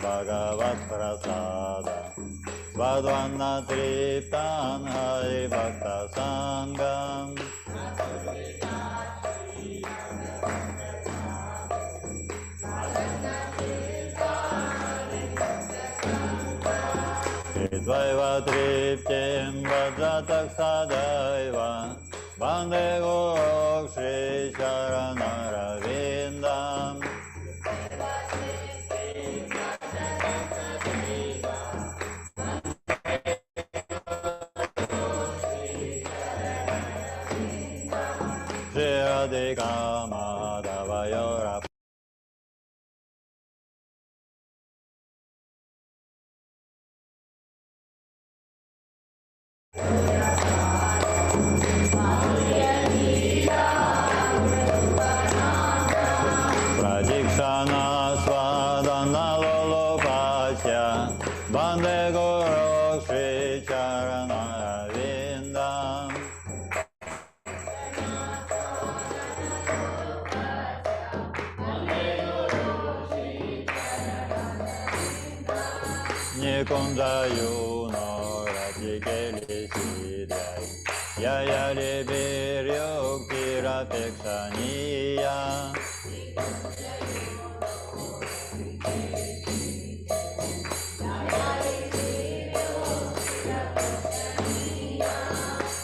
Bhagavat Prasada Svadvana Triptan Hari Bhakta Sangam Dvaiva Triptim Vajratak Sadaiva Bande Guru Shri Charanaravidam Shri Radhika Madhava Yora Pradikshana Swadana Lolopasya Bande Guru Shri Charanaravidam Nikunja Yuno Ratikeli Siddhai Yaya Libiryuktira Pekshaniya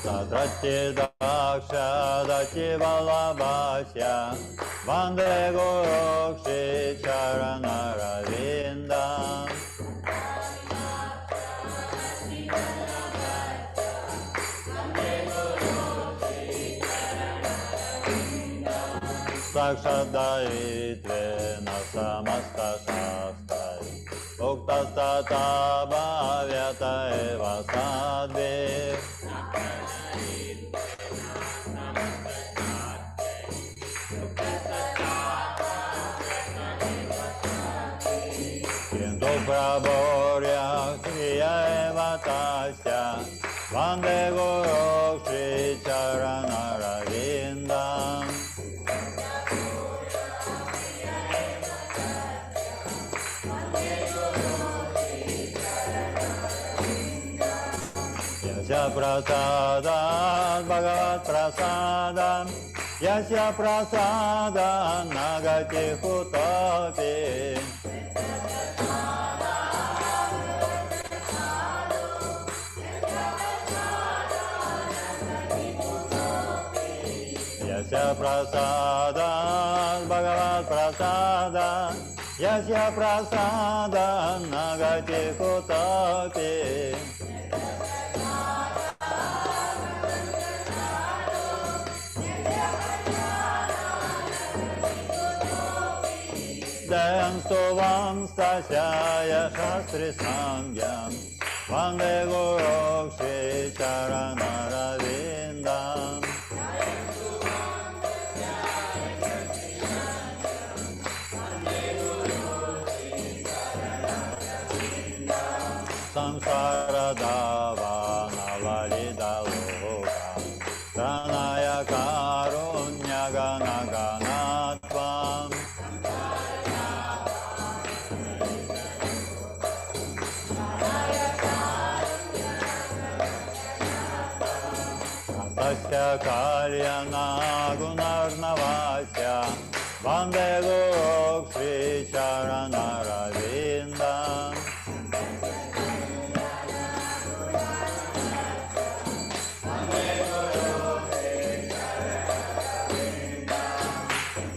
Satrati Daksha Dati Valabhasya Vande Guru Shri Charanaravidam Sakshadayitvena samasta shastai Uktastata bhavyata eva sadvir Kintu praborya kriya eva tasya Vande Guru Shri Charanaravidam Yasya prasadam Bhagavat prasadam Yasya prasadam Nagati Hutapi Yasya prasadam Bhagavat prasadam Yasya prasadam Nagati Hutapi Dayam Stovam Stasya Shastri Sangyam Vande Guru Shri Charanaravidam Samsara Davana Valida Loka Pranaya Karunya Gana Ganatvam Tasya Kalyana Gunarnavasya Vande Guru Shri Charanaravidam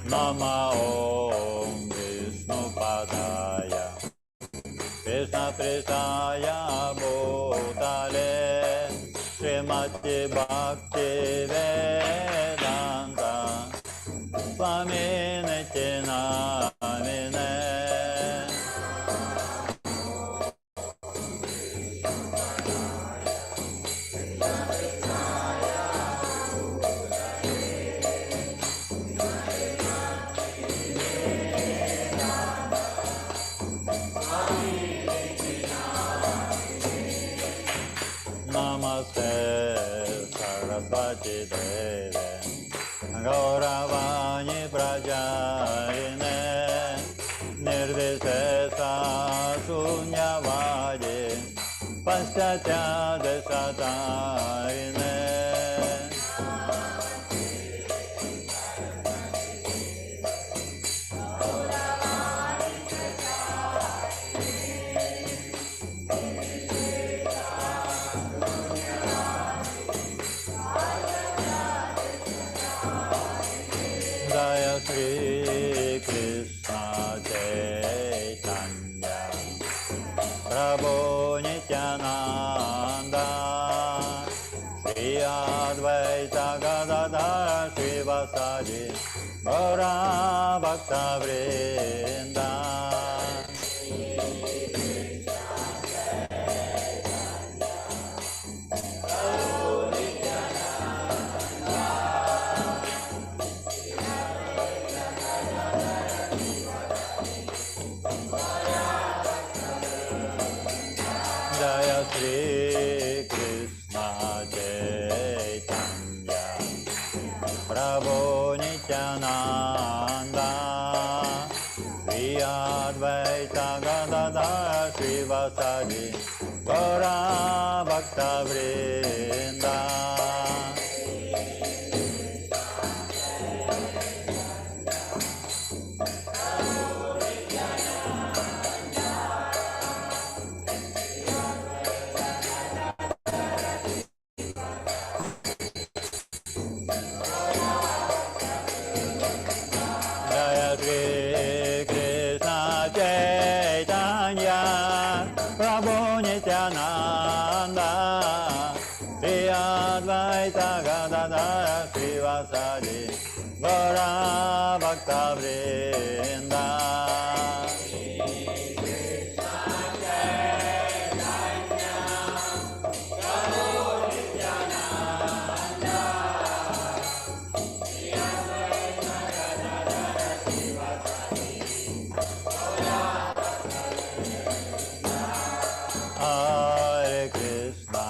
Nama Om Vishnu Padaya Krishna Prishaya Bhutale Srimati Bhakti Vedanta Swamine Namine paschatya desatayine. Jaya Sri Krishna Chaitanya Prabhu Nityananda Sri Advaita Gadadhara Srivasadi Gaura Bhakta Vrinda. Jaya Sri Krishna Chaitanya Prabhu Nityananda Sri Advaita Gadadhara Srivasadi Gaura Bhakta Vrinda. Prabhu Nityananda Sri Advaita Gadadhara Srivasadi Gaura Bhakta Vrinda. Hare Krishna,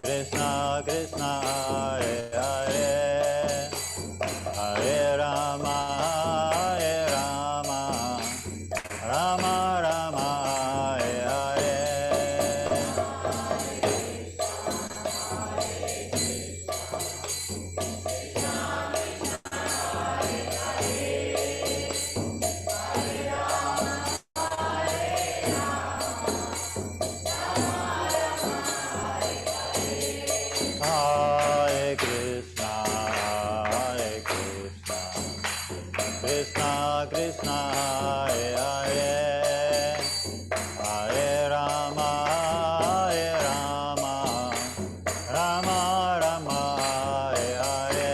Krishna Krishna, Hare Hare, Hare Rama, Rama Rama, Hare Hare. Hare Krishna, Krishna Krishna, Hare Hare, Hare Rama, Rama Rama, Hare Hare.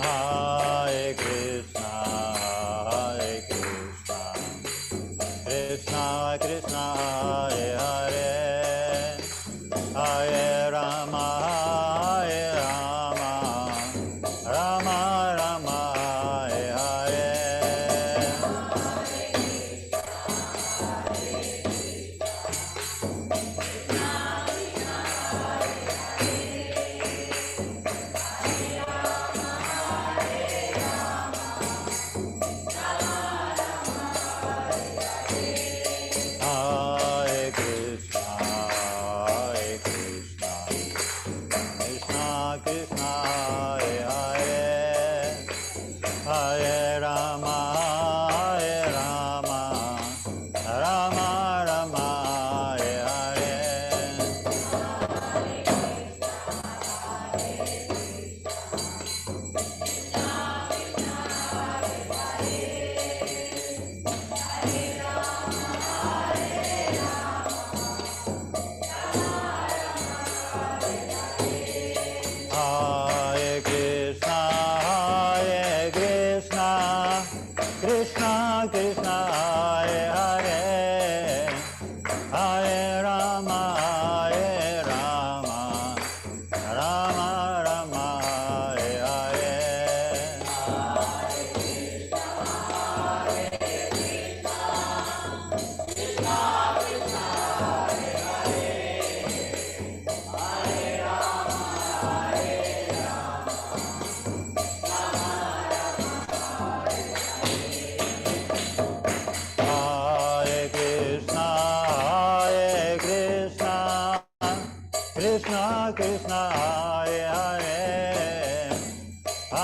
Hare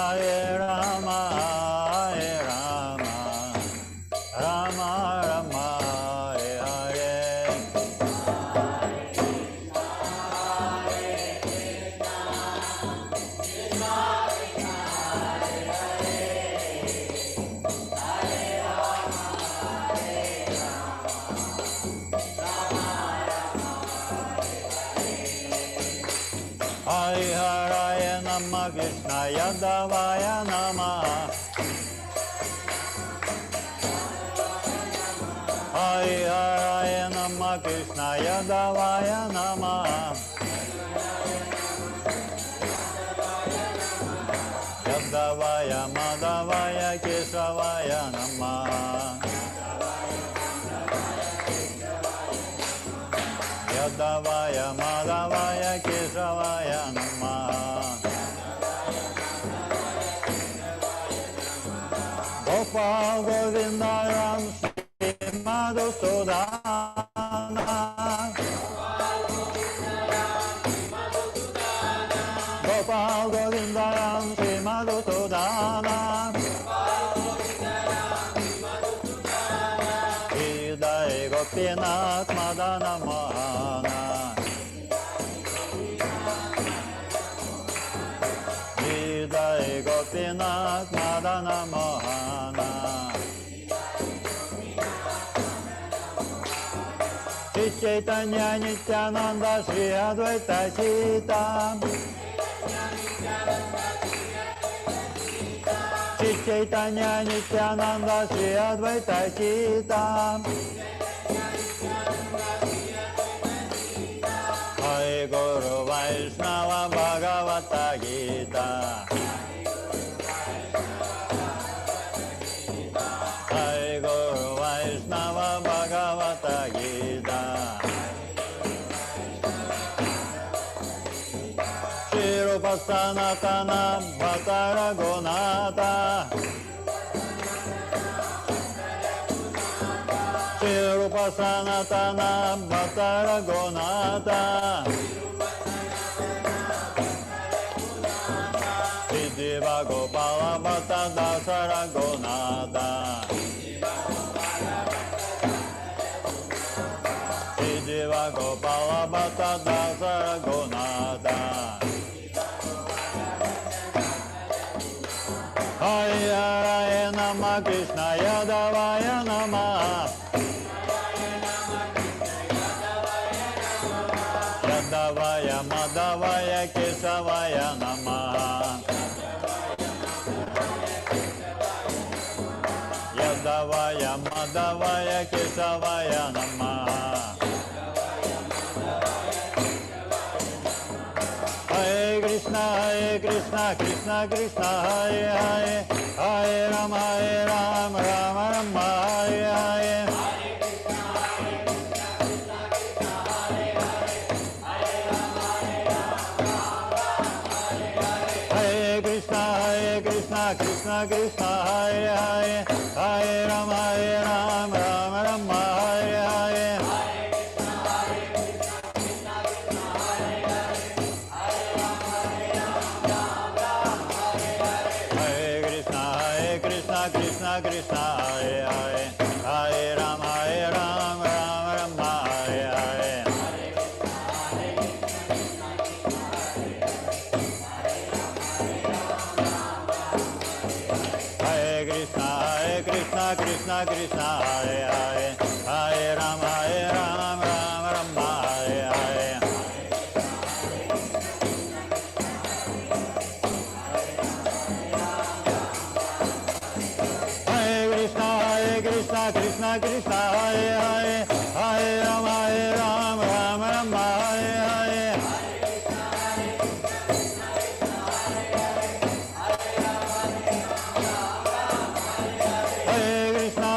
Hare Rama, Hare Rama, Rama Rama, Hare Hare. Hariharaya Namah Krishna Yadavaya Namah. Hariharaya Namah Krishna Yadavaya Namah. Yadavaya Madhavaya Keshavaya Namah. Yadavaya Madhavaya Keshavaya Namah. Gopal Govinda Ram Shri Madhusudana. Gopal Govinda Ram Shri Madhusudana. Hridai Gopinath Madana Mohana. Hridai Gopinath Madana Mohana. Shri Chaitanya Nityananda Shri Advaita Chita. Shri Chaitanya Nityananda Shri Advaita Chita. Hare Guru Vaishnava Bhagavata Gita. Hare Guru Vaishnava Bhagavata Gita. Shri Rupa Sanatana Bhatta Raghunatha. Shri Rupa Sanatana Bhatta Raghunatha. Shri Diva Gopala Bhatta Dasa Raghunatha. Shri Diva Gopala Bhatta Dasa Raghunatha. Hariharaya Namah Krishna Yadavaya Namah. Yadavaya Madhavaya Keshavaya Namah. Yadavaya Madhavaya Keshavaya Namah. Hare Krishna, Krishna Krishna, Hare Hare, Hare Rama, Rama Rama, Hare Hare. Hare Krishna, Krishna Krishna, Hare Hare, Hare Rama, Rama Rama, Hare Hare. Krishna Krishna Hare Hare, Hare Rama, Rama Rama, Hare Hare. Hare Krishna, Krishna Krishna, Hare Hare, Hare Rama, Rama Rama, Hare Hare. Krishna Krishna Hare Hare, Hare Rama, Rama Rama, Hare Hare. Hare Krishna,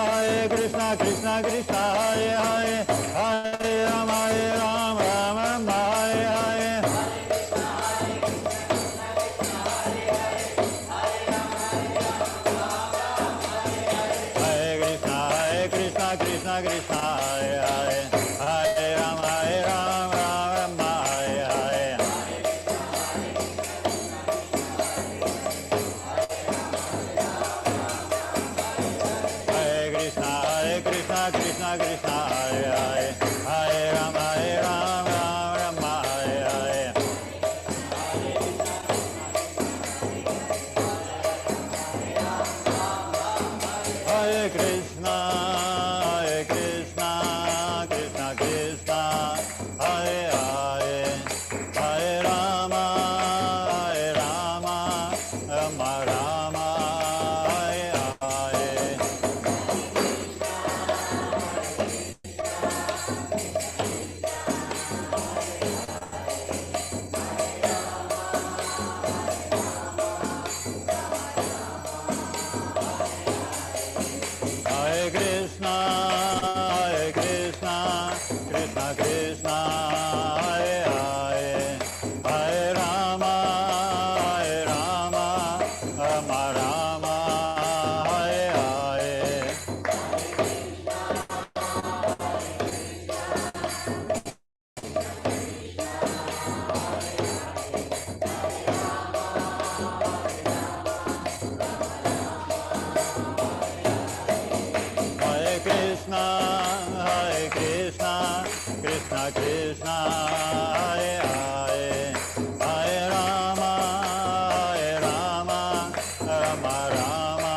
Krishna Krishna, Hare Hare, Hare Rama, Rama Rama, Hare Hare. Krishna Krishna Hare Hare, Hare Rama, Rama Rama, Hare Hare. Hare Krishna, Hare Hare, Hare Rama, Rama Hare Hare. Hare Krishna, Krishna Krishna, Hare Hare, Hare Rama, Rama Rama, Hare Hare. Hare Krishna, Krishna Krishna, Hare Hare, Hare Rama, Rama Rama, Hare Hare. Hare Krishna, Krishna Krishna, Hare Hare, Hare Rama, Rama Rama, Hare Hare. Hare Krishna, Krishna Krishna, Hare Hare, Hare Rama, Rama Rama,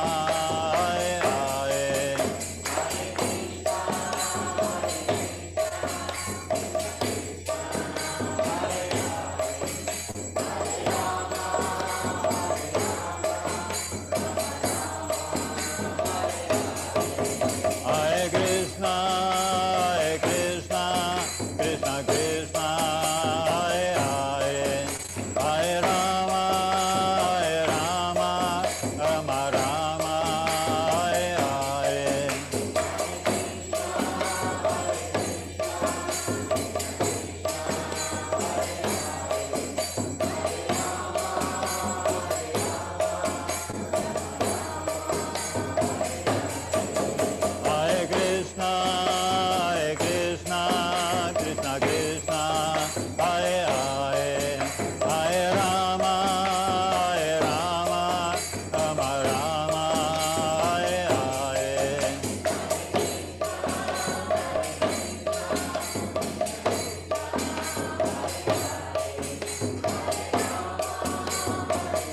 Hare Hare. Hare Krishna, Krishna Krishna, Hare Hare, Hare Rama, Rama Rama, Hare Hare.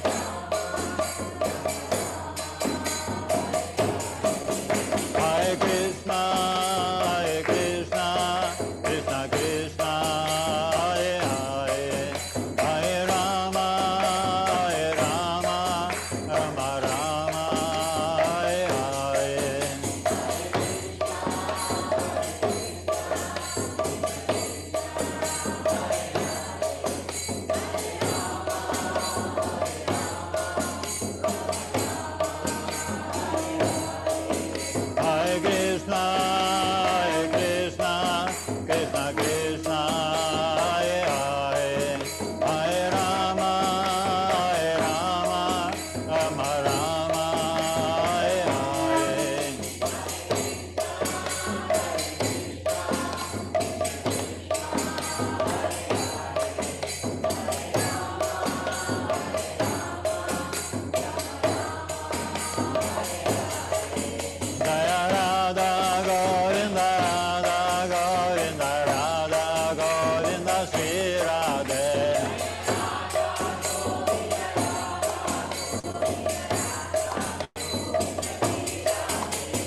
Hare Krishna, Krishna Krishna, Hare Hare, Hare Rama, Rama Rama, Hare Hare. Hare Krishna, Krishna Krishna, Hare Hare, Hare Rama, Rama Rama, Hare Hare. Jaya Radha Govinda, Radha Govinda, Sri Radhe.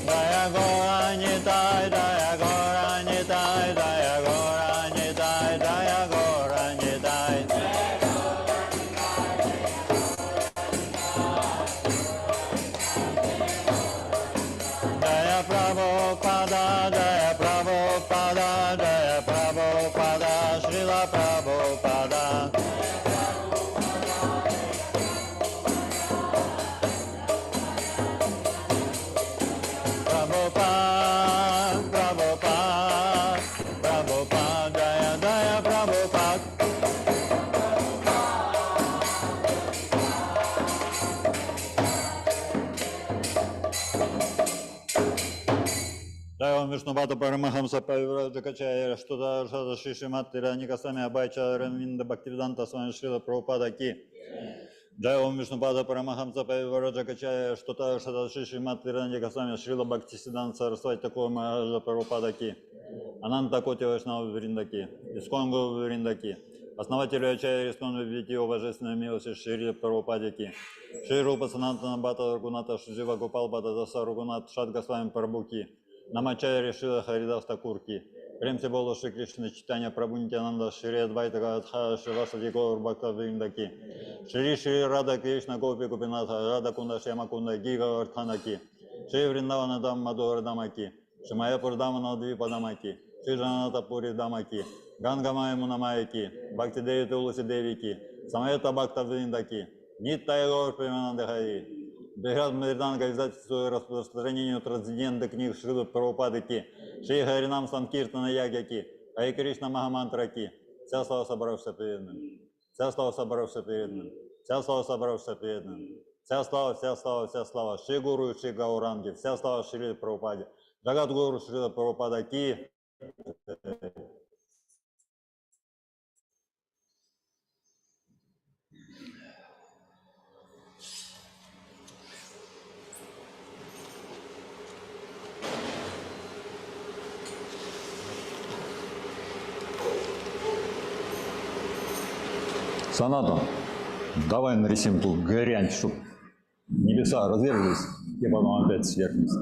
Jaya Gauranitai, Jaya Gauranitai, Jaya Gauranitai, Jaya Gauranitai. Jaya Prabhupada, Jaya Prabhupada, Jaya Prabhupada, Srila Prabhupada. Prabhupada, Prabhupada, Jaya Jaya Prabhupada. Jaya Vishnupata Paramahamsa Pavirajakacharya Shtudha Shishimati Ranika Sami Abhaicha Ravinda Bhaktivedanta Swami Srila Prabhupada Ki. Джай Ом Вишнупада Парамахамса Павивараджа Качая Штота Шадаши Шримат Виранди Госвами Шрила Бхактисидан Сарасвати такого Махараджа Парупадаки Ананта Коти Вайшнава Вириндаки Искон Гуру Вириндаки основателю Ачая Искон Вити Божественной милости Шри Парупадики Шри Рупа Санатана Бата Рагуната Шужива Гопал Бата Даса Рагунат Шад Госвами Парабуки Намачая Решила Харидас Такурки Премте Болу Шри Кришна Читания Прабху Ананда Шри Адвайта Гадха Шри Васади Гаур Бхакта Вириндаки Шри Шри Рада Кришна Гопи Купината Рада Кунда Шьяма Кунда Гига Артханаки Шри Вриндавана Дам Мадура Дамаки Шри Майяпур Дамана Двипа Дамаки Шри Жаната Пури Дамаки Гангамая Мунамайки Бхакти Деви Туласи Девики Самайта Бхакта Вриндаки Ниттай Гаур Приманандахари Бригад Мирдан к издательству и распространению трансцендентных книг Шрилы Прабхупадыки, Шри Харинам Санкиртана Ягяки, Хари Кришна Махамантраки, вся слава собравшаяся перед ним, вся слава собравшаяся перед ним, вся слава собравшаяся перед ним, вся слава, Шри Гуру и Шри Гауранги, вся слава Шри Прабхупаде, Джагат Гуру Шрила Прабхупадаки. Санатан, давай нарисуем тут горянь, чтобы небеса разверзлись, и потом опять сверхность.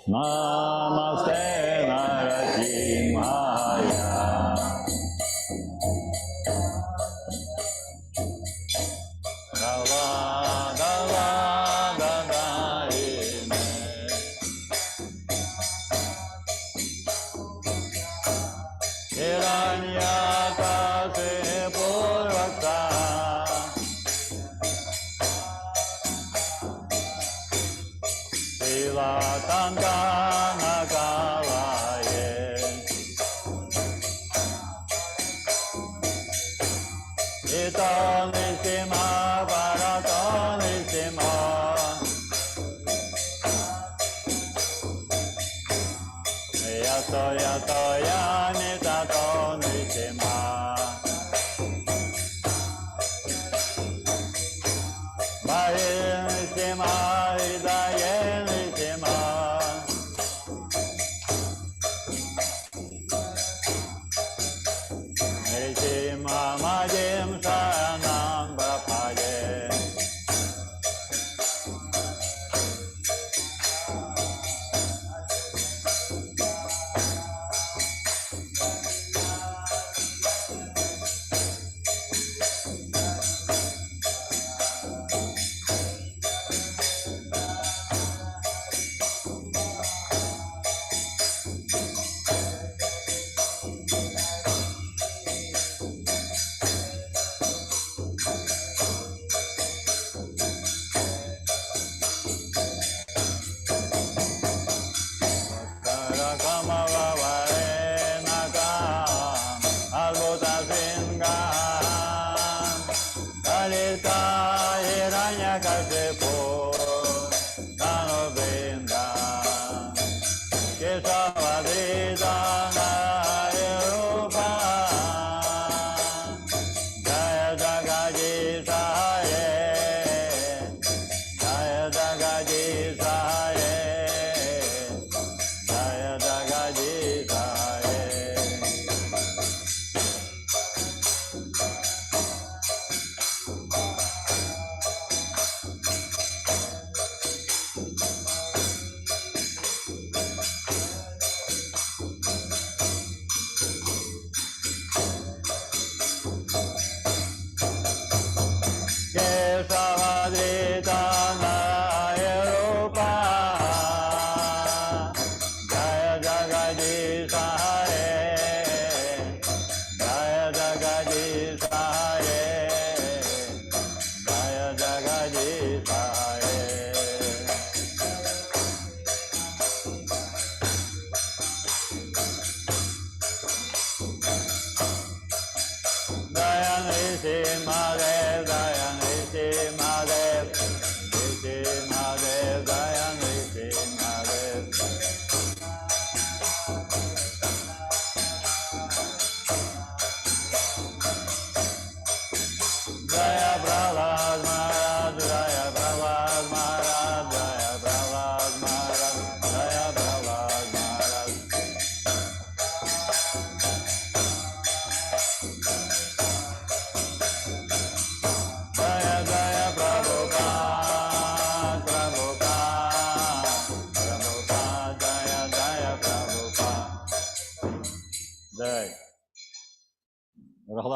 Намасте Наратимая.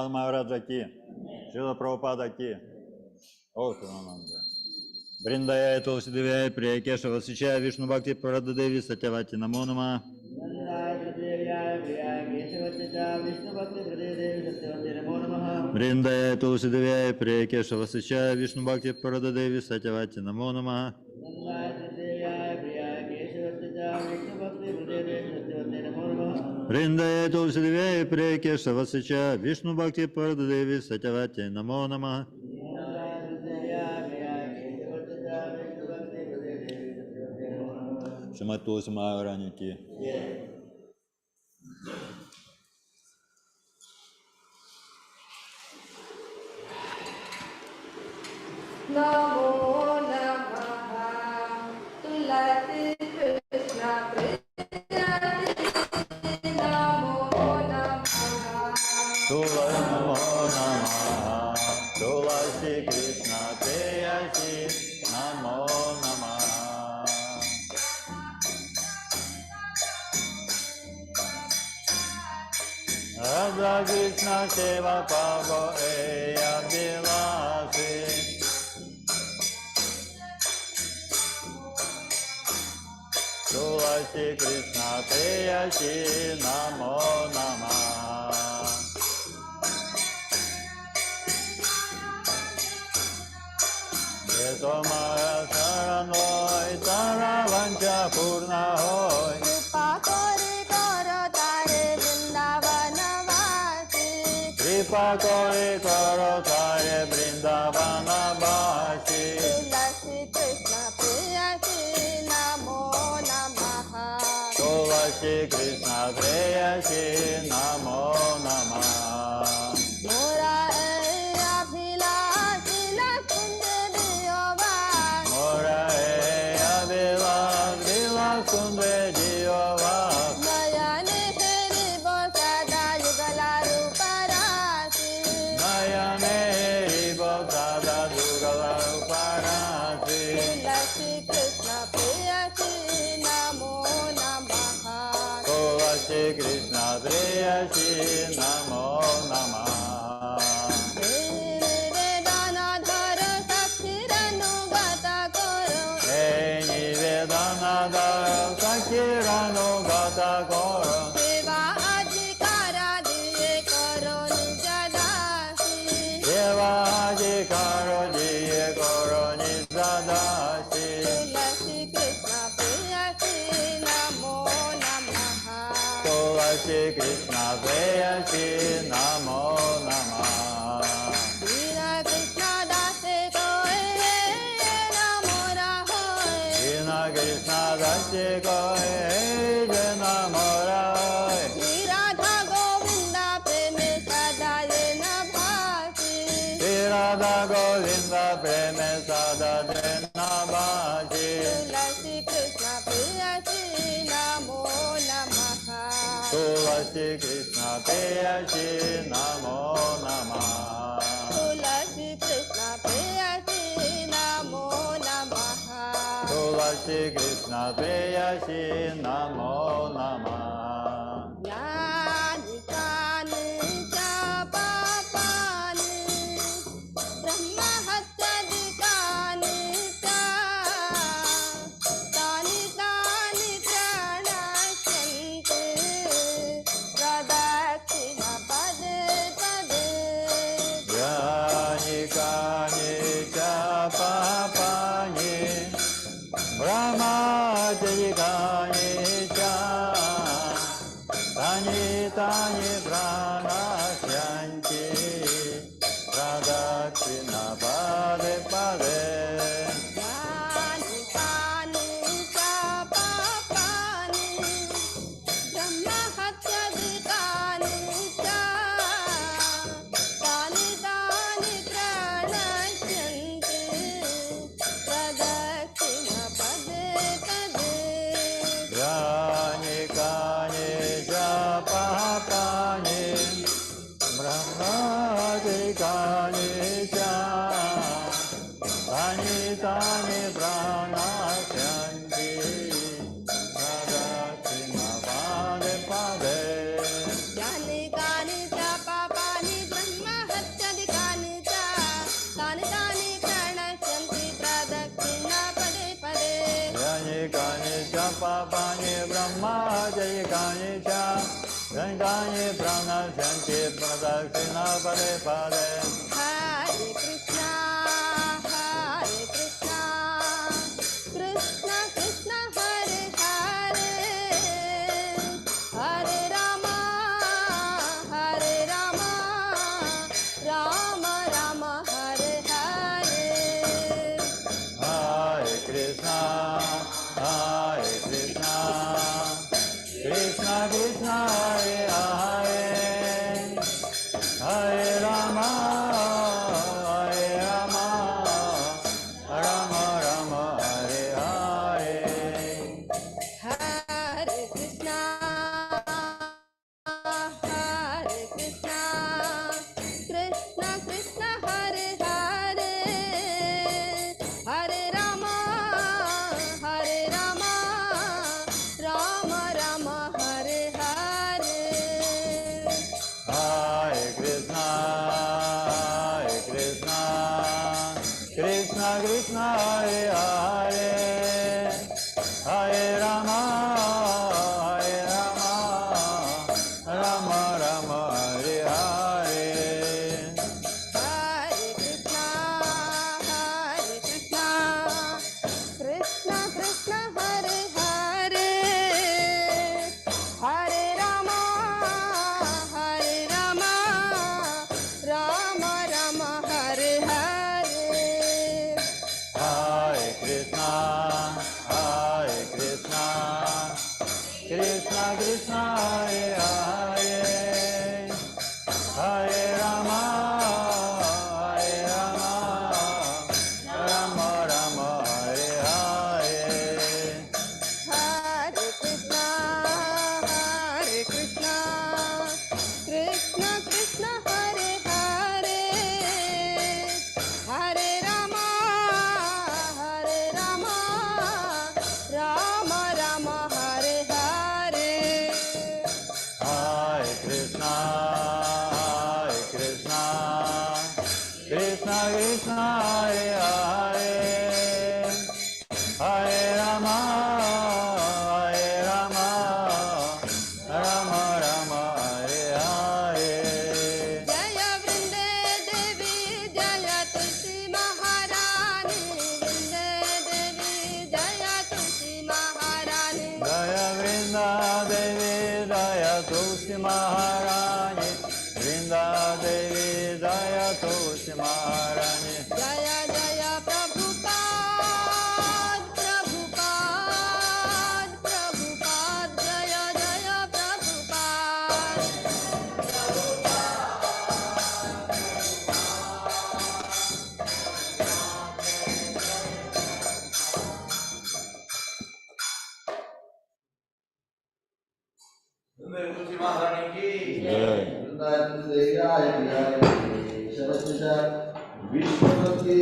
Махараджа ки, Шрила Прабхупада ки. О, Санананда. Бриндая Тулси Девяй, Прия Кешава Сичая, Вишну Бхакти Парададеви, Сатявати Намо Нама. Бриндая Тулси Девяй, Прия Кешава Сичая, Вишну Бхакти Парададеви, Сатявати Намо Нама. Бриндая Тулси Девяй, Прия Кешава Сичая, Вишну Бхакти Парададеви, Сатявати Намо Нама. Шримати Тулси Махарани ки. Namo Namaha Tulasi Krishna Priyati Namo Namaha Namo Namaha Tulasi Krishna Priyasi Namo Namaha Radha Krishna Seva Pavo Eya Bilasi Tulasi Krishna Priyasi Namo Namaha Yeto Mara Saranoi Tara Vancha Purna Hoi Kripa Kori Karo Tare Vrindavan Vasi Kripa Kori Karo Tare Vrindavana Basi Tulasi Krishna Priyati Namo Namaha Tulasi Krishna Priyasi Namo Namaha Mora Eya Bhilasi Lakunde Diyovan Mora Eya Vilas Vilas Kunde Jiyovas Nayane Heri Bosada Yugala Ruparasi Nayane Ribo Sada Dugala Uparasi Tulasi Krishna Priyasi Namo Namaha Tulasi Krishna Priyasi Namo Namaha Vedana Dhara Sakhiranu Gata Koro Hey Nivedana Dara Sakirano Gata Koro Seva Adhikara Diye Koro Nijadasi Deva Adhikaro Diye Koro Nizadasi Tulasi Krishna Priyasi Namo Namaha Tulasi Krishna Priyasi Namo Namaha Dina Krishna Dase Koe Namo Rahoe Krishna Krishna Dasi Koe Jena Morai Shri Radha Govinda Preme Sadayena Bhasi Radha Govinda Preme Sada Jena Bhaji Tulasi Krishna Priyasi Namo Namaha Tulasi Krishna Priyasi Namo Namaha Tulasi Krishna Priyasi Namo Namaha Tulasi Krishna Priyasi Namo Namaha Yani Kani Chapapani Brahma Hatyadikani Tani Tani Pranasyanti Radakshina Pade Pade Yani Kani Chapapani Brahma Jayikani Cha Tani Tani Pranasyanti Radakshina Pade Pade Yani Kani Chapapani Brahma Hatyadikani Tani Tani Pranasyanti Radakshina Pade Pade Yani Kani Japapani Brahmadikani Cha Tani Tani Pranasyanti Radakshina Pade Pade Yani Kani Chapapani Brahma पाजयिकानि च गन्धानि प्रणश्यन्ति प्रदक्षिणा पदे पदे Hare Krishna, Krishna Krishna Hare Hare, Hare Rama, Rama Rama Hare Hare. Hare Krishna, Krishna Krishna Hare Hare, Hare Rama, Rama Rama Hare Hare. Hare Krishna, Krishna Krishna Hare Hare, Hare Rama, Rama Rama Hare Hare. Hare Krishna, Krishna Krishna Hare Hare, Hare Rama, Rama Rama Hare Hare. Hare Krishna, Krishna Krishna Hare Hare, Hare Rama, Rama Rama Hare Hare. Hare Krishna, Krishna Krishna Hare Hare, Hare Rama, Rama Rama Hare Hare. Hare Krishna, Krishna Krishna Hare Hare, Hare Rama, Rama Rama Hare Hare. Hare Krishna, Krishna Krishna Hare Hare, Hare Rama, Rama Rama Hare Hare. Jaya Vrinde Devi, Jaya Tulsi Maharani, Vrinde Devi, Jaya Tulsi Maharani. Jaya Vrinda Devi, Jaya Tulsi Maharani, Vrinda Devi, Jaya Tulsi Maharani. Jaya Jaya Prabhupada, Jaya Jaya Prabhupada. तुलसी महारानी की जय। विश्वपति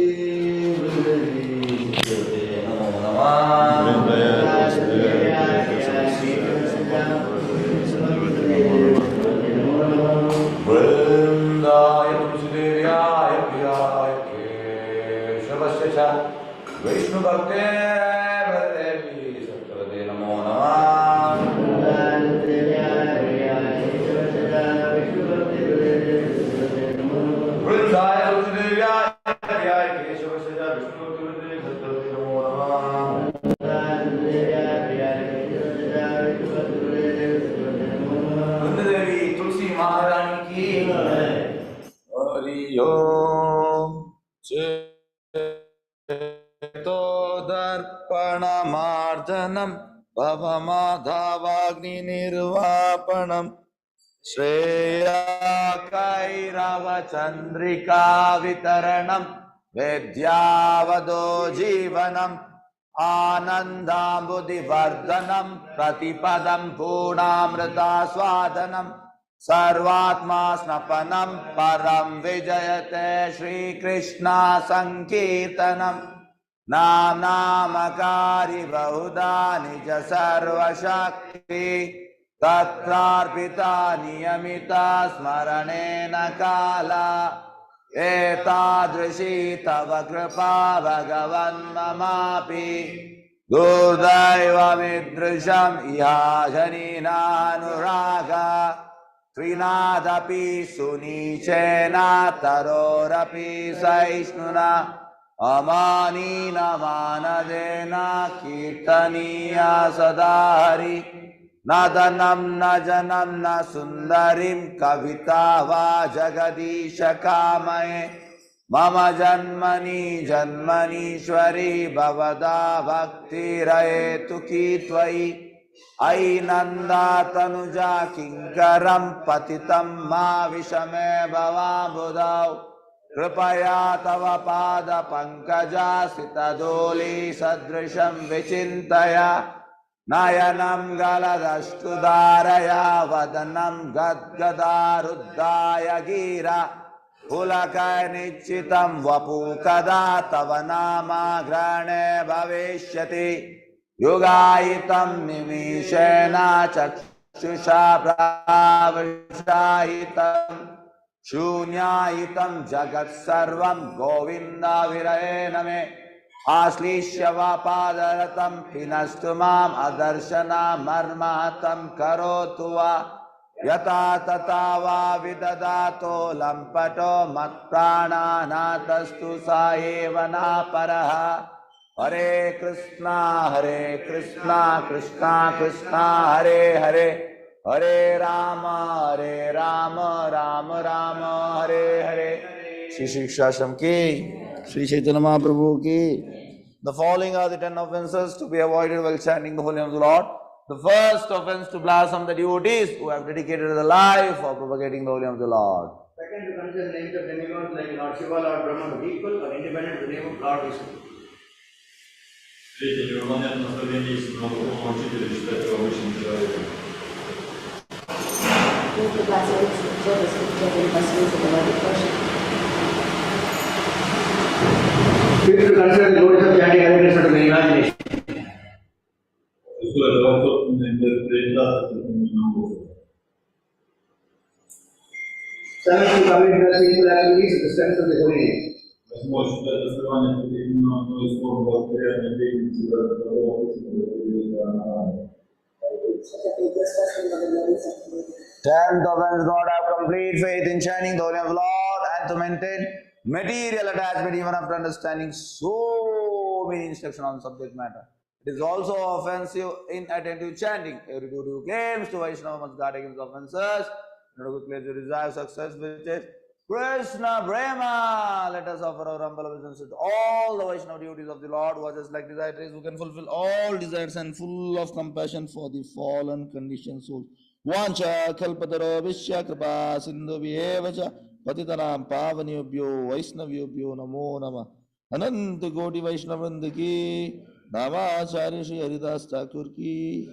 वृंदाय तुलसीदेव्याय प्रियाय केशवस्य च विष्णु भक्ते सत्वते नमो नमः वृंदाय तुलसीदेव्याय प्रियाय केशवस्य च विष्णु भक्ते सत्वते नमो नमः वृंददेवी तुलसी महारानी की हरि ओम चेतो दर्पणमार्जनं भवमाधवाग्निर्वापणम् श्रेयाकैरवचन्द्रिका वितरणं वेद्यावदो जीवनम् आनन्दाम्बुधिवर्धनं प्रतिपदं पूर्णामृतास्वादनं सर्वात्मा स्नपनं परं विजयते श्रीकृष्णा संकीर्तनं नामकारि बहुधा निज सर्वशक्ति तत्रार्पिता नियमिता स्मरणेन काला एतादृशी तव कृपा भगवन् ममापि Durdaivamitrisam iha janinanuraga Trinadapi sunichena tarorapi saishnuna Amani namanadena kirtaniya sadahari Nadanam najanam na sundarim kavita va jagadisha kamaye Mama janmani janmanishwari bhavada bhakti raye tuki tvai Ainanda tanuja kinkaram patitam ma vishame bhavam budhav Kripaya tava pada pankaja sitadoli sadrisham vichintaya Nayanam galadashtudaraya vadanam gadgadaruddaya gira Pulakaya nichitam vapu kada tavanama grane bhavishyati Yogayitam nimishena chakshusha pravashayitam Shunyayitam jagat sarvam govinda viraye name Aslishyava padaratam pinastumam adarshana marmatam karotuva Yata tatava vidadato lampato matprana natastu saevana paraha Hare Krishna Krishna Krishna Hare Hare Hare Rama Rama Rama Hare Hare Shri Shikshasham ki Sri Chaitanya Mahaprabhu ki The following are the 10 offenses to be avoided while chanting the holy name of the Lord. The first offense to blossom the devotees who have dedicated their life for propagating the holy name of the Lord. Second, to consider the names of demigods like Lord Shiva, Lord Brahma to be equal or independent of the name of Lord Vishnu. Третье, выполнять наставление истинного духовного учителя, считать его обычным человеком. Fifth, to consider the glories of chanting every place out of the imagination. Шестое, это собственная интерпретация современного опыта. Seventh, to commit the spiritual activities with the strength of the holy name. Восьмое, считать раскрывание святых имен одной из форм благодаря деятельности Божьего Духа. Tenth offense, not have complete faith in chanting the holy name of the Lord and to maintain material attachment even after understanding so many instructions on subject matter. It is also offensive in attentive chanting. Every devotee who claims to Vaishnava must guard against offenses in order to clear the desired success, which is Krishna Prema. Let us offer our humble obeisances to all the Vaishnava devotees of the Lord who are just like desire trees, who can fulfill all desires and full of compassion for the fallen conditioned souls. Vancha kalpataro vishya kripa sindhu vyevacha patitanam pavaniyobhyo vaisnavyobhyo namo nama Ananta Koti Vaishnavanda ki Namacharya Shri Haridas Thakur ki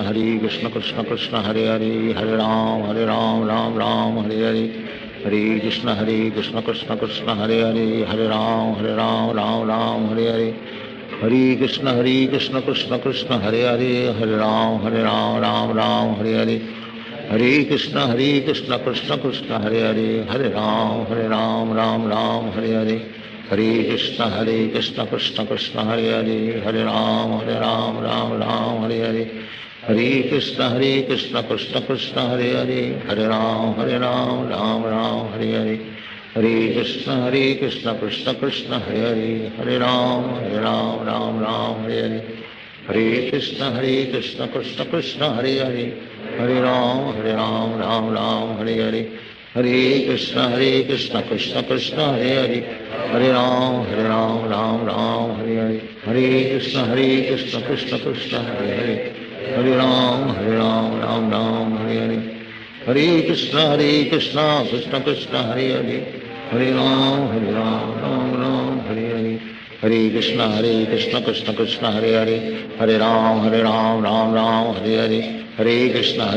Hare Krishna Krishna Krishna Hare Hare Hare Ram Ram Ram Hare Hare Hare Krishna Krishna Krishna Hare Hare Hare Ram Ram Hare Hare Hare Krishna Krishna Krishna Hare Hare Hare Ram Ram Hare Hare Hare Krishna Krishna Krishna Hare Hare Hare Ram Ram Hare Hare Hare Krishna Krishna Krishna Hare Hare Hare Ram Ram Hare Hare Hare Krishna Krishna Krishna Hare Hare Hare Ram Ram Hare Hare Hare Krishna Krishna Krishna Hare Hare Hare Ram Ram Hare Hare Hare Krishna Krishna Krishna Hare Hare Hare Ram Ram Hare Hare Hare Krishna Krishna Krishna Hare Hare Hare Ram Ram Hare Hare Hare Krishna Krishna Krishna Hare Hare Hare Ram Ram Hare Hare Hare Krishna Krishna Krishna Hare Hare Hare Ram Hare Hare Hare Krishna Krishna Krishna Hare Hare Hare Ram Hare Hare Hare Krishna Krishna Krishna Hare Hare Hare Ram Ram Hare Hare Hare Krishna Krishna Krishna Hare Hare Hare Ram Hare Hare Hare Krishna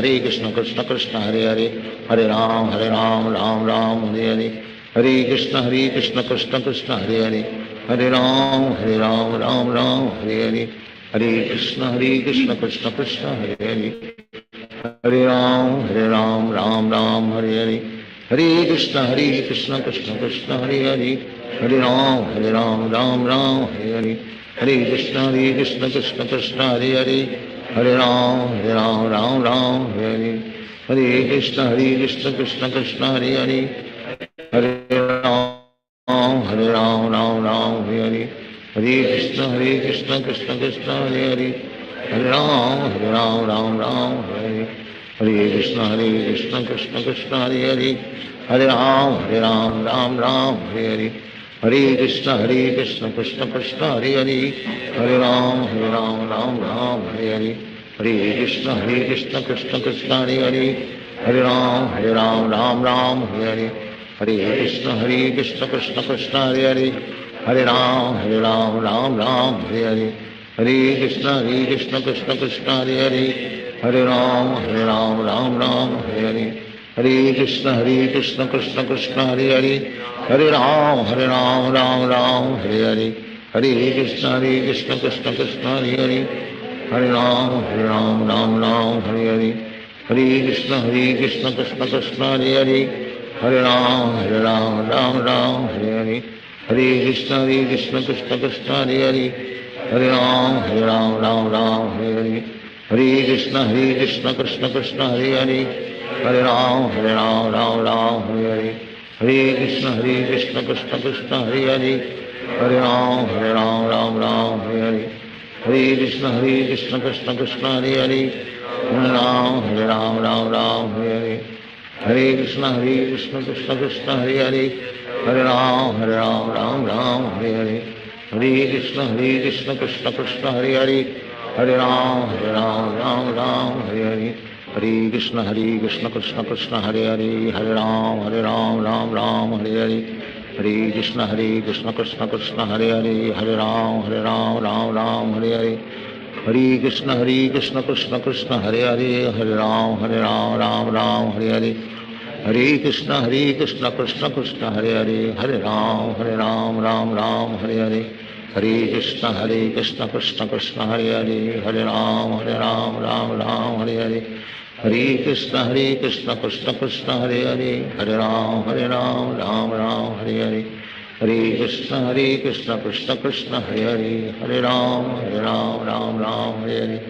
Krishna Krishna Hare Hare Hare Ram Hare Hare Hare Krishna Krishna Krishna Hare Hare Hare Ram Hare Hare Hare Krishna Krishna Krishna Hare Hare Hare Ram Hare Hare Hare Krishna Krishna Krishna Hare Hare Hare Ram Hare Hare Hare Krishna Krishna Krishna Hare Hare Hare Ram Hare Hare Hare Krishna Krishna Krishna Hare Hare Hare Ram Hare Hare Hare Krishna Krishna Krishna Hare Hare Hare Ram Hare Hare Hare Krishna Krishna Krishna Hare Hare Hare Ram Hare Hare Hare Krishna Krishna Krishna Hare Hare Hare Ram Hare Hare Hare Krishna Krishna Krishna Hare Hare Hare Ram Hare Hare Hare Krishna Krishna Krishna Hare Hare Hare Ram Ram Ram Hare Hare Hare Krishna Krishna Krishna Hare Hare Hare Ram Ram Ram Hare Hare Hare Krishna Krishna Krishna Hare Hare Hare Ram Ram Ram Hare Hare Hare Krishna Krishna Krishna Hare Hare Hare Ram Ram Ram Hare Hare Hare Krishna Krishna Krishna Hare Hare Hare Ram Ram Ram Hare Hare Hare Krishna Krishna Krishna Hare Hare Hare Ram Ram Ram Hare Hare Hare Krishna Krishna Krishna Hare Hare Hare Ram Ram Ram Hare Hare Hare Krishna Krishna Krishna Hare Hare Hare Ram Ram Ram Hare Hare Hare Krishna Krishna Krishna Hare Hare Hare Ram Ram Ram Hare Hare Hare Krishna Krishna Krishna Hare Hare Hare Ram Ram Ram Hare Hare Hare Krishna Krishna Krishna Hare Hare Hare Ram Ram Hare Hare Hare Krishna Krishna Krishna Hare Hare Hare Ram Ram Hare Hare Hare Krishna Krishna Krishna Hare Hare Hare Ram Ram Hare Hare Hare Krishna Krishna Krishna Hare Hare Hare Ram Ram Hare Hare Hare Krishna Krishna Krishna Hare Hare Hare Ram Ram Hare Hare Hare Krishna Krishna Krishna Hare Hare Hare Ram Ram Hare Hare Hare Krishna Krishna Krishna Hare Hare Hare Ram Ram Hare Hare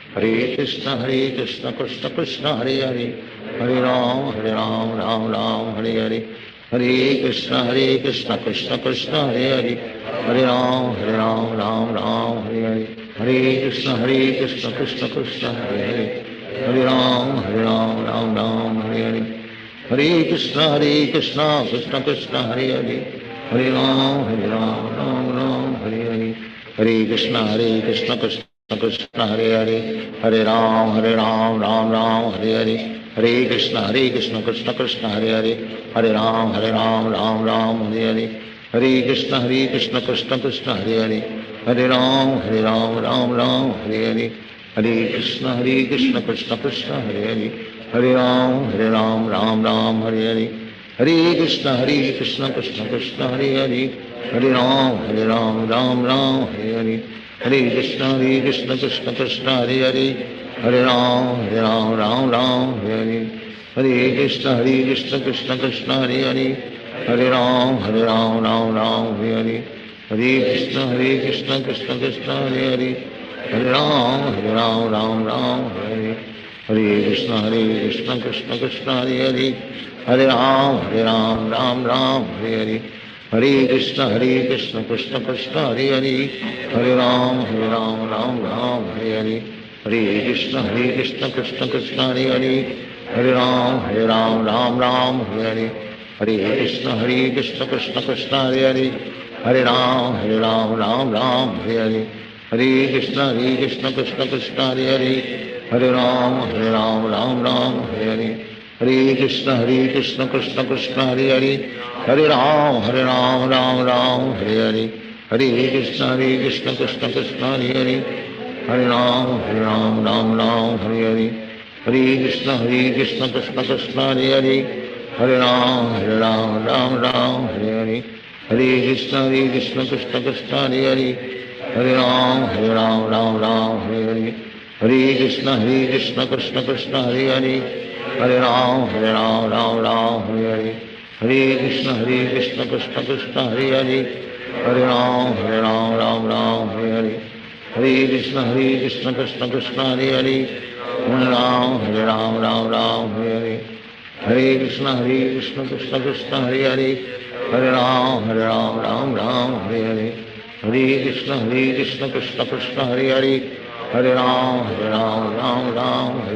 Hare Krishna Krishna Krishna Hare Hare Hare Ram Ram Hare Hare Hare Krishna Krishna Krishna Hare Hare Hare Ram Ram Hare Hare Hare Krishna Krishna Krishna Hare Hare Hare Ram Ram Hare Hare Hare Krishna Krishna Krishna Hare Hare Hare Ram Ram Hare Hare Hare Krishna Krishna Krishna Hare Hare Hare Ram Ram Hare Hare Hare Krishna Krishna Krishna Hare Hare Hare Ram Ram Hare Hare Hare Krishna Krishna Krishna Hare Hare Hare Ram Ram Hare Hare Hare Krishna Krishna Krishna Hare Hare Hare Ram Ram Hare Hare Hare Krishna Krishna Krishna Hare Hare Hare Ram Ram Hare Hare Hare Krishna Krishna Krishna Hare Hare Hare Ram Ram Hare Hare Hare Krishna Krishna Krishna Hare Hare Hare Ram Ram Hare Hare Krishna Krishna Krishna Hare Hare Hare Ram Ram Hare Hare Hare Krishna Krishna Krishna Hare Hare Hare Ram Ram Hare Hare Hare Krishna Krishna Krishna Hare Hare Hare Ram Ram Hare Hare Hare Krishna Krishna Krishna Hare Hare Hare Ram Ram Hare Hare Hare Krishna Krishna Krishna Hare Hare Hare Ram Ram Hare Hare Hare Krishna Krishna Krishna Hare Hare Hare Ram Hare Hare Hare Krishna Krishna Krishna Hare Hare Hare Ram Hare Hare Hare Krishna Krishna Krishna Hare Hare Hare Ram Hare Hare Hare Krishna Krishna Krishna Hare Hare Hare Ram Hare Hare Hare Krishna Krishna Krishna Hare Hare Hare Ram Hare Hare Hare Krishna Krishna Krishna Hare Hare Hare Ram Hare Hare Hare Krishna Krishna Krishna Hare Hare Hare Ram Hare Hare Hare Krishna Krishna Krishna Hare Hare Hare Ram Hare Hare Hare Krishna Krishna Krishna Hare Hare Hare Ram Hare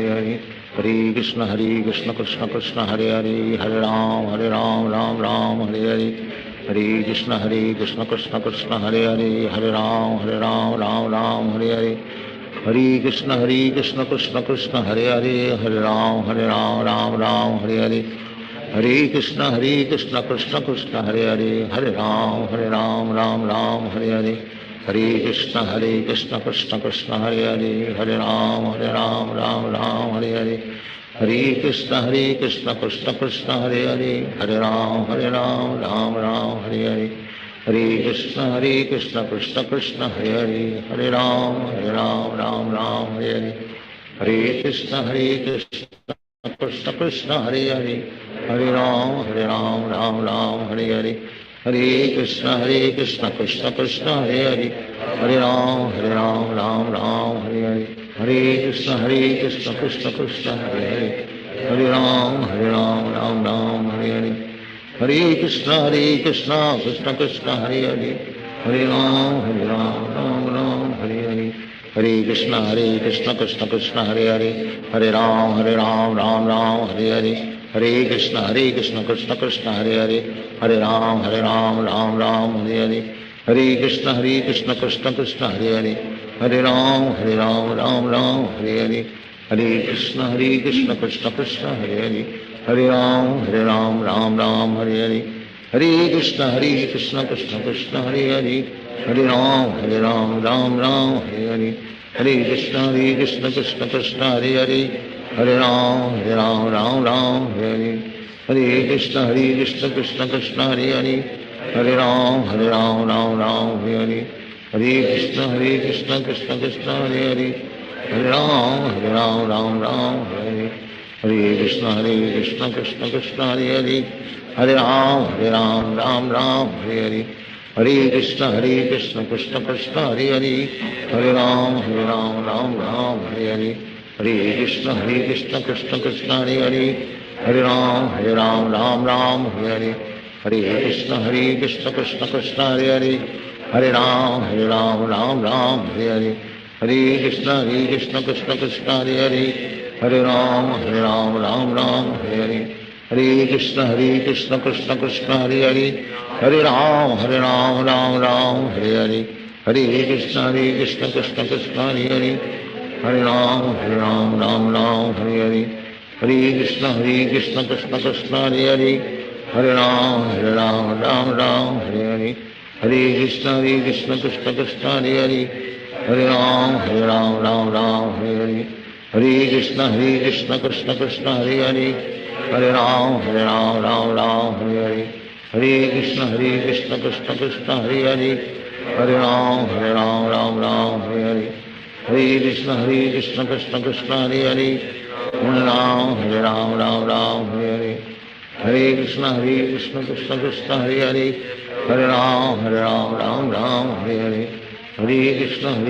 Hare Hare Krishna Krishna Krishna Hare Hare Hare Ram Hare Hare Hare Krishna Krishna Krishna Hare Hare Hare Ram Hare Hare Hare Krishna Krishna Krishna Hare Hare Hare Ram Hare Hare Hare Krishna Krishna Krishna Hare Hare Hare Ram Hare Hare Hare Hare Krishna Krishna Krishna Hare Hare Hare Ram Ram Ram Hare Hare Hare Krishna Krishna Krishna Hare Hare Hare Ram Ram Hare Hare Hare Krishna Krishna Krishna Hare Hare Hare Ram Ram Hare Hare Hare Krishna Krishna Krishna Hare Hare Hare Ram Hare Hare Hare Krishna Krishna Krishna Hare Hare Hare Ram Hare Hare Hare Krishna Krishna Krishna Hare Hare Hare Ram Hare Hare Hare Krishna Krishna Krishna Hare Hare Hare Ram Hare Hare Hare Krishna Krishna Krishna Hare Hare Hare Ram Hare Hare Hare Krishna Krishna Krishna Hare Hare Hare Ram Hare Hare Hare Krishna Krishna Krishna Hare Hare Hare Ram Hare Hare Hare Krishna Krishna Krishna Hare Hare Hare Ram Hare Hare Hare Krishna Krishna Krishna Hare Hare Hare Ram Hare Hare Hare Krishna Krishna Krishna Hare Hare Hare Ram Hare Hare Hare Krishna Krishna Krishna Hare Hare Hare Ram Hare Hare Hare Krishna Krishna Krishna Hare Hare Hare Ram Hare Hare Hare Krishna Krishna Krishna Hare Hare Hare Ram Hare Hare Hare Krishna Krishna Krishna Hare Hare Hare Ram Hare Hare Hare Krishna Krishna Krishna Hare Hare Hare Ram Hare Hare Hare Krishna Krishna Krishna Hare Hare Hare Ram Hare Hare Hare Krishna Krishna Krishna Hare Hare Hare Ram Hare Hare Hare Krishna Krishna Krishna Hare Hare Hare Ram Hare Hare Hare Krishna Krishna Krishna Hare Hare Hare Ram Hare Hare Hare Krishna Krishna Krishna Hare Hare Hare Ram Hare Hare Hare Krishna Krishna Krishna Hare Hare Hare Ram Hare Hare Hare Krishna Krishna Krishna Hare Hare Hare Ram Hare Hare Hare Krishna Krishna Krishna Hare Hare Hare Ram Hare Hare Hare Krishna Krishna Krishna Hare Hare Hare Ram Hare Hare Hare Krishna Krishna Krishna Hare Hare Hare Ram Hare Hare Hare Krishna Krishna Krishna Hare Hare Hare Ram Hare Hare Hare Krishna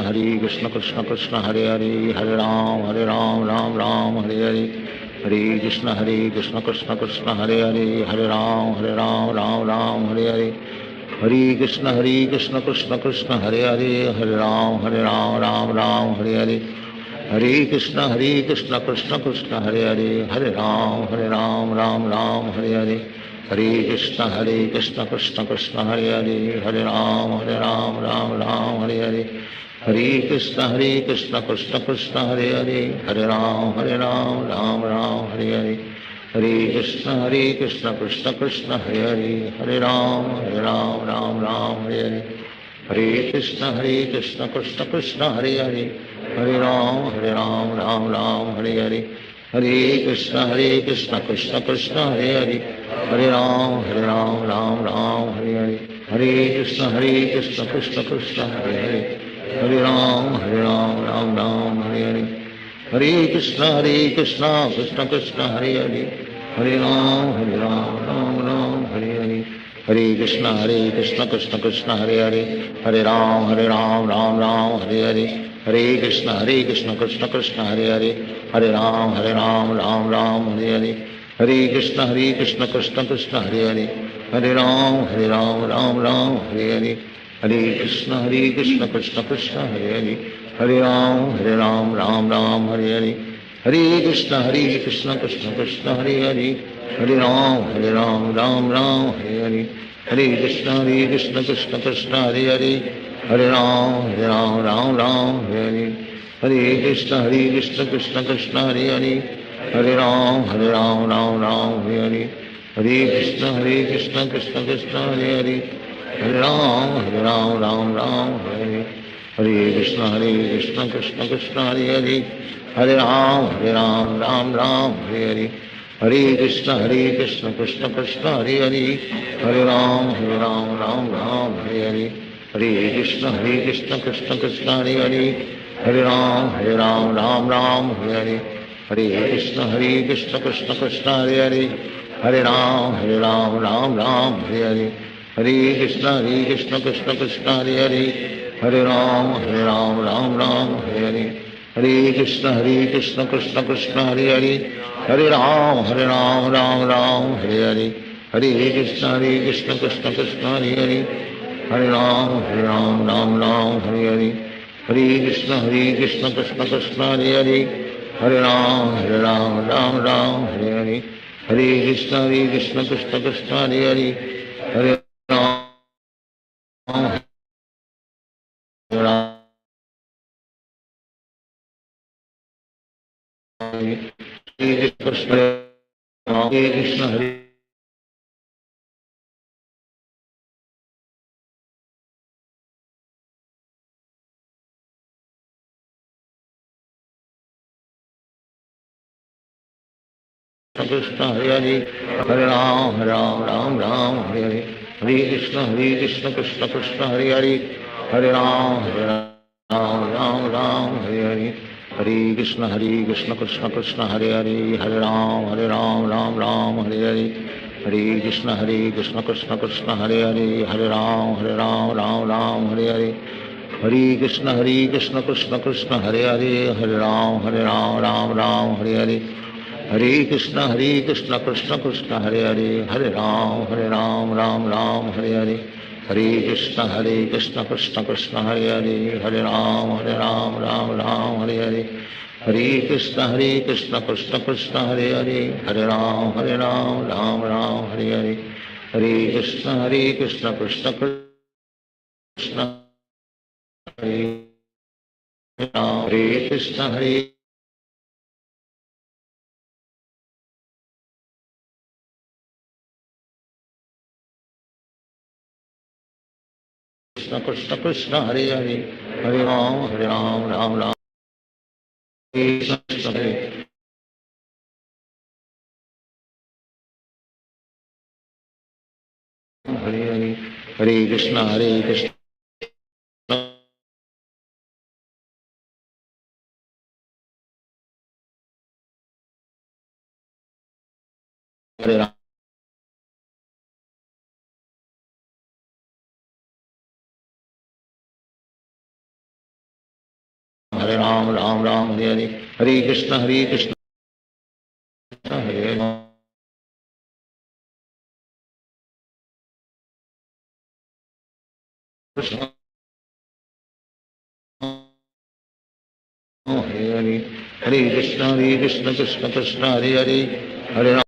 Krishna Krishna Hare Hare Hare Ram Hare Hare Hare Krishna Krishna Krishna Hare Hare Hare Ram Hare Hare Hare Krishna Krishna Krishna Hare Hare Hare Ram Hare Hare Hare Krishna Krishna Krishna Hare Hare Hare Ram Hare Hare Hare Krishna Krishna Krishna Hare Hare Hare Ram Hare Hare Hare Krishna Krishna Krishna Hare Hare Hare Ram Hare Hare Hare Krishna Krishna Krishna Hare Hare Hare Ram Hare Hare Hare Krishna Krishna Krishna Hare Hare Hare Ram Hare Hare Hare Krishna Krishna Krishna Hare Hare Hare Ram Hare Hare Hare Krishna Krishna Krishna Hare Hare Hare Ram Hare Hare Hare Krishna Krishna Krishna Hare Hare Hare Ram Hare Hare Hare Krishna Krishna Krishna Hare Hare Hare Ram Hare Hare Hare Krishna Krishna Krishna Hare Hare Hare Ram Hare Hare Hare Krishna Krishna Krishna Hare Hare Hare Ram Hare Hare Hare Krishna Krishna Krishna Hare Hare Hare Ram Hare Hare Hare Krishna Krishna Krishna Hare Hare Hare Ram Hare Hare Hare Krishna Krishna Krishna Hare Hare Hare Ram Hare Hare Hare Krishna Krishna Krishna Hare Hare Hare Ram Hare Hare Hare Krishna Krishna Krishna Hare Hare Hare Ram Ram Hare Hare Krishna Krishna Krishna Hare Hare Hare Ram Ram Hare Hare Hare Krishna Krishna Krishna Hare Hare Hare Ram Hare Hare Hare Krishna Krishna Krishna Hare Hare Hare Ram Hare Hare Hare Krishna Krishna Krishna Hare Hare Hare Ram Hare Hare Hare Krishna Krishna Krishna Hare Hare Hare Ram Hare Hare Hare Krishna Krishna Krishna Hare Hare Hare Ram Hare Hare Hare Krishna Krishna Krishna Hare Hare Hare Ram Hare Hare Hare Krishna Krishna Krishna Hare Hare Hare Ram Hare Hare Hare Krishna Krishna Krishna Hare Hare Hare Ram Hare Krishna Hare Krishna Hare Hare Hare Ram Hare Hare Hare Krishna Krishna Krishna Hare Hare Hare Ram Hare Hare Hare Krishna Krishna Krishna Hare Hare Hare Ram Hare Hare Hare Krishna Krishna Krishna Hare Hare Hare Ram Hare Hare Hare Krishna Krishna Krishna Hare Hare Hare Ram Hare Hare Hare Krishna Krishna Krishna Hare Hare Hare Ram Hare Hare Hare Krishna Krishna Krishna Hare Hare Hare Ram Hare Hare Hare Krishna Krishna Krishna Hare Hare Hare Ram Hare Hare Hare Krishna Krishna Krishna Hare Ram Hare Krishna Hare Krishna Krishna Hare Hare Hare Ram Ram Hare Krishna Hare Hare Krishna Hare Ram Hare Ram Hare Krishna Hare Ram Krishna Hare Krishna Krishna Hare Hare Hare Ram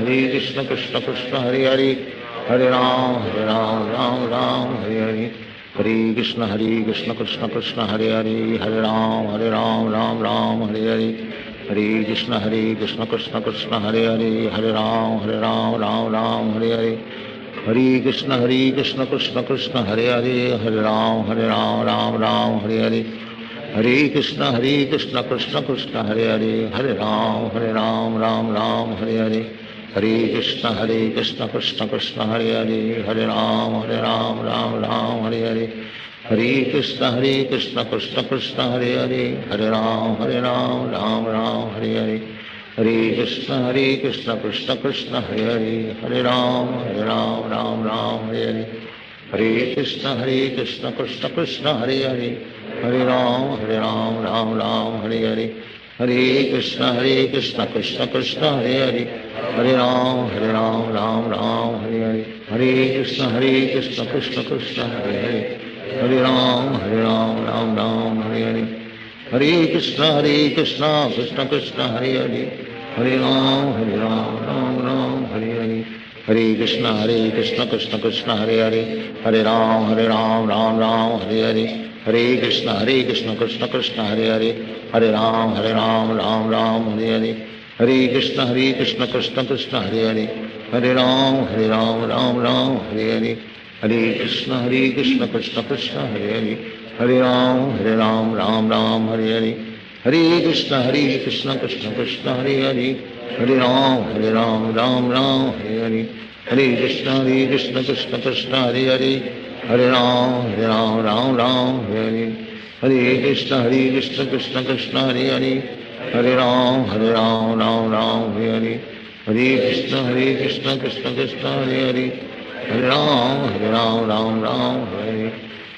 Hare Krishna Krishna Krishna Hare Hare Hare Ram Ram Ram Hare Hare Hare Krishna Krishna Krishna Hare Hare Hare Ram Ram Hare Hare Hare Krishna Krishna Krishna Hare Hare Hare Ram Ram Hare Hare Hare Krishna Krishna Krishna Hare Hare Hare Ram Ram Hare Hare Hare Krishna Krishna Krishna Hare Hare Hare Ram Ram Hare Hare Hare Krishna Krishna Krishna Hare Hare Hare Ram Ram Hare Hare Hare Krishna Krishna Krishna Hare Hare Hare Ram Ram Hare Hare Hare Krishna Krishna Krishna Hare Hare Hare Ram Ram Hare Hare Hare Krishna Krishna Krishna Hare Hare Hare Ram Ram Hare Hare Hare Krishna Krishna Krishna Hare Hare Hare Ram Ram Hare Hare Hare Krishna Krishna Krishna Hare Hare Hare Ram Ram Hare Hare Hare Krishna Krishna Krishna Hare Hare Hare Ram Hare Hare Hare Krishna Krishna Krishna Hare Hare Hare Ram Ram Hare Hare Hare Krishna Krishna Krishna Hare Hare Hare Ram Ram Hare Hare Hare Krishna Krishna Krishna Hare Hare Hare Ram Ram Hare Hare Hare Krishna Krishna Krishna Hare Hare Hare Ram Ram Hare Hare Hare Krishna Krishna Krishna Hare Hare Hare Ram Ram Hare Hare Hare Krishna Krishna Krishna Hare Hare Hare Ram Ram Hare Hare Hare Krishna Krishna Krishna Hare Hare Hare Ram Ram Hare Hare Hare Krishna Krishna Krishna Hare Hare Hare Ram Ram Hare Hare Hare Krishna Krishna Krishna Hare Hare Hare Ram Ram Hare Hare Hare Krishna Krishna Krishna Hare Hare Hare Ram Ram Hare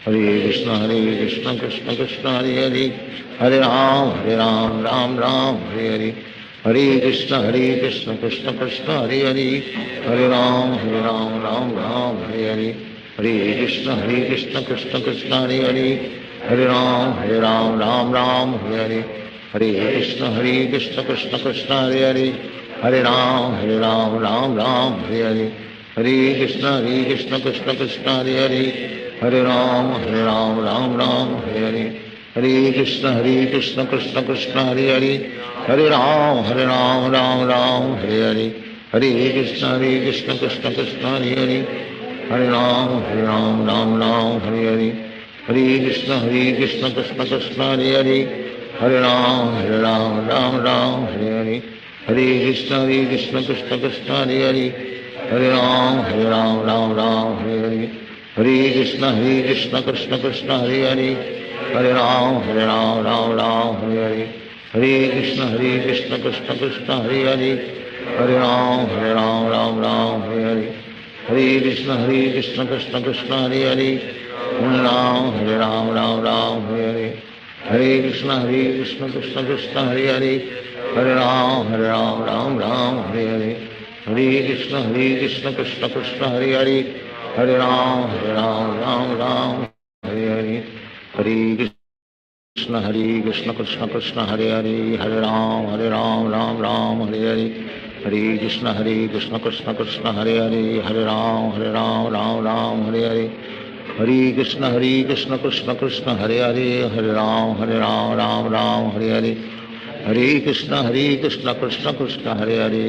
Hare Hare Krishna Krishna Krishna Hare Hare Hare Ram Ram Hare Hare Hare Krishna Krishna Krishna Hare Hare Hare Ram Ram Hare Hare Hare Krishna Krishna Krishna Hare Hare Hare Ram Ram Hare Hare Hare Krishna Krishna Krishna Hare Hare Hare Ram Ram Hare Hare Hare Krishna Krishna Krishna Hare Hare Hare Ram Ram Hare Hare Hare Krishna Krishna Krishna Hare Hare Hare Ram Ram Hare Hare Hare Krishna Krishna Krishna Hare Hare Hare Ram Ram Hare Hare Hare Krishna Krishna Krishna Hare Hare Hare Ram Hare Hare Hare Krishna Krishna Krishna Hare Hare Hare Ram Ram Hare Hare Hare Krishna Krishna Krishna Hare Hare Hare Ram Ram Hare Hare Hare Krishna Krishna Krishna Hare Hare Hare Ram Ram Hare Hare Hare Krishna Krishna Krishna Hare Hare Hare Ram Ram Hare Hare Hare Krishna Krishna Krishna Hare Hare Hare Ram Ram Hare Hare Hare Krishna Krishna Krishna Hare Hare Hare Ram Hare Hare Hare Krishna Krishna Krishna Hare Hare Hare Ram Hare Hare Hare Krishna Krishna Krishna Hare Hare Hare Ram Ram Hare Hare Hare Krishna Krishna Krishna Hare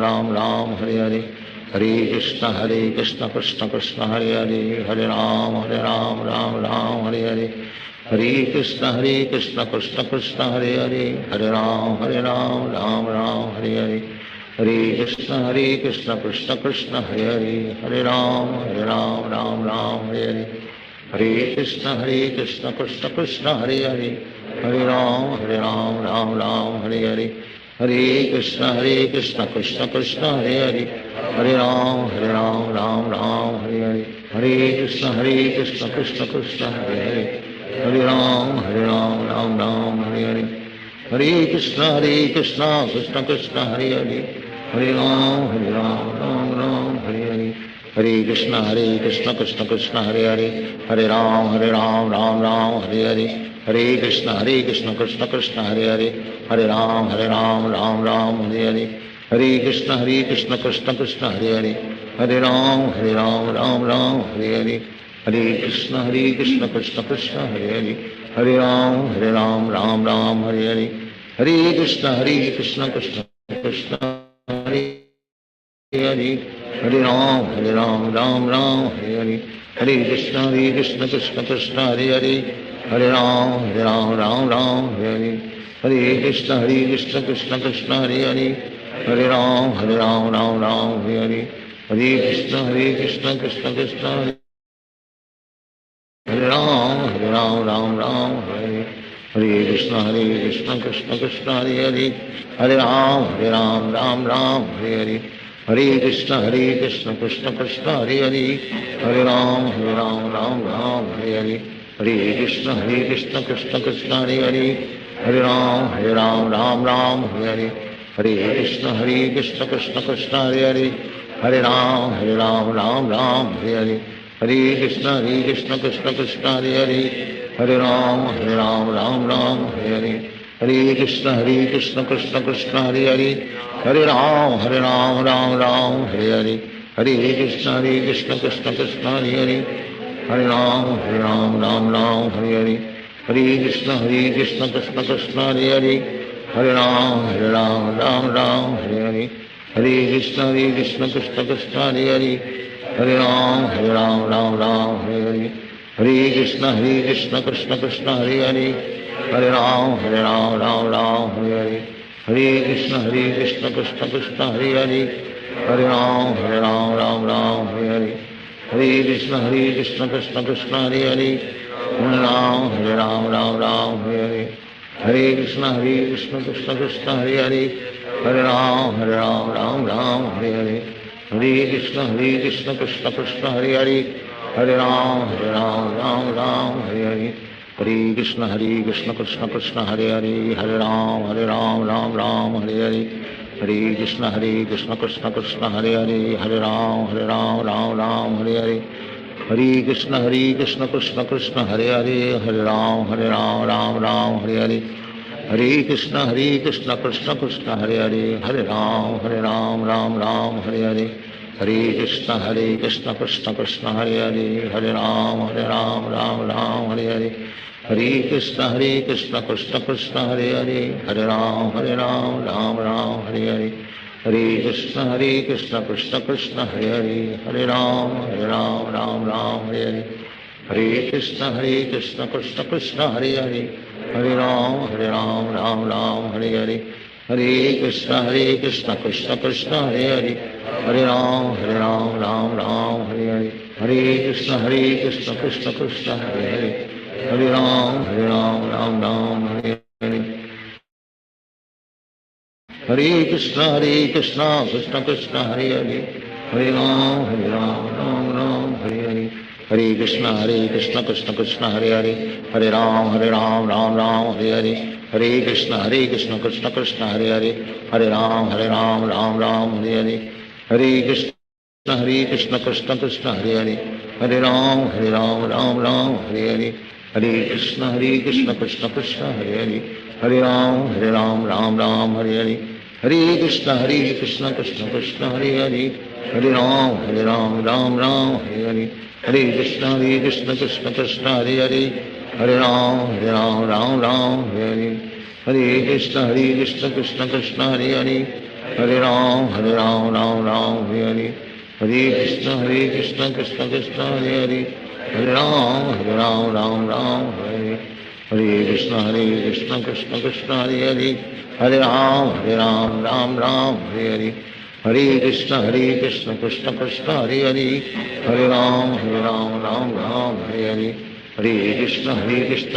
Hare Hare Ram Hare Hare Hare Krishna Krishna Krishna Hare Hare Hare Ram Hare Hare Hare Krishna Krishna Krishna Hare Hare Hare Ram Ram Hare Hare Hare Krishna Krishna Krishna Hare Hare Hare Ram Hare Hare Hare Krishna Krishna Krishna Hare Hare Hare Ram Hare Hare Hare Krishna Krishna Krishna Hare Hare Hare Ram Hare Hare Hare Krishna Krishna Krishna Hare Hare Hare Ram Hare Hare Hare Krishna Krishna Krishna Hare Hare Hare Ram Hare Hare Hare Krishna Krishna Krishna Hare Hare Hare Ram Ram Hare Hare Hare Krishna Krishna Krishna Hare Hare, Hare Ram Ram Ram Hare Hare, Hare Krishna Krishna Krishna Hare Hare, Hare Ram Ram Hare Hare, Hare Krishna Krishna Krishna Hare Hare, Hare Ram Ram Hare Hare, Hare Krishna Krishna Krishna Hare Hare, Hare Ram Ram Hare Hare, Hare Krishna Krishna Krishna Hare Hare, Hare Ram Ram Hare Hare, Hare Krishna Krishna Krishna Hare Hare Ram Ram Hare Hare, Hare Krishna Krishna Krishna Hare Hare, Hare Ram Ram Hare Hare, Hare Krishna Krishna Krishna Hare Hare, Hare Ram Ram Hare Hare, Hare Krishna Krishna Krishna Hare Hare, Hare Ram Ram Hare Hare, Hare Krishna Krishna Krishna Hare Hare, Hare Ram Ram Hare Hare, Hare Krishna Krishna Krishna Hare Hare, Hare Ram Hare Hare, Hare Krishna Krishna Krishna Hare Hare, Hare Ram Hare Hare, Hare Krishna Krishna Krishna Hare Hare, Hare Ram Hare Hare, Hare Krishna Krishna Krishna Hare Hare, Hare Ram Hare Hare, Hare Krishna Krishna Krishna Hare Hare, Hare Ram Hare Hare, Hare Krishna Krishna Krishna Hare Hare, Hare Ram Hare Hare, Hare Krishna Krishna Krishna Hare Hare, Hare Ram Hare Hare, Hare Krishna Krishna Krishna Hare Hare, Hare Ram Hare Hare, Hare Krishna Krishna Krishna Hare Hare, Hare Ram Hare Hare, Hare Krishna Krishna Krishna Hare Hare, Hare Ram Hare Hare, Hare Krishna Krishna Krishna Hare Hare, Hare Ram Hare Hare, Hare Krishna Krishna Krishna Hare Hare, Hare Ram Hare Hare, Hare Krishna Krishna Krishna Hare Hare, Hare Ram Hare Hare, Hare Krishna Krishna Krishna Hare Hare, Hare Ram Hare Hare, Hare Krishna Krishna Krishna Hare Hare, Hare Ram Hare Hare, Hare Krishna Krishna Krishna Hare Hare, Hare Ram Hare Hare, Hare Krishna Krishna Krishna Hare Hare, Hare Ram Hare Hare, Hare Krishna Krishna Krishna Hare Hare, Hare Ram Hare Hare, Hare Krishna Krishna Krishna Hare Hare, Hare Ram Hare Hare, Hare Krishna Krishna Krishna Hare Hare, Hare Ram Hare Hare, Hare Krishna Krishna Krishna Hare Hare, Hare Ram Hare Hare, Hare Krishna Krishna Krishna Hare Hare, Hare Ram Hare Hare, Hare Krishna Krishna Krishna Hare Hare, Hare Ram Hare Hare, Hare Krishna Krishna Krishna Hare Hare, Hare Ram Hare Hare, Hare Krishna Krishna Krishna Hare Hare, Hare Ram Hare Hare, Hare Krishna Krishna Krishna Hare Hare, Hare Ram Hare Hare, Hare Krishna Krishna Krishna Hare Hare, Hare Ram Hare Hare, Hare Krishna Krishna Krishna Hare Hare, Hare Ram Hare Hare, Hare Krishna Krishna Krishna Hare Hare, Hare Ram Hare Hare, Hare Krishna Krishna Krishna Hare Hare, Hare Ram Hare Hare, Hare Krishna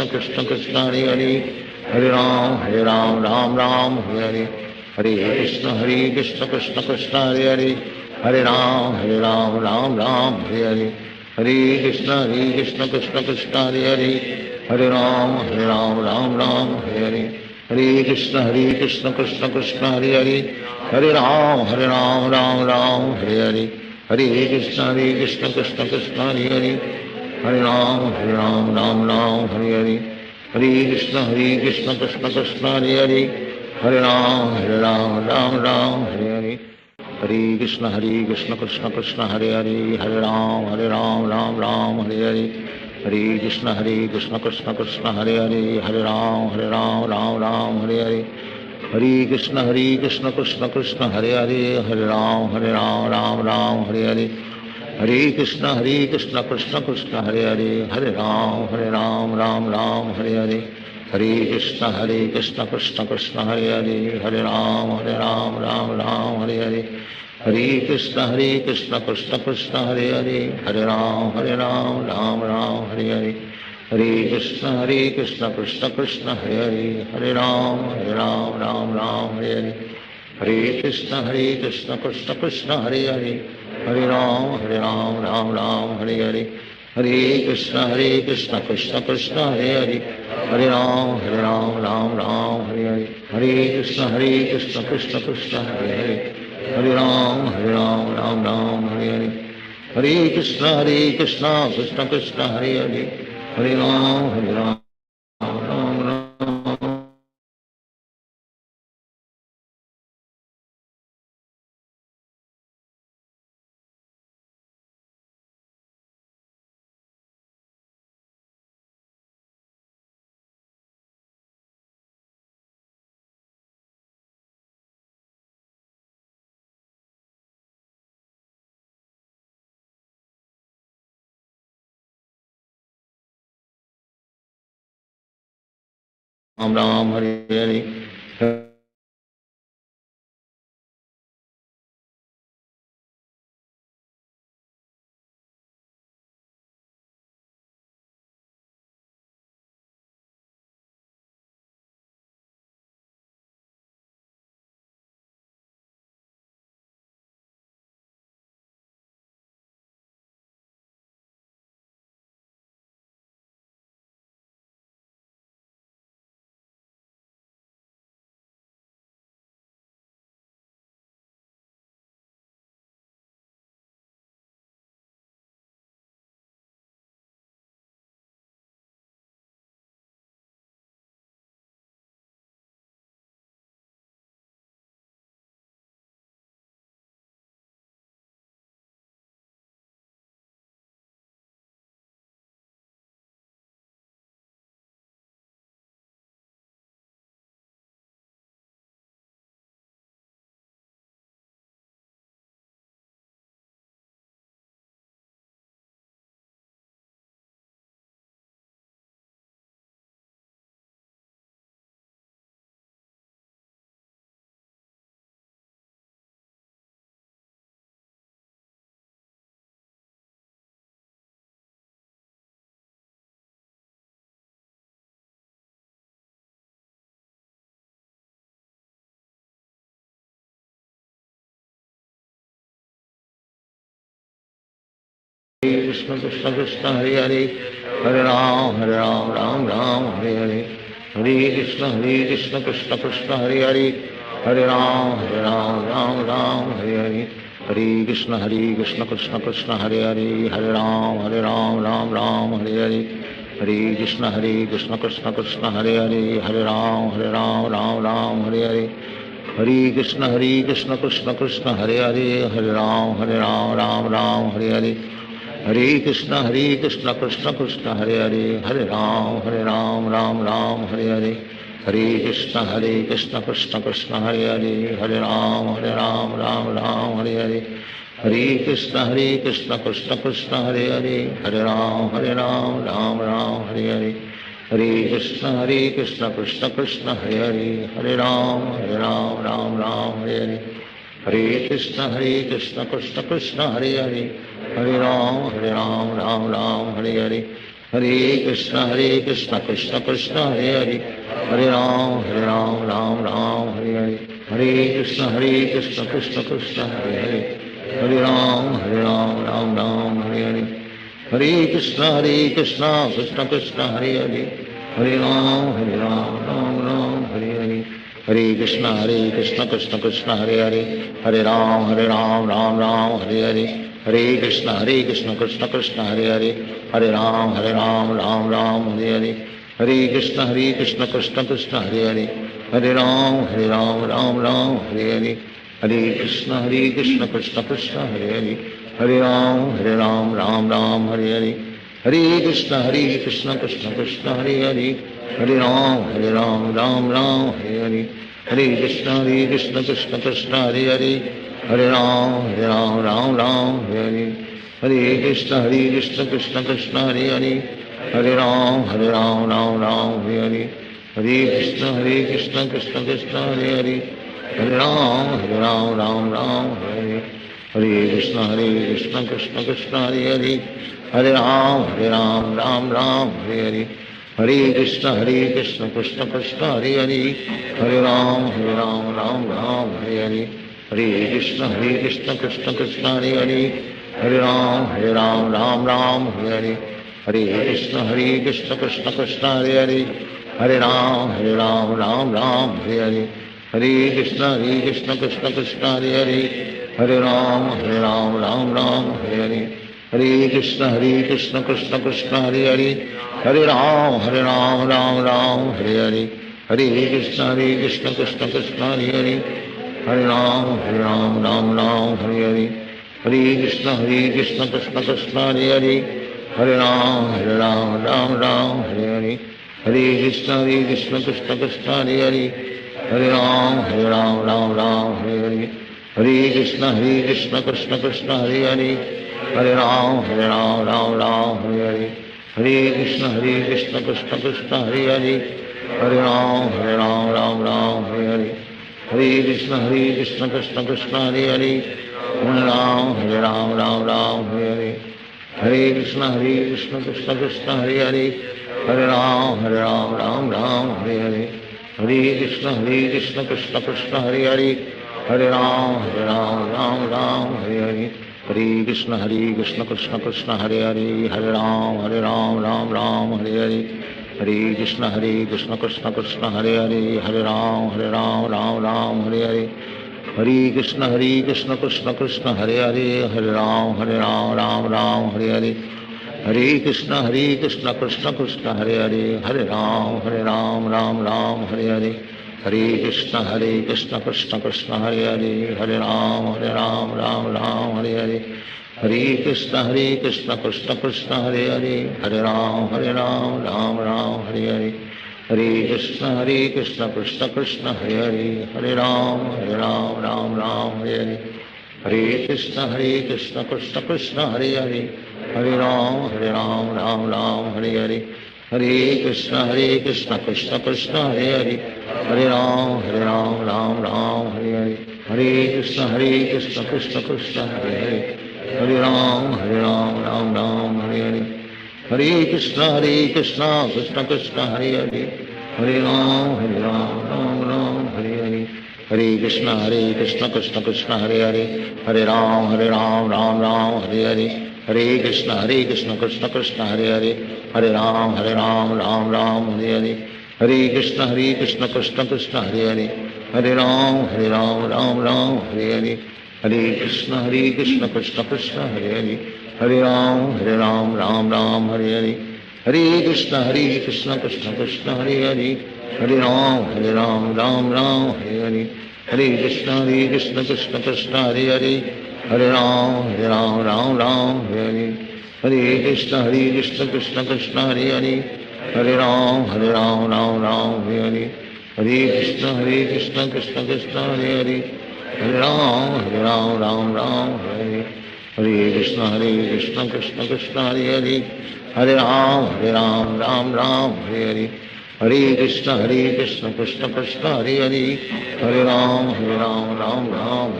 Krishna Krishna Hare Hare, Hare Ram Hare Hare, Hare Krishna Krishna Krishna Hare Hare, Hare Ram Hare Hare, Hare Krishna Krishna Krishna Hare Hare, Hare Ram Hare Hare, Hare Krishna Krishna Krishna Hare Hare, Hare Ram Hare Hare, Hare Krishna Krishna Krishna Hare Hare, Hare Ram Hare Hare, Hare Krishna Krishna Krishna Hare Hare, Hare Ram Hare Hare, Hare Krishna Krishna Krishna Hare Hare, Hare Ram Hare Hare, Hare Krishna Krishna Krishna Hare Hare Hare Ram Ram Ram Hare Hare Hare Krishna Krishna Krishna Hare Hare Hare Ram Ram Ram Hare Hare Hare Krishna Krishna Krishna Hare Hare Hare Ram Ram Ram Hare Hare Hare Krishna Krishna Krishna Hare Hare Hare Ram Ram Ram Hare Hare Hare Krishna Krishna Krishna Hare Hare Hare Ram Ram Ram Hare Hare Hare Krishna Krishna Krishna Hare Hare Hare Ram Ram Ram Hare Hare Hare Krishna Krishna Krishna Hare Hare Hare Ram Ram Ram Hare Hare Hare Krishna Krishna Krishna Hare Hare Hare Ram Ram Ram Hare Hare Hare Krishna Krishna Krishna Hare Hare Hare Ram Ram Ram Hare Hare Hare Krishna Krishna Krishna Hare Hare Hare Ram Ram Ram Hare Hare Hare Krishna Krishna Krishna Hare Hare Hare Ram Ram Ram Hare Hare Krishna Krishna Hare Hare Hare Ram Ram Ram Hare Hare Hare Krishna Krishna Krishna Hare Hare Hare Ram Ram Ram Hare Hare Hare Krishna Krishna Krishna Hare Hare Hare Ram Ram Ram Hare Hare Hare Krishna Krishna Krishna Hare Hare Hare Ram Ram Ram Hare Hare Hare Krishna Krishna Krishna Hare Hare Hare Ram Ram Hare Hare Hare Krishna Krishna Krishna Hare Hare Hare Ram Ram Hare Hare Hare Krishna Krishna Krishna Hare Hare Hare Ram Ram Hare Hare Hare Krishna Krishna Krishna Hare Hare Hare Ram Ram Hare Hare Hare Krishna Krishna Krishna Hare Hare Hare Ram Ram Hare Hare Hare Krishna Krishna Krishna Hare Hare Hare Ram Ram Hare Hare Hare Krishna Krishna Krishna Hare Hare Hare Ram Ram Hare Hare Hare Krishna Krishna Krishna Hare Hare Hare Ram Ram Hare Hare Hare Krishna Krishna Krishna Hare Hare Hare Ram Hare Hare Hare Krishna Krishna Krishna Hare Hare Hare Ram Ram Hare Hare Hare Krishna Krishna Krishna Hare Hare Hare Ram Ram Hare Hare Hare Krishna Krishna Krishna Hare Hare Hare Ram Ram Hare Hare Hare Krishna Krishna Krishna Hare Hare Hare Ram Ram Ram Hare Hare Hare Krishna Krishna Krishna Hare Hare Hare Ram Ram Ram Hare Hare Hare Krishna Krishna Krishna Hare Hare Hare Ram Ram Ram Hare Hare Hare Krishna Krishna Krishna Hare Hare Hare Ram Ram Ram Hare Hare Hare Krishna Krishna Krishna Hare Hare Hare Ram Ram Ram Hare Hare Hare Krishna Krishna Krishna Hare Hare Hare Ram Ram Ram Hare Hare Hare Krishna Krishna Krishna Hare Hare Hare Ram Ram Ram Hare Hare Hare Krishna Krishna Krishna Hare Hare Hare Ram Ram Ram Hare Hare Hare Krishna Krishna Krishna Hare Hare Hare Ram Ram Ram Hare Hare Hare Krishna Krishna Krishna Hare Hare Hare Ram Ram Ram Hare Hare Hare Krishna Krishna Krishna Hare Hare Hare Ram Ram Ram Hare Hare Hare Krishna Krishna Krishna Hare Hare Hare Ram Ram Ram Hare Hare Hare Krishna Krishna Krishna Hare Hare Hare Ram Ram Hare Hare Hare Krishna Krishna Krishna Hare Hare Hare Ram Ram Hare Hare Hare Krishna Krishna Krishna Hare Hare Hare Ram Ram Hare Hare Hare Krishna Krishna Krishna Hare Hare Hare Ram Ram Hare Hare Hare Krishna Krishna Krishna Hare Hare Hare Ram Ram Hare Hare Hare Krishna Krishna Krishna Hare Hare Hare Ram Ram Hare Hare Hare Krishna Krishna Krishna Hare Hare Hare Ram Ram Hare Hare Hare Krishna Krishna Krishna Hare Hare Hare Ram Ram Hare Hare Hare Krishna Krishna Krishna Hare Hare Hare Ram Ram Hare Hare Hare Krishna Krishna Krishna Hare Hare Hare Ram Ram Hare Hare Hare Krishna Krishna Krishna Hare Hare Hare Ram Ram Hare Hare Hare Krishna Krishna Krishna Hare Hare Hare Ram Ram Hare Hare Hare Krishna Krishna Krishna Hare Hare Hare Ram Ram Hare Hare Hare Krishna Krishna Krishna Hare Hare Hare Ram Ram Hare Hare Hare Krishna Krishna Krishna Hare Hare Hare Ram Ram Hare Hare Hare Krishna Krishna Krishna Hare Hare Hare Ram Ram Hare Hare Hare Krishna Krishna Krishna Hare Hare Hare Ram Ram Hare Hare Hare Krishna Krishna Krishna Hare Hare Hare Ram Hare Hare Hare Krishna Krishna Krishna Hare Hare Hare Ram Ram Hare Hare Hare Krishna Krishna Krishna Hare Hare Hare Ram Ram Hare Hare Hare Krishna Krishna Krishna Hare Hare Hare Ram Hare Hare Hare Krishna Krishna Krishna Hare Hare Hare Ram Hare Hare Hare Krishna Krishna Krishna Hare Hare Hare Ram Hare Hare Hare Krishna Krishna Krishna Hare Hare Hare Ram Hare Hare Hare Krishna Krishna Krishna Hare Hare Hare Ram Hare Hare Hare Krishna Krishna Krishna Hare Hare Hare Ram Hare Hare Hare Krishna Krishna Krishna Hare Hare Hare Ram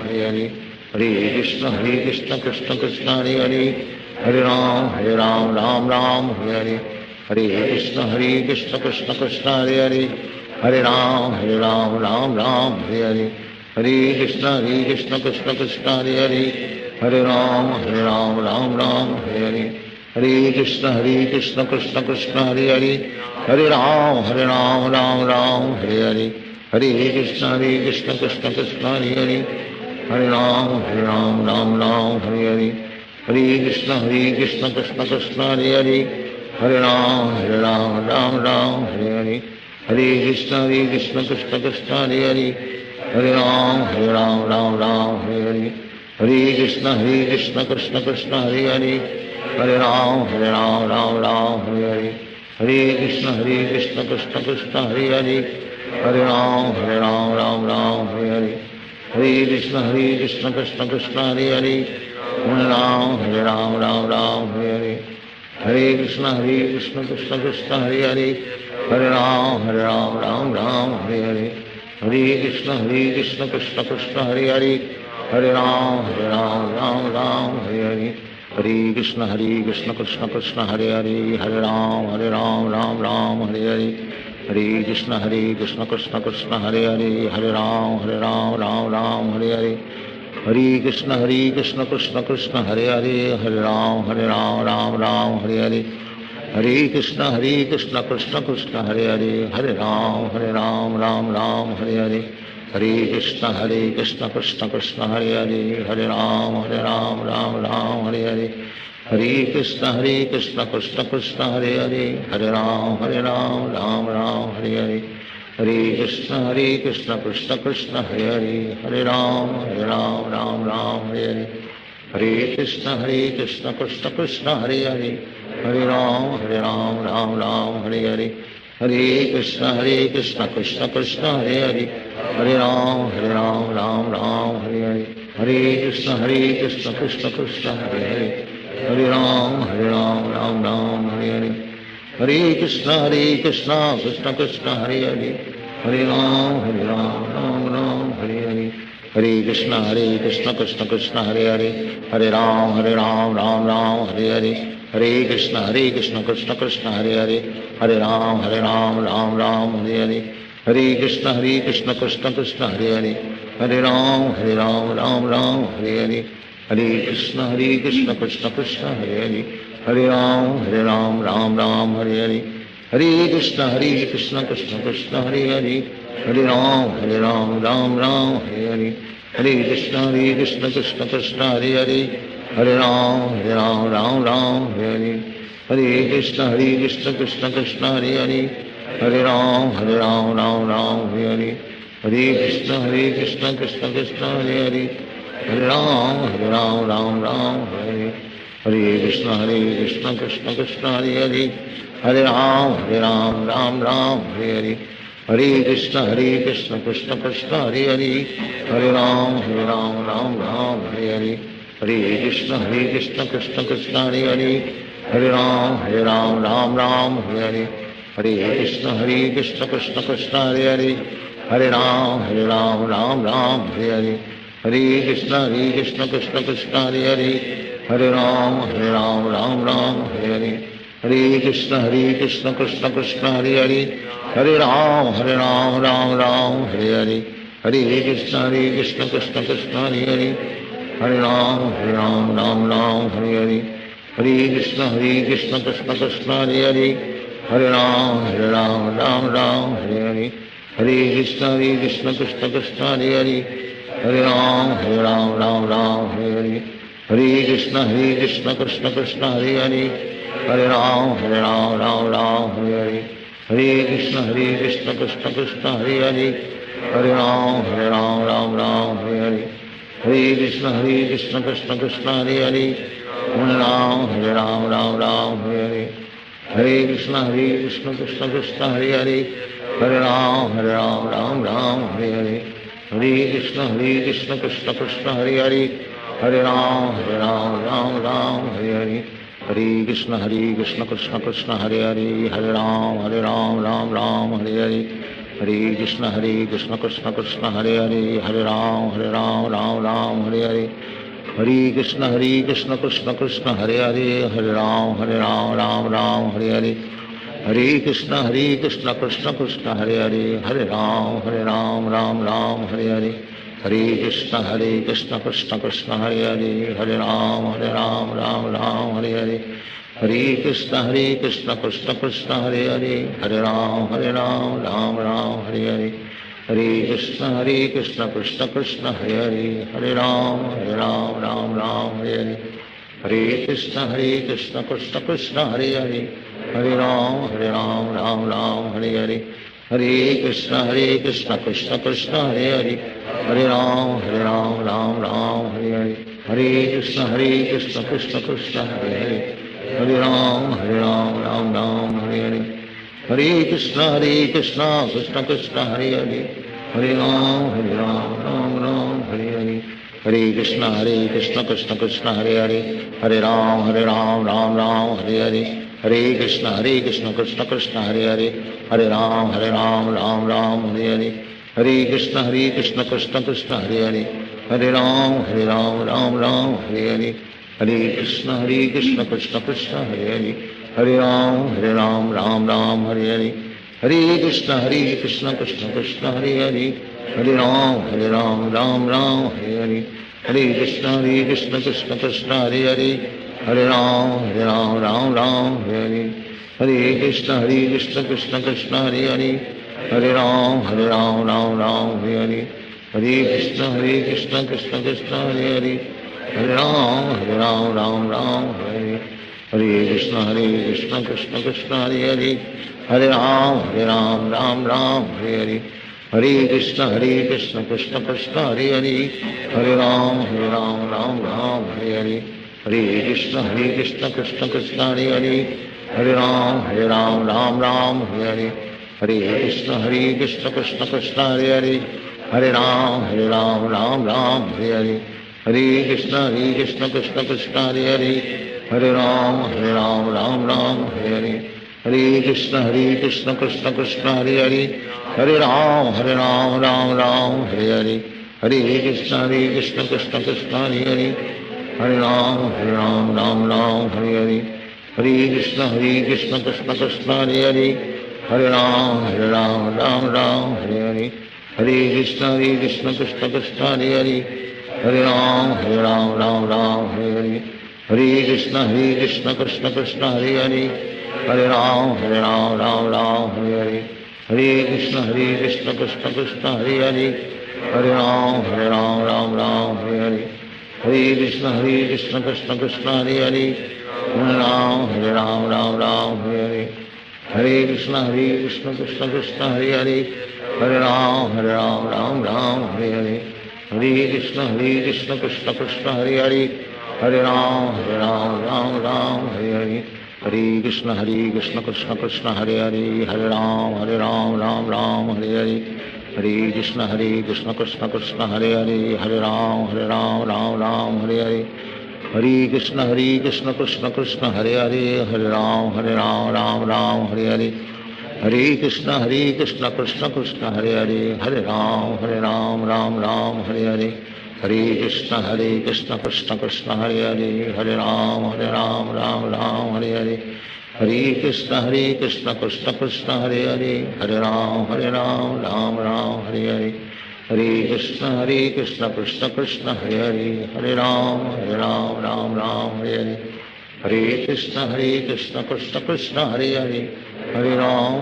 Hare Hare Hare Krishna Krishna Krishna Hare Hare Hare Ram Hare Hare Hare Krishna Krishna Krishna Hare Hare Hare Ram Hare Hare Hare Krishna Krishna Krishna Hare Hare Hare Ram Hare Hare Hare Krishna Krishna Krishna Hare Hare Hare Ram Hare Hare Hare Krishna Krishna Krishna Hare Hare Hare Ram Hare Hare Hare Krishna Krishna Krishna Hare Hare Hare Ram Hare Hare Hare Krishna Krishna Krishna Hare Hare Hare Ram Hare Hare Hare Krishna Krishna Krishna Hare Hare Hare Ram Ram Ram Hare Hare Hare Krishna Krishna Krishna Hare Hare Hare Ram Ram Ram Hare Hare Hare Krishna Krishna Krishna Hare Hare Hare Ram Ram Ram Hare Hare Hare Krishna Krishna Krishna Hare Hare Hare Ram Ram Ram Hare Hare Hare Krishna Krishna Krishna Hare Hare Hare Ram Ram Ram Hare Hare Hare Krishna Krishna Krishna Hare Hare Hare Ram Ram Hare Hare Hare Krishna Krishna Krishna Hare Hare Hare Ram Ram Hare Hare Hare Krishna Krishna Krishna Hare Hare Hare Ram Ram Hare Hare Hare Krishna Krishna Krishna Hare Hare Hare Ram Ram Hare Hare Hare Krishna Krishna Krishna Hare Hare Hare Ram Ram Hare Hare Hare Krishna Krishna Krishna Hare Hare Hare Ram Ram Hare Hare Hare Krishna Krishna Krishna Hare Hare Hare Ram Ram Hare Hare Hare Krishna Krishna Krishna Hare Hare Hare Ram Ram Hare Hare Hare Krishna Krishna Krishna Hare Hare Hare Ram Ram Hare Hare Hare Krishna Krishna Krishna Hare Hare Hare Ram Ram Hare Hare Hare Krishna Krishna Krishna Hare Hare Hare Ram Ram Hare Hare Hare Krishna Krishna Krishna Hare Hare Hare Ram Hare Hare Hare Krishna Krishna Krishna Hare Hare Hare Ram Hare Hare Hare Krishna Krishna Krishna Hare Hare Hare Ram Hare Hare Hare Krishna Krishna Krishna Hare Hare Hare Ram Hare Hare Hare Krishna Krishna Krishna Hare Hare Hare Ram Hare Hare Hare Krishna Krishna Krishna Hare Hare Hare Ram Hare Hare Hare Krishna Krishna Krishna Hare Hare Hare Ram Hare Hare Hare Krishna Krishna Krishna Hare Hare Hare Ram Hare Hare Hare Krishna Krishna Krishna Hare Hare Hare Ram Hare Hare Hare Krishna Krishna Krishna Hare Hare Hare Ram Hare Hare Hare Krishna Krishna Krishna Hare Hare Hare Ram Hare Hare Hare Krishna Krishna Krishna Hare Hare Hare Ram Hare Hare Hare Krishna Krishna Krishna Hare Hare Hare Ram Hare Hare Hare Krishna Krishna Krishna Hare Hare Hare Ram Hare Hare Hare Krishna Krishna Krishna Hare Hare Hare Ram Hare Hare Hare Krishna Krishna Krishna Hare Hare Hare Ram Hare Hare Hare Krishna Krishna Krishna Hare Hare Hare Ram Hare Hare Hare Krishna Krishna Krishna Hare Hare Hare Ram Hare Hare Hare Krishna Krishna Krishna Hare Hare Hare Ram Hare Hare Hare Krishna Krishna Krishna Hare Hare Hare Ram Hare Hare Hare Krishna Krishna Krishna Hare Hare Hare Ram Hare Hare Hare Krishna Krishna Krishna Hare Hare Hare Ram Hare Hare Hare Krishna Krishna Krishna Hare Hare Hare Ram Hare Hare Hare Krishna Krishna Krishna Hare Hare Hare Ram Hare Hare Hare Krishna Krishna Krishna Hare Hare Hare Ram Hare Hare Hare Krishna Krishna Krishna Hare Hare Hare Ram Hare Hare Hare Krishna Krishna Krishna Hare Hare Hare Ram Hare Hare Hare Krishna Krishna Krishna Hare Hare Hare Ram Hare Hare Hare Krishna Krishna Krishna Hare Hare Hare Ram Hare Hare Hare Krishna Krishna Krishna Hare Hare Hare Ram Hare Hare Hare Krishna Krishna Krishna Hare Hare Hare Ram Hare Hare Hare Krishna Krishna Krishna Hare Hare Hare Ram Ram Ram Hare Hare Hare Krishna Krishna Krishna Hare Hare Hare Ram Ram Ram Hare Hare Hare Krishna Krishna Krishna Hare Hare Hare Ram Ram Hare Hare Hare Krishna Krishna Krishna Hare Hare Hare Ram Ram Hare Hare Hare Krishna Krishna Krishna Hare Hare Hare Ram Ram Hare Hare Hare Krishna Krishna Krishna Hare Hare Hare Ram Ram Hare Hare Hare Krishna Krishna Krishna Hare Hare Hare Ram Ram Hare Hare Hare Krishna Krishna Krishna Hare Hare Hare Ram Ram Hare Hare Hare Krishna Krishna Krishna Hare Hare Hare Ram Hare Hare Hare Krishna Krishna Krishna Hare Hare Hare Ram Hare Hare Hare Krishna Krishna Krishna Hare Hare Hare Ram Hare Hare Hare Krishna Krishna Krishna Hare Hare Hare Ram Hare Hare Hare Krishna Krishna Krishna Hare Hare Hare Ram Hare Hare Hare Krishna Krishna Krishna Hare Hare Hare Ram Hare Hare Hare Krishna Krishna Krishna Hare Hare Hare Ram Hare Hare Hare Krishna Krishna Krishna Hare Hare Hare Ram Hare Hare Hare Krishna Krishna Krishna Hare Hare Hare Ram Hare Hare Hare Krishna Krishna Krishna Hare Hare Hare Ram Hare Hare Hare Krishna Krishna Krishna Hare Hare Hare Ram Hare Hare Hare Krishna Krishna Krishna Hare Hare Hare Ram Hare Hare Hare Krishna Krishna Krishna Hare Hare Hare Ram Hare Hare Hare Krishna Krishna Krishna Hare Hare Hare Ram Hare Hare Hare Krishna Krishna Krishna Hare Hare Hare Ram Hare Hare Hare Krishna Krishna Krishna Hare Hare Hare Ram Hare Hare Hare Krishna Krishna Krishna Hare Hare Hare Ram Hare Hare Hare Krishna Krishna Krishna Hare Hare Hare Ram Hare Hare Hare Krishna Krishna Krishna Hare Hare Hare Ram Hare Hare Hare Krishna Krishna Krishna Hare Hare Hare Ram Hare Hare Hare Krishna Krishna Krishna Hare Hare Hare Ram Hare Hare Hare Krishna Krishna Krishna Hare Hare Hare Ram Hare Hare Hare Krishna Krishna Krishna Hare Hare Hare Ram Hare Hare Hare Krishna Krishna Krishna Hare Hare Hare Ram Hare Hare Hare Krishna Krishna Krishna Hare Hare Hare Ram Hare Hare Hare Krishna Krishna Krishna Hare Hare Hare Ram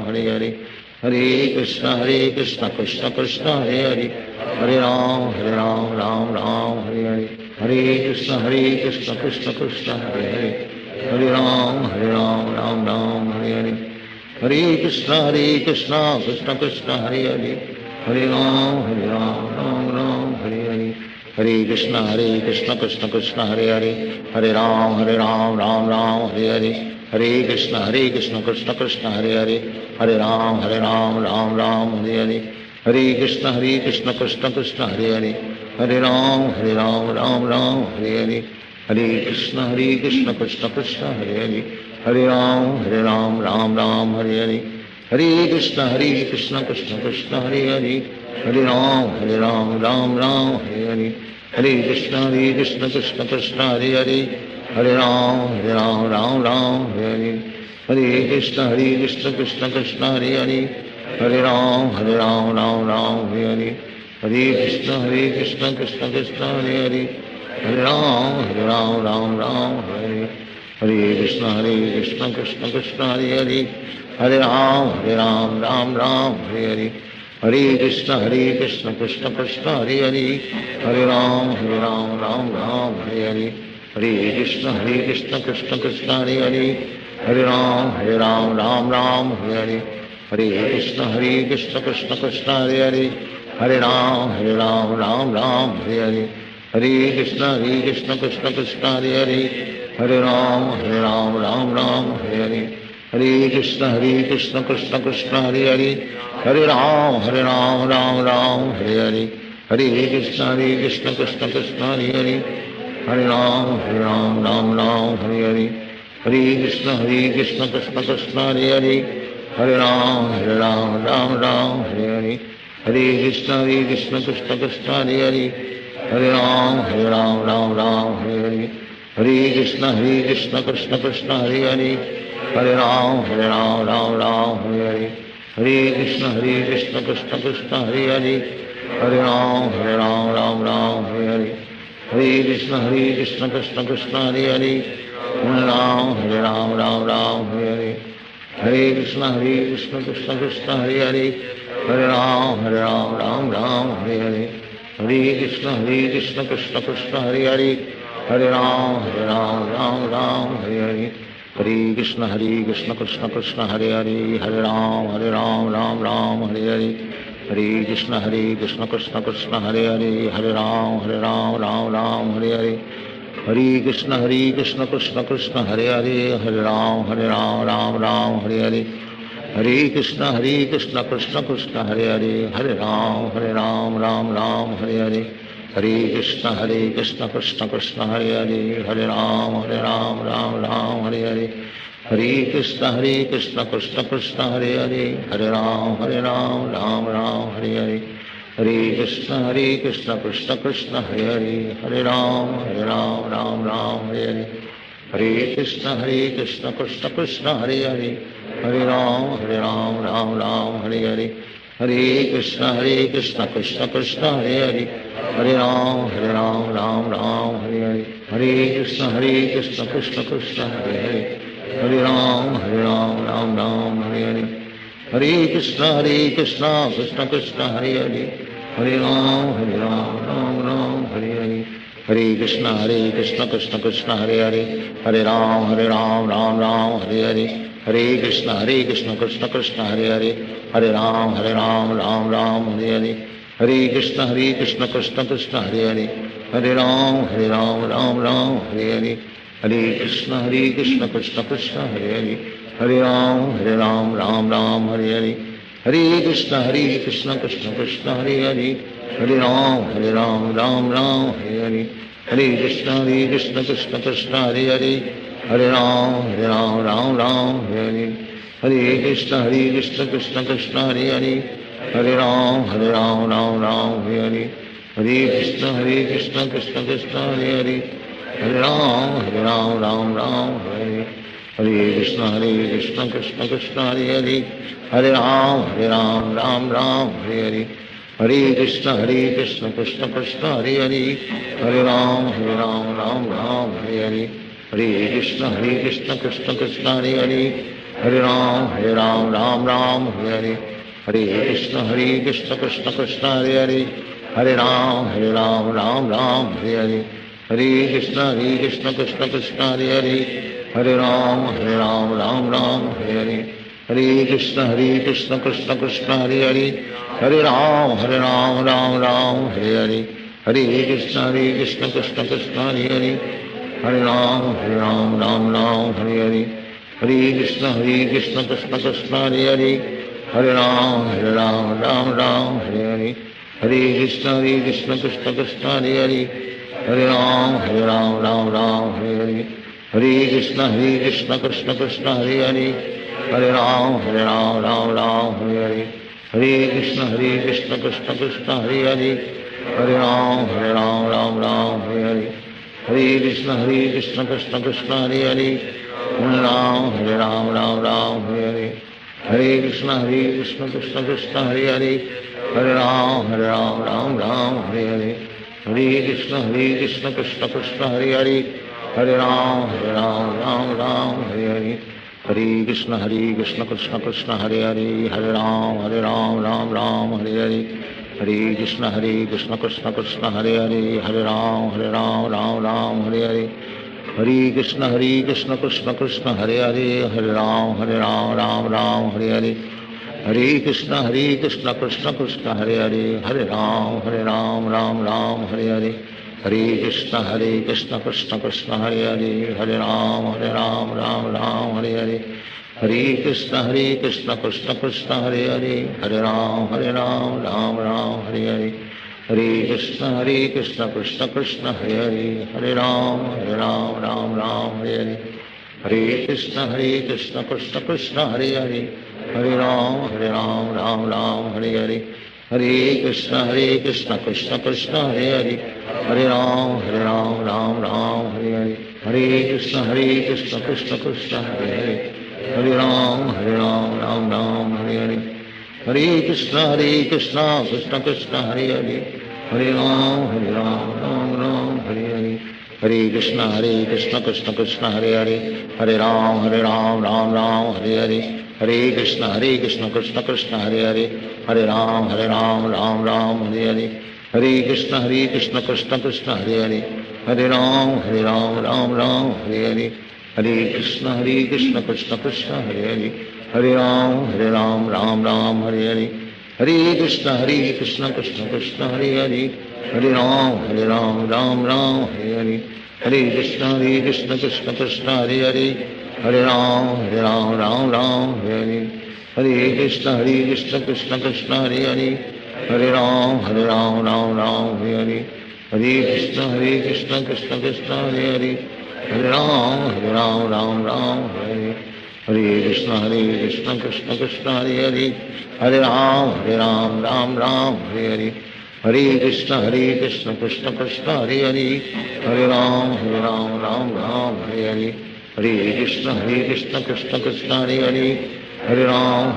Hare Hare Hare Krishna Krishna Krishna Hare Hare Hare Ram Hare Hare Hare Krishna Krishna Krishna Hare Hare Hare Ram Hare Hare Hare Krishna Krishna Krishna Hare Hare Hare Ram Hare Hare Hare Krishna Krishna Krishna Hare Hare Hare Ram Hare Hare Hare Krishna Krishna Krishna Hare Hare Hare Ram Hare Hare Hare Krishna Krishna Krishna Hare Hare Hare Ram Hare Hare Hare Krishna Krishna Krishna Hare Hare Hare Ram Hare Hare Hare Krishna Krishna Krishna Hare Hare Hare Ram Hare Hare Hare Krishna Krishna Krishna Hare Hare Hare Ram Hare Hare Hare Krishna Krishna Krishna Hare Hare Hare Ram Hare Hare Hare Krishna Krishna Krishna Hare Hare Hare Ram Hare Hare Hare Krishna Krishna Krishna Hare Hare Hare Ram Hare Hare Hare Krishna Krishna Krishna Hare Hare Hare Ram Hare Hare Hare Krishna Krishna Krishna Hare Hare Hare Ram, Ram Ram, Hare Hare. Hare Krishna, Krishna Krishna, Hare Hare. Hare Ram, Ram Ram, Hare Hare. Hare Krishna, Krishna Krishna, Hare Hare. Hare Ram, Ram Ram, Hare Hare. Hare Krishna, Krishna Krishna, Hare Hare. Hare Ram, Ram Ram, Hare Hare. Hare Krishna, Krishna Krishna, Hare Hare. Hare Ram, Ram, Hare Hare. Hare Krishna, Krishna Krishna, Hare Hare. Hare Ram, Ram, Hare Hare. Hare Krishna, Krishna Krishna, Hare Hare. Hare Ram, Ram, Hare Hare. Hare Krishna, Krishna Krishna, Hare Hare. Hare Ram, Ram, Hare Hare. Hare Krishna, Krishna Krishna, Hare Hare. Hare Ram, Ram, Hare Hare. Hare Krishna, Krishna Krishna, Hare Hare. Hare Ram, Ram, Hare Hare. Hare Krishna, Krishna Krishna, Hare Hare. Hare Ram, Ram, Hare Hare. Hare Krishna, Krishna Krishna, Hare Hare. Hare Ram, Ram, Hare Hare. Hare Krishna, Krishna Krishna, Hare Hare. Hare Ram, Ram, Hare Hare. Hare Krishna, Krishna Krishna, Hare Hare. Hare Ram, Ram, Hare Hare. Hare Krishna, Krishna Krishna, Hare Hare. Hare Ram, Ram, Hare Hare. Hare Krishna, Krishna Krishna, Hare Hare. Hare Ram, Ram, Hare Hare. Hare Krishna, Krishna Krishna, Hare Hare. Hare Ram, Ram, Hare Hare. Hare Krishna, Krishna Krishna, Hare Hare. Hare Ram, Ram, Hare Hare. Hare Krishna, Krishna Krishna, Hare Hare. Hare Ram, Ram, Hare Hare. Hare Krishna, Krishna Krishna, Hare Hare. Hare Ram, Ram, Hare Hare. Hare Krishna, Krishna Krishna, Hare Hare. Hare Ram, Ram, Hare Hare. Hare Krishna, Krishna Krishna, Hare Hare. Hare Ram, Hare Hare. Hare Krishna, Krishna Krishna, Hare Hare. Hare Ram, Ram, Hare Hare. Hare Krishna, Krishna Krishna, Hare Hare. Hare Ram, Ram, Hare Hare. Hare Krishna, Krishna Krishna, Hare Hare. Hare Ram, Ram, Hare Hare. Hare Krishna, Krishna Krishna, Hare Hare. Hare Ram, Ram, Hare Hare. Hare Krishna, Krishna Krishna, Hare Hare. Hare Ram, Ram, Hare Hare. Hare Krishna, Krishna Krishna, Hare Hare. Hare Ram, Hare Hare. Hare Krishna, Krishna Krishna, Hare Hare. Hare Ram, Ram, Hare Hare. Hare Krishna, Krishna Krishna, Hare Hare. Hare Ram, Hare Hare. Hare Krishna, Krishna Krishna, Hare Hare. Hare Ram, Hare Hare. Hare Krishna, Krishna Krishna, Hare Hare. Hare Ram, Hare Hare. Hare Krishna, Krishna Krishna, Hare Hare. Hare Ram, Hare Hare. Hare Krishna, Krishna Krishna, Hare Hare. Hare Ram, Hare Hare. Hare Krishna, Krishna Krishna, Hare Hare. Hare Ram, Hare Hare. Hare Krishna, Krishna Krishna, Hare Hare. Hare Ram, Hare Hare. Hare Krishna, Krishna Krishna, Hare Hare. Hare Ram, Hare Hare. Hare Krishna, Krishna Krishna, Hare Hare. Hare Ram, Hare Hare. Hare Krishna, Krishna Krishna, Hare Hare. Hare Ram, Hare Hare. Hare Krishna, Krishna Krishna, Hare Hare. Hare Ram, Hare Hare. Hare Krishna, Krishna Krishna, Hare Hare. Hare Ram, Hare Hare. Hare Krishna, Krishna Krishna, Hare Hare. Hare Ram, Hare Hare. Hare Krishna, Krishna Krishna, Hare Hare. Hare Ram, Hare Hare. Hare Krishna, Krishna Krishna, Hare Hare. Hare Ram, Hare Hare. Hare Krishna, Krishna Krishna, Hare Hare. Hare Ram, Hare Hare. Hare Krishna, Krishna Krishna, Hare Hare. Hare Ram, Hare Hare. Hare Krishna, Krishna Krishna, Hare Hare. Hare Ram, Hare Hare. Hare Krishna Krishna Krishna Hare Hare Hare Ram Ram Ram Hare Hare Hare Krishna Krishna Krishna Hare Hare Hare Ram Ram Hare Hare Hare Krishna Krishna Krishna Hare Hare Hare Ram Ram Hare Hare Hare Krishna Krishna Krishna Hare Hare Hare Ram Ram Hare Hare Hare Krishna Krishna Krishna Hare Hare Hare Ram Hare Hare Hare Krishna Krishna Krishna Hare Hare Hare Ram Hare Hare Hare Krishna Krishna Krishna Hare Hare Hare Ram Hare Hare Hare Krishna Krishna Krishna Hare Hare Hare Ram Hare Hare Hare Krishna Krishna Krishna Hare Hare Hare Ram Hare Hare Hare Hare Krishna Krishna Krishna Hare Hare Hare Ram Hare Hare Hare Krishna Krishna Krishna Hare Hare Hare Ram Hare Hare Hare Krishna Krishna Krishna Hare Hare Hare Ram Hare Hare Hare Krishna Krishna Krishna Hare Hare Hare Ram Hare Hare Hare Krishna Krishna Krishna Hare Hare Hare Ram Hare Hare Hare Krishna Krishna Krishna Hare Hare Hare Ram Hare Hare Hare Krishna Krishna Krishna Hare Hare Hare Ram Hare Hare Hare Krishna Krishna Krishna Hare Hare Hare Ram Hare Hare Hare Hare Krishna Krishna Krishna Hare Hare Hare Ram Hare Hare Hare Hare Krishna Krishna Krishna Hare Hare Hare Ram Hare Hare Hare Krishna Krishna Krishna Hare Hare Hare Ram Hare Hare Hare Krishna Krishna Krishna Hare Hare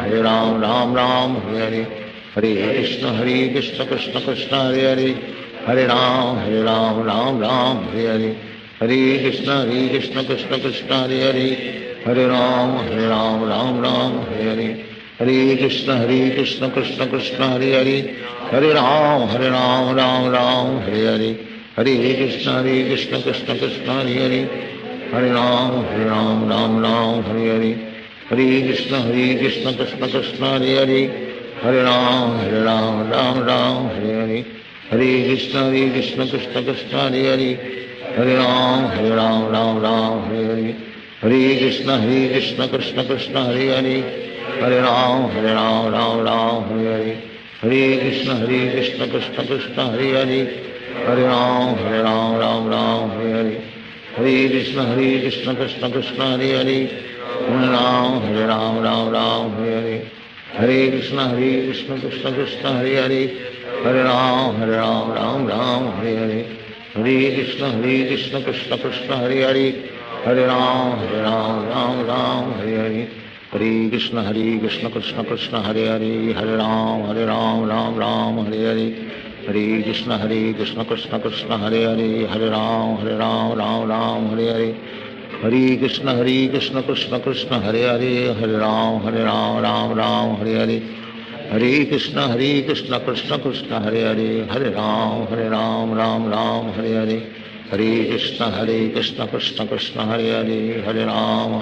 Hare Ram Hare Hare Hare Krishna Krishna Krishna Hare Hare Hare Ram Hare Hare Hare Krishna Krishna Krishna Hare Hare Hare Ram Hare Hare Hare Krishna Krishna Krishna Hare Hare Hare Ram Hare Hare Hare Krishna Krishna Krishna Hare Hare Hare Ram Hare Hare Hare Krishna Krishna Krishna Hare Hare Hare Ram Hare Hare Hare Krishna Krishna Krishna Hare Hare Hare Ram Hare Hare Hare Krishna Krishna Krishna Hare Hare Hare Ram Hare Hare Hare Krishna Krishna Krishna Hare Hare Hare Ram Hare Hare Hare Krishna Krishna Krishna Hare Hare Hare Ram Hare Hare Hare Krishna Krishna Krishna Hare Hare Hare Ram Hare Hare Hare Krishna Krishna Krishna Hare Hare Hare Ram Hare Hare Hare Krishna Krishna Krishna Hare Hare Hare Ram Hare Hare Hare Krishna Krishna Krishna Hare Hare Hare Ram Hare Hare Hare Krishna Krishna Krishna Hare Hare Hare Ram Hare Hare Hare Krishna Krishna Krishna Hare Hare Hare Ram Hare Hare Hare Krishna Krishna Krishna Hare Hare Hare Ram Hare Hare Hare Krishna Krishna Krishna Hare Hare Hare Ram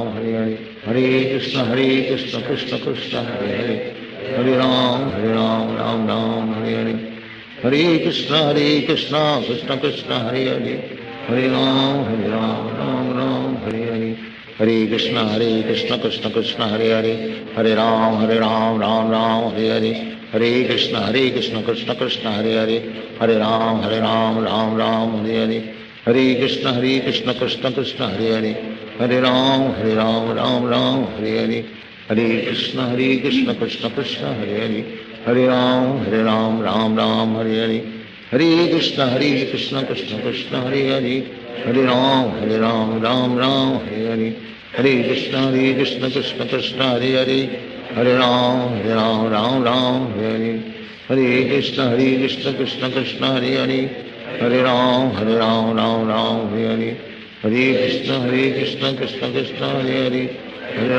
Hare Hare Hare Krishna Krishna Krishna Hare Hare Hare Ram Hare Hare Hare Krishna Krishna Krishna Hare Hare Hare Ram Hare Hare Hare Krishna Krishna Krishna Hare Hare Hare Ram Hare Hare Hare Krishna Krishna Krishna Hare Hare Hare Ram Hare Hare Hare Krishna Krishna Krishna Hare Hare Hare Ram Hare Hare Hare Krishna Krishna Krishna Hare Hare Hare Ram Hare Hare Hare Krishna Krishna Krishna Hare Hare Hare Ram Hare Hare Hare Krishna Krishna Krishna Hare Hare Hare Ram Hare Hare Hare Krishna Krishna Krishna Hare Hare Hare Ram Hare Hare Hare Krishna Krishna Krishna Hare Hare Hare Ram Ram Ram Hare Hare Hare Krishna Krishna Krishna Hare Hare Hare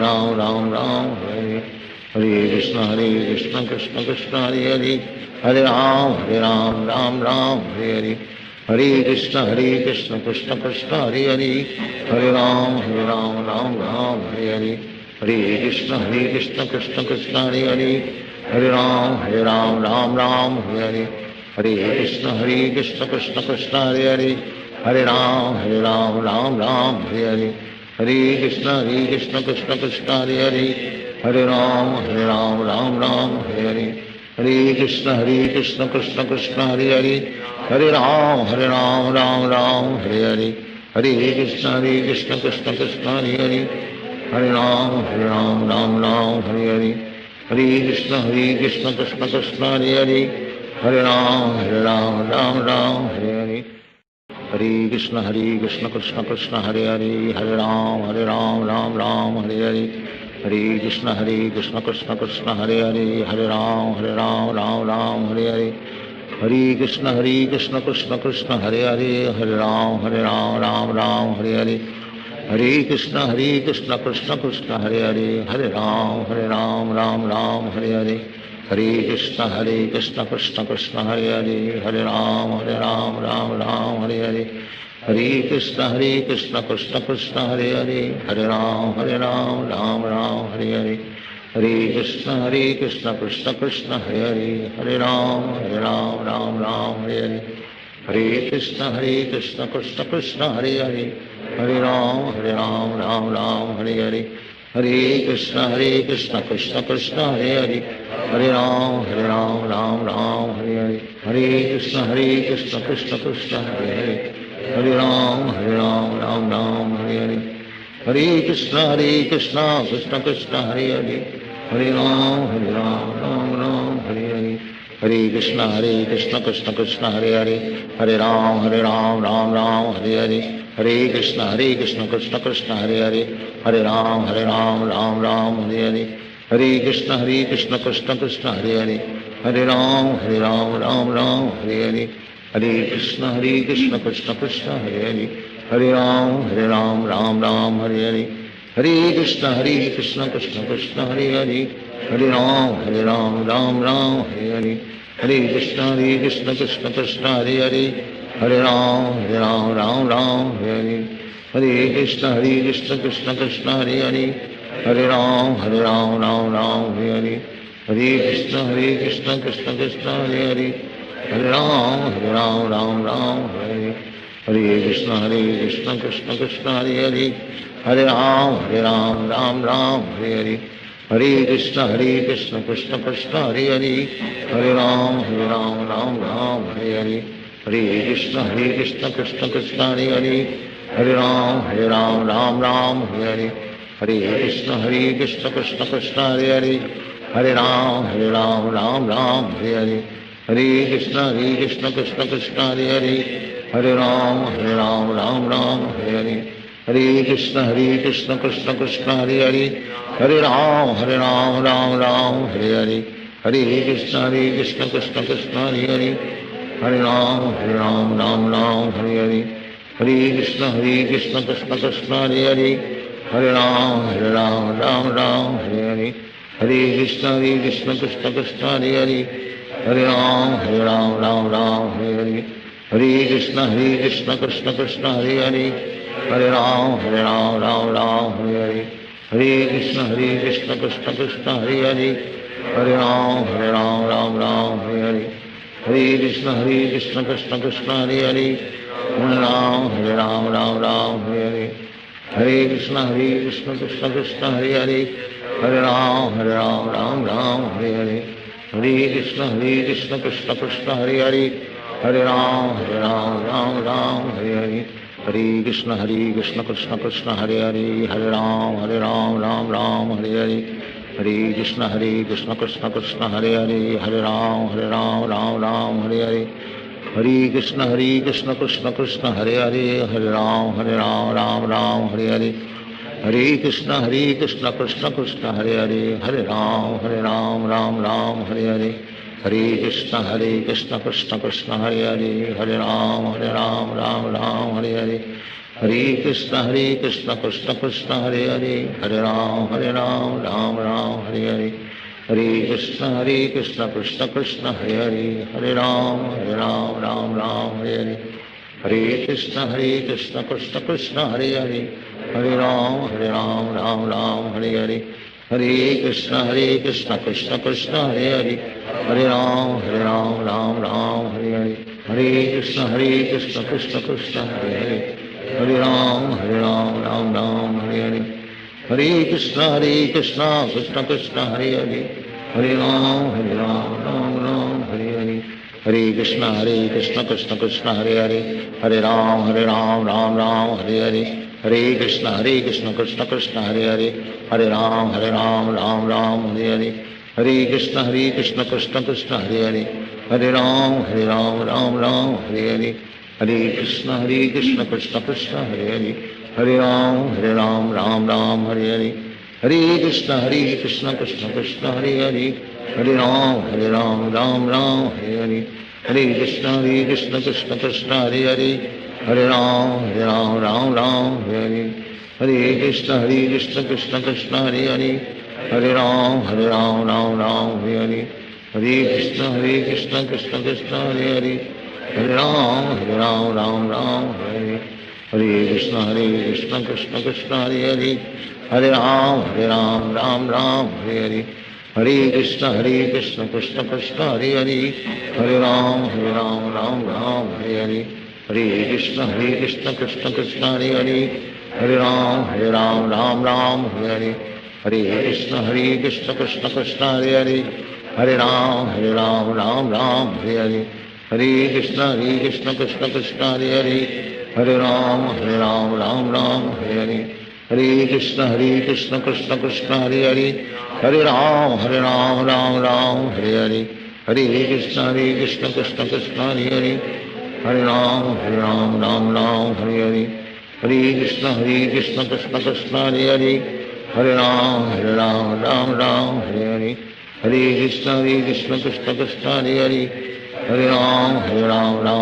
Ram Ram Hare Hare Hare Krishna Krishna Krishna Hare Hare Hare Ram Ram Hare Hare Hare Krishna Krishna Krishna Hare Hare Hare Ram Ram Hare Hare Hare Krishna Krishna Krishna Hare Hare Hare Ram Ram Hare Hare Hare Krishna Krishna Krishna Hare Hare Hare Ram Ram Hare Hare Hare Krishna Krishna Krishna Hare Hare Hare Ram Ram Hare Hare Hare Krishna Krishna Krishna Hare Hare Hare Ram Ram Hare Hare Hare Krishna Krishna Krishna Hare Hare Hare Ram Ram Hare Hare Hare Krishna Krishna Krishna Hare Hare Hare Ram Ram Hare Hare Hare Krishna Krishna Krishna Hare Hare Hare Ram Ram Hare Hare Hare Krishna Krishna Krishna Hare Hare Hare Ram Ram Hare Hare Hare Krishna Krishna Krishna Hare Hare Hare Ram Hare Hare Hare Krishna Krishna Krishna Hare Hare Hare Ram Hare Hare Hare Krishna Krishna Krishna Hare Hare Hare Ram Hare Hare Hare Krishna Krishna Krishna Hare Hare Hare Ram Hare Hare Hare Krishna Krishna Krishna Hare Hare Hare Ram Hare Hare Hare Krishna Krishna Krishna Hare Hare Hare Ram Hare Hare Hare Krishna Krishna Krishna Hare Hare Hare Ram Hare Hare Hare Krishna Krishna Krishna Hare Hare Hare Ram Hare Hare Hare Krishna Krishna Krishna Hare Hare Hare Ram Hare Hare Hare Krishna Krishna Krishna Hare Hare Hare Ram Hare Hare Hare Krishna Krishna Krishna Hare Hare Hare Ram Hare Hare Hare Krishna Krishna Krishna Hare Hare Hare Ram Hare Hare Hare Krishna Krishna Krishna Hare Hare Hare Ram Hare Hare Hare Krishna Krishna Krishna Hare Hare Hare Ram Hare Hare Hare Krishna Krishna Krishna Hare Hare Hare Ram Hare Hare Hare Krishna Krishna Krishna Hare Hare Hare Ram Hare Hare Hare Krishna Krishna Krishna Hare Hare Hare Ram Hare Hare Hare Krishna Krishna Krishna Hare Hare Hare Ram Hare Hare Hare Krishna Krishna Krishna Hare Hare Hare Ram Hare Hare Hare Krishna Krishna Krishna Hare Hare Hare Ram Hare Hare Hare Krishna Krishna Krishna Hare Hare Hare Ram Hare Hare Hare Krishna Krishna Krishna Hare Hare Hare Ram Hare Hare Hare Krishna Krishna Krishna Hare Hare Hare Ram Hare Hare Hare Krishna Krishna Krishna Hare Hare Hare Ram Hare Hare Hare Krishna Krishna Krishna Hare Hare Hare Ram Hare Hare Hare Krishna Krishna Krishna Hare Hare Hare Ram Hare Hare Hare Krishna Krishna Krishna Hare Hare Hare Ram Hare Hare Hare Krishna Krishna Krishna Hare Hare Hare Ram Hare Hare Hare Krishna Krishna Krishna Hare Hare Hare Ram Hare Hare Hare Krishna Krishna Krishna Hare Hare Hare Ram Hare Hare Hare Krishna Krishna Krishna Hare Hare Hare Ram Hare Hare Hare Krishna Krishna Krishna Hare Hare Hare Ram Hare Hare Hare Krishna Krishna Krishna Hare Hare Hare Ram Hare Hare Hare Krishna Krishna Krishna Hare Hare Hare Ram Hare Hare Hare Krishna Krishna Krishna Hare Hare Hare Ram Hare Hare Hare Krishna Krishna Krishna Hare Hare Hare Ram Ram Ram Hare Hare Hare Krishna Krishna Krishna Hare Hare Hare Ram Ram Hare Hare Hare Krishna Krishna Krishna Hare Hare Hare Ram Ram Hare Hare Hare Krishna Krishna Krishna Hare Hare Hare Ram Ram Hare Hare Hare Krishna Krishna Krishna Hare Hare Hare Ram Ram Hare Hare Hare Krishna Krishna Krishna Hare Hare Hare Ram Ram Hare Hare Hare Krishna Krishna Krishna Hare Hare Hare Ram Hare Hare Hare Krishna Krishna Krishna Hare Hare Hare Ram Ram Hare Hare Hare Krishna Krishna Krishna Hare Hare Hare Ram Ram Hare Hare Hare Krishna Krishna Krishna Hare Hare Hare Ram Hare Hare Hare Krishna Krishna Krishna Hare Hare Hare Ram Hare Hare Hare Krishna Krishna Krishna Hare Hare Hare Ram Hare Hare Hare Krishna Krishna Krishna Hare Hare Hare Ram Hare Hare Hare Krishna Krishna Krishna Hare Hare Hare Ram Hare Hare Hare Krishna Krishna Krishna Hare Hare Hare Ram Hare Hare Hare Krishna Krishna Krishna Hare Hare Hare Ram Hare Hare Hare Krishna Krishna Krishna Hare Hare Hare Ram Hare Hare Hare Krishna Krishna Krishna Hare Hare Hare Ram Hare Hare Hare Krishna Krishna Krishna Hare Hare Hare Ram Hare Hare Hare Krishna Krishna Krishna Hare Hare Hare Ram Hare Hare Hare Krishna Krishna Krishna Hare Hare Hare Ram Hare Hare Hare Krishna Krishna Krishna Hare Hare Hare Ram Hare Hare Hare Krishna Krishna Krishna Hare Hare Hare Ram Hare Hare Hare Krishna Krishna Krishna Hare Hare Hare Ram Hare Hare Hare Krishna Krishna Krishna Hare Hare Hare Ram Hare Hare Hare Krishna Krishna Krishna Hare Hare Hare Ram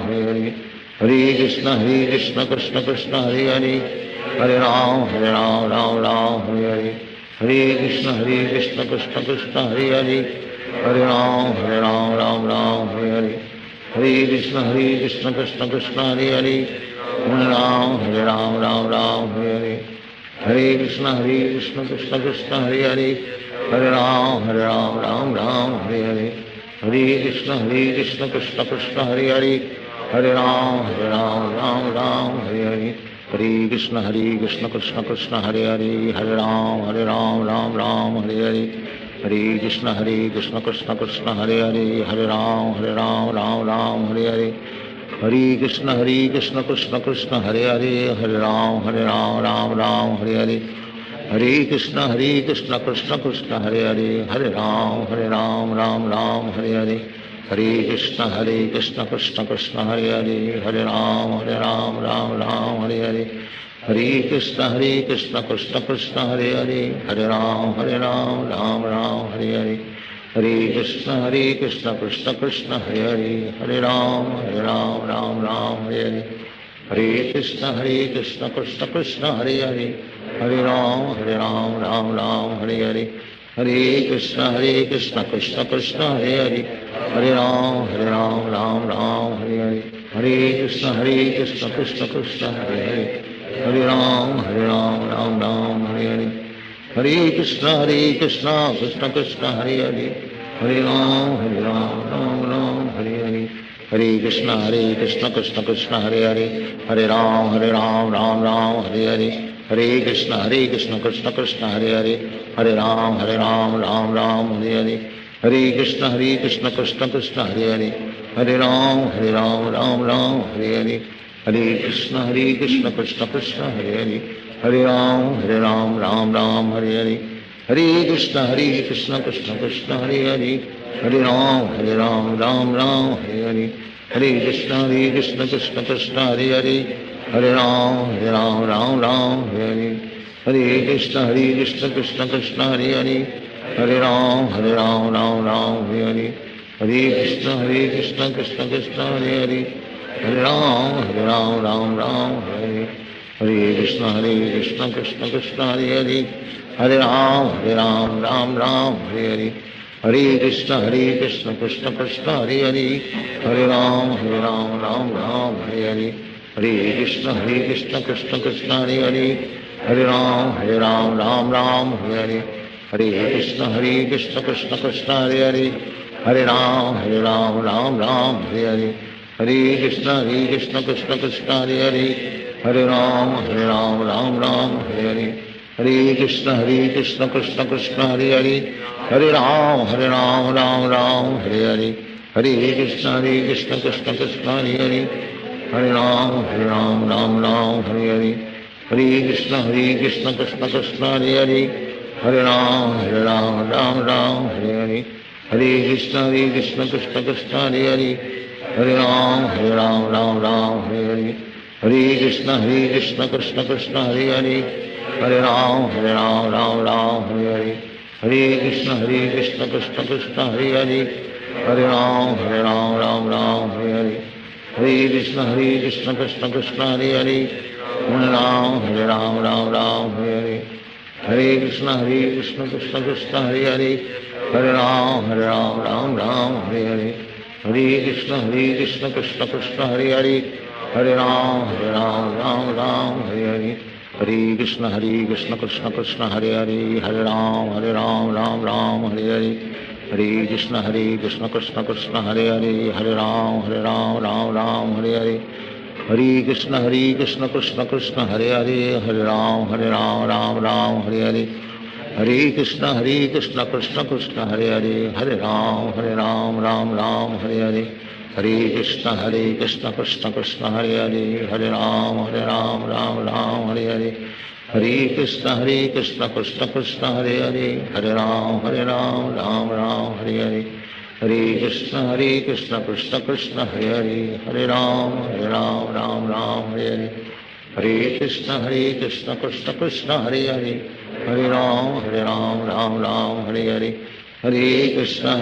Hare Hare Hare Krishna Krishna Krishna Hare Hare Hare Ram Hare Hare Hare Krishna Krishna Krishna Hare Hare Hare Ram Hare Hare Hare Krishna Krishna Krishna Hare Hare Hare Ram Hare Hare Hare Krishna Krishna Krishna Hare Hare Hare Ram Hare Hare Hare Krishna Krishna Krishna Hare Hare Hare Ram Hare Hare Hare Krishna Krishna Krishna Hare Hare Hare Ram Hare Hare Hare Krishna Krishna Krishna Hare Hare Hare Ram Hare Hare Hare Krishna Krishna Krishna Hare Hare Hare Ram Hare Hare Hare Hare Krishna Krishna Krishna Hare Hare Hare Ram Hare Hare Hare Hare Krishna Krishna Krishna Hare Hare Hare Ram Hare Hare Hare Krishna Krishna Krishna Hare Hare Hare Ram Hare Hare Hare Krishna Krishna Krishna Hare Hare Hare Ram Hare Hare Hare Krishna Krishna Krishna Hare Hare Hare Ram Hare Hare Hare Krishna Krishna Krishna Hare Hare Hare Ram Hare Hare Hare Krishna Krishna Krishna Hare Hare Hare Ram Hare Hare Hare Krishna Krishna Krishna Hare Hare Hare Ram Hare Hare Hare Krishna Krishna Krishna Hare Hare Hare Ram Hare Hare Hare Krishna Krishna Krishna Hare Hare Hare Ram Hare Hare Hare Krishna Krishna Krishna Hare Hare Hare Ram Hare Hare Hare Krishna Krishna Krishna Hare Hare Hare Ram Hare Hare Hare Krishna Krishna Krishna Hare Hare Hare Ram Hare Hare Hare Krishna Krishna Krishna Hare Hare, Hare Ram Ram Ram Hare Hare, Hare Krishna Krishna Krishna Hare Hare, Hare Ram Ram Ram Hare Hare, Hare Krishna Krishna Krishna Hare Hare, Hare Ram Ram Ram Hare Hare, Hare Krishna Krishna Krishna Hare Hare, Hare Ram Ram Ram Hare Hare, Hare Krishna Krishna Krishna Hare Hare, Hare Ram Ram Ram Hare Hare, Hare Krishna Krishna Krishna Hare Hare, Hare Ram Ram Ram Hare Hare, Hare Krishna Krishna Krishna Hare Hare, Hare Ram Ram Ram Hare Hare, Hare Krishna Krishna Krishna Hare Hare, Hare Ram Ram Ram Hare Hare, Hare Krishna Krishna Krishna Hare Hare, Hare Ram Ram Ram Hare Hare, Hare Krishna Krishna Krishna Hare Hare, Hare Ram Ram Ram Hare Hare, Hare Krishna Krishna Krishna Hare Hare, Hare Ram Ram Hare Hare, Hare Krishna Krishna Krishna Hare Hare, Hare Ram Ram Hare Hare, Hare Krishna Krishna Krishna Hare Hare, Hare Ram Ram Hare Hare, Hare Krishna Krishna Krishna Hare Hare, Hare Ram Ram Hare Hare, Hare Krishna Krishna Krishna Hare Hare, Hare Ram Ram Hare Hare, Hare Krishna Krishna Krishna Hare Hare, Hare Ram Ram Hare Hare, Hare Krishna Krishna Krishna Hare Hare, Hare Ram Ram Hare Hare, Hare Krishna Krishna Krishna Hare Hare, Hare Ram Ram Hare Hare, Hare Krishna Krishna Krishna Hare Hare, Hare Ram Ram Hare Hare, Hare Krishna Krishna Krishna Hare Hare, Hare Ram Ram Hare Hare, Hare Krishna Krishna Krishna Hare Hare, Hare Ram Ram Hare Hare, Hare Krishna Krishna Krishna Hare Hare, Hare Ram Ram Hare Hare, Hare Krishna Krishna Krishna Hare Hare, Hare Ram Ram Hare Hare, Hare Krishna Krishna Krishna Hare Hare, Hare Ram Ram Hare Hare, Hare Krishna Krishna Krishna Hare Hare, Hare Ram Ram Hare Hare, Hare Krishna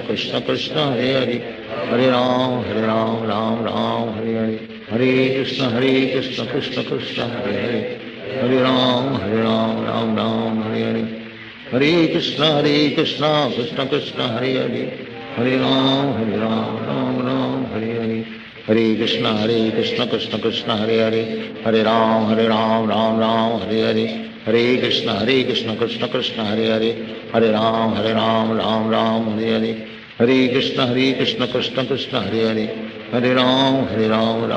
Krishna Krishna Hare Hare, Hare Ram Ram Hare Hare, Hare Krishna Krishna Krishna Hare Hare, Hare Ram Ram Hare Hare, Hare Krishna Krishna Krishna Hare Hare, Hare Ram Ram Hare Hare, Hare Krishna Krishna Krishna Hare Hare, Hare Ram Ram Hare Hare, Hare Krishna Krishna Krishna Hare Hare, Hare Ram Ram Hare Hare, Hare Krishna Krishna Krishna Hare Hare, Hare Ram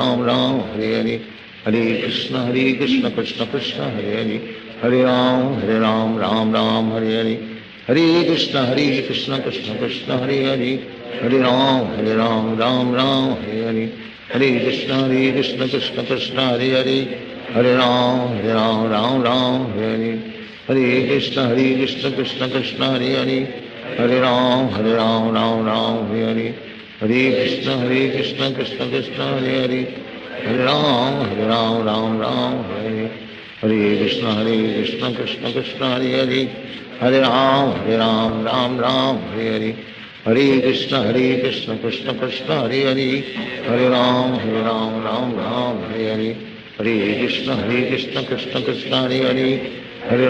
Ram Hare Hare, Hare Krishna Krishna Krishna Hare Hare, Hare Ram Ram Hare Hare, Hare Krishna Krishna Krishna Hare Hare, Hare Ram Ram Hare Hare, Hare Krishna Krishna Krishna Hare Hare, Hare Ram Ram Hare Hare, Hare Krishna Krishna Krishna Hare Hare, Hare Ram Ram Hare Hare, Hare Krishna Krishna Krishna Hare Hare, Hare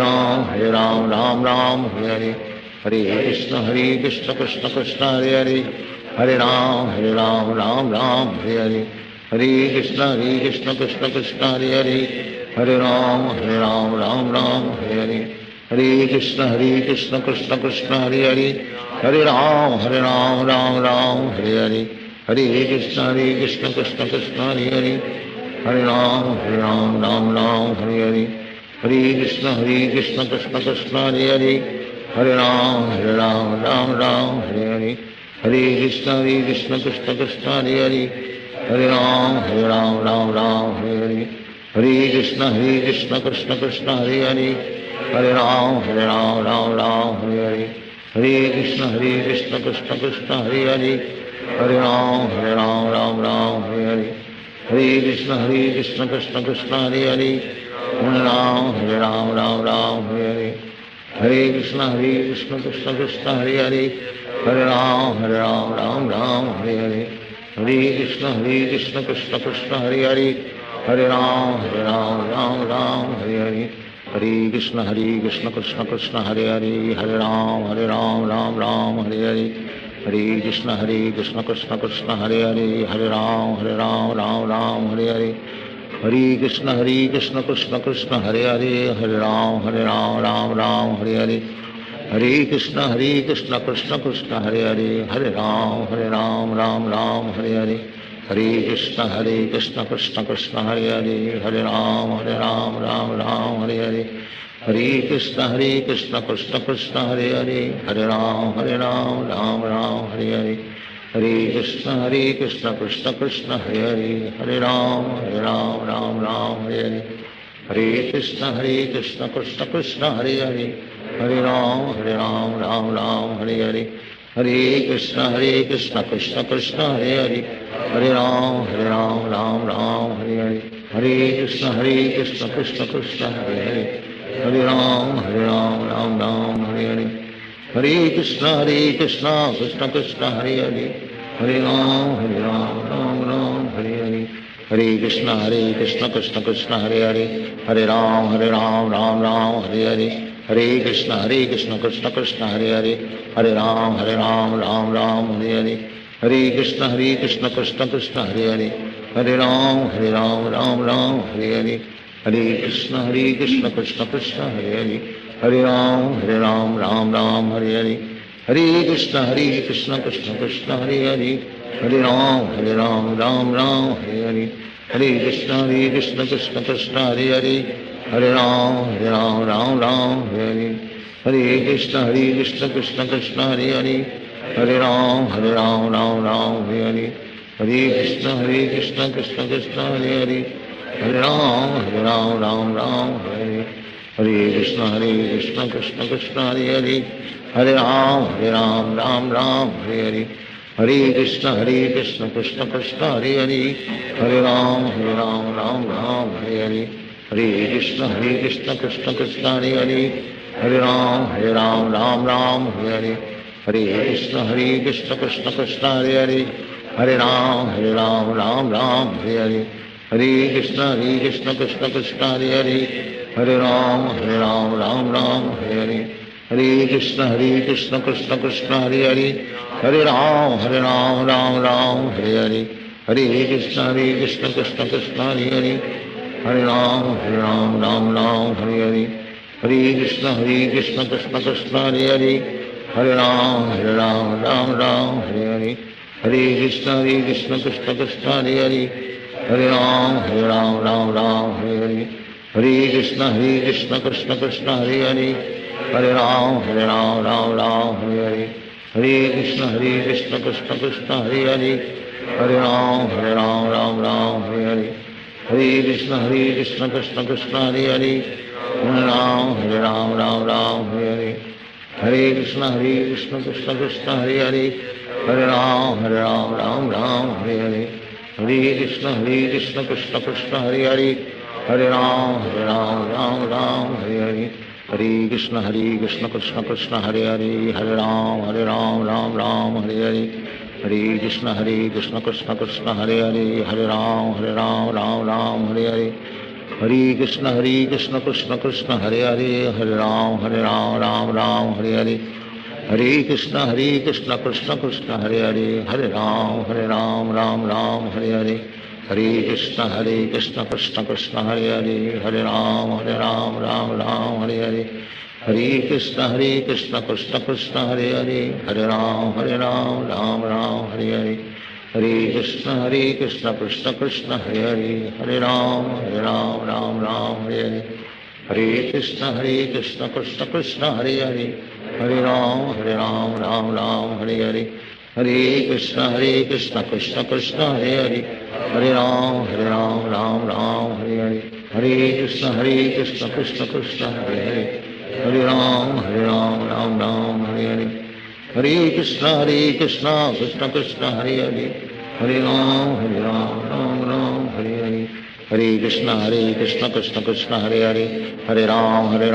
Ram Ram Hare Hare, Hare Krishna Krishna Krishna Hare Hare, Hare Ram Ram Hare Hare, Hare Krishna Krishna Krishna Hare Hare, Hare Ram Ram Hare Hare, Hare Krishna Krishna Krishna Hare Hare, Hare Ram Ram Hare Hare, Hare Krishna Krishna Krishna Hare Hare, Hare Ram Ram Hare Hare, Hare Krishna Krishna Krishna Hare Hare, Hare Ram Hare Hare, Hare Krishna Krishna Krishna Hare Hare, Hare Ram Hare Hare, Hare Krishna Krishna Krishna Hare Hare, Hare Ram Hare Hare, Hare Krishna Krishna Krishna Hare Hare, Hare Ram Hare Hare, Hare Krishna Krishna Krishna Hare Hare, Hare Ram Hare Hare, Hare Krishna Krishna Krishna Hare Hare, Hare Ram Hare Hare, Hare Krishna Krishna Krishna Hare Hare, Hare Ram Ram Ram Hare Hare Hare Krishna Krishna Krishna Hare Hare Hare Ram Ram Ram Hare Hare Hare Krishna Krishna Krishna Hare Hare Hare Ram Ram Ram Hare Hare Hare Krishna Krishna Krishna Hare Hare Hare Ram Ram Hare Hare Hare Krishna Krishna Krishna Hare Hare Hare Ram Ram Hare Hare Hare Krishna Krishna Krishna Hare Hare Hare Ram Ram Hare Hare Hare Krishna Krishna Krishna Hare Hare Hare Ram Ram Hare Hare Hare Krishna Krishna Krishna Hare Hare Hare Ram Ram Hare Hare Hare Krishna Krishna Krishna Hare Hare Hare Ram Ram Hare Hare Hare Krishna Krishna Krishna Hare Hare Hare Ram Ram Hare Hare Hare Krishna Krishna Krishna Hare Hare Hare Ram Ram Hare Hare Hare Krishna Krishna Krishna Hare Hare Hare Ram Ram Hare Hare Hare Krishna Krishna Krishna Hare Hare Hare Ram Hare Hare Hare Krishna Krishna Krishna Hare Hare Hare Ram Ram Hare Hare Hare Krishna Krishna Krishna Hare Hare Hare Ram Ram Hare Hare Hare Krishna Krishna Krishna Hare Hare Hare Ram Hare Hare Hare Krishna Krishna Krishna Hare Hare Hare Ram Hare Hare Hare Krishna Krishna Krishna Hare Hare Hare Ram Hare Hare Hare Krishna Krishna Krishna Hare Hare Hare Ram Hare Hare Hare Krishna Krishna Krishna Hare Hare Hare Ram Hare Hare Hare Krishna Krishna Krishna Hare Hare Hare Ram Hare Hare Hare Krishna Krishna Krishna Hare Hare Hare Ram Hare Hare Hare Krishna Krishna Krishna Hare Hare Hare Ram Hare Hare Hare Krishna Krishna Krishna Hare Hare Hare Ram Hare Hare Hare Krishna Krishna Krishna Hare Hare Hare Ram Hare Hare Hare Krishna Krishna Krishna Hare Hare Hare Ram Hare Hare Hare Krishna Krishna Krishna Hare Hare Hare Ram Hare Hare Hare Krishna Krishna Krishna Hare Hare Hare Ram Hare Hare Hare Krishna Krishna Krishna Hare Hare Hare Ram Hare Hare Hare Krishna Krishna Krishna Hare Hare Hare Ram Hare Hare Hare Krishna Krishna Krishna Hare Hare Hare Ram Hare Hare Hare Krishna Krishna Krishna Hare Hare Hare Ram Hare Hare Hare Krishna Krishna Krishna Hare Hare Hare Ram Hare Hare Hare Krishna Krishna Krishna Hare Hare Hare Ram Hare Hare Hare Krishna Krishna Krishna Hare Hare Hare Ram Hare Hare Hare Krishna Krishna Krishna Hare Hare Hare Ram Hare Hare Hare Krishna Krishna Krishna Hare Hare Hare Ram Hare Hare Hare Krishna Krishna Krishna Hare Hare Hare Ram Hare Hare Hare Krishna Krishna Krishna Hare Hare Hare Ram Hare Hare Hare Krishna Krishna Krishna Hare Hare Hare Ram Hare Hare Hare Krishna Krishna Krishna Hare Hare Hare Ram Hare Hare Hare Krishna Krishna Krishna Hare Hare Hare Ram Hare Hare Hare Krishna Krishna Krishna Hare Hare Hare Ram Hare Hare Hare Krishna Krishna Krishna Hare Hare Hare Ram Hare Hare Hare Krishna Krishna Krishna Hare Hare Hare Ram Hare Hare Hare Krishna Krishna Krishna Hare Hare Hare Ram Hare Hare Hare Krishna Krishna Krishna Hare Hare Hare Ram Hare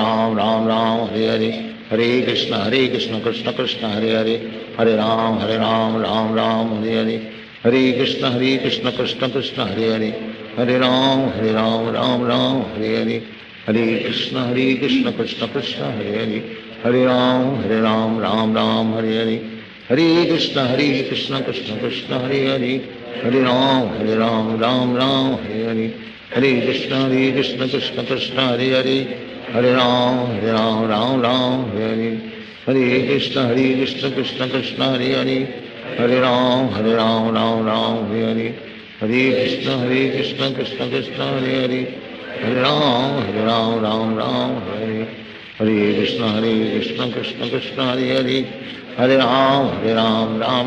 Hare Hare Krishna Krishna Krishna Hare Hare Hare Ram Ram Ram Hare Hare Hare Krishna Krishna Krishna Hare Hare Hare Ram Ram Ram Hare Hare Hare Krishna Krishna Krishna Hare Hare Hare Ram Ram Hare Hare Hare Krishna Krishna Krishna Hare Hare Hare Ram Ram Hare Hare Hare Krishna Krishna Krishna Hare Hare Hare Ram Ram Hare Hare Hare Krishna Krishna Krishna Hare Hare Hare Ram Ram Hare Hare Hare Krishna Krishna Krishna Hare Hare Hare Ram Ram Hare Hare Hare Krishna Krishna Krishna Hare Hare Hare Ram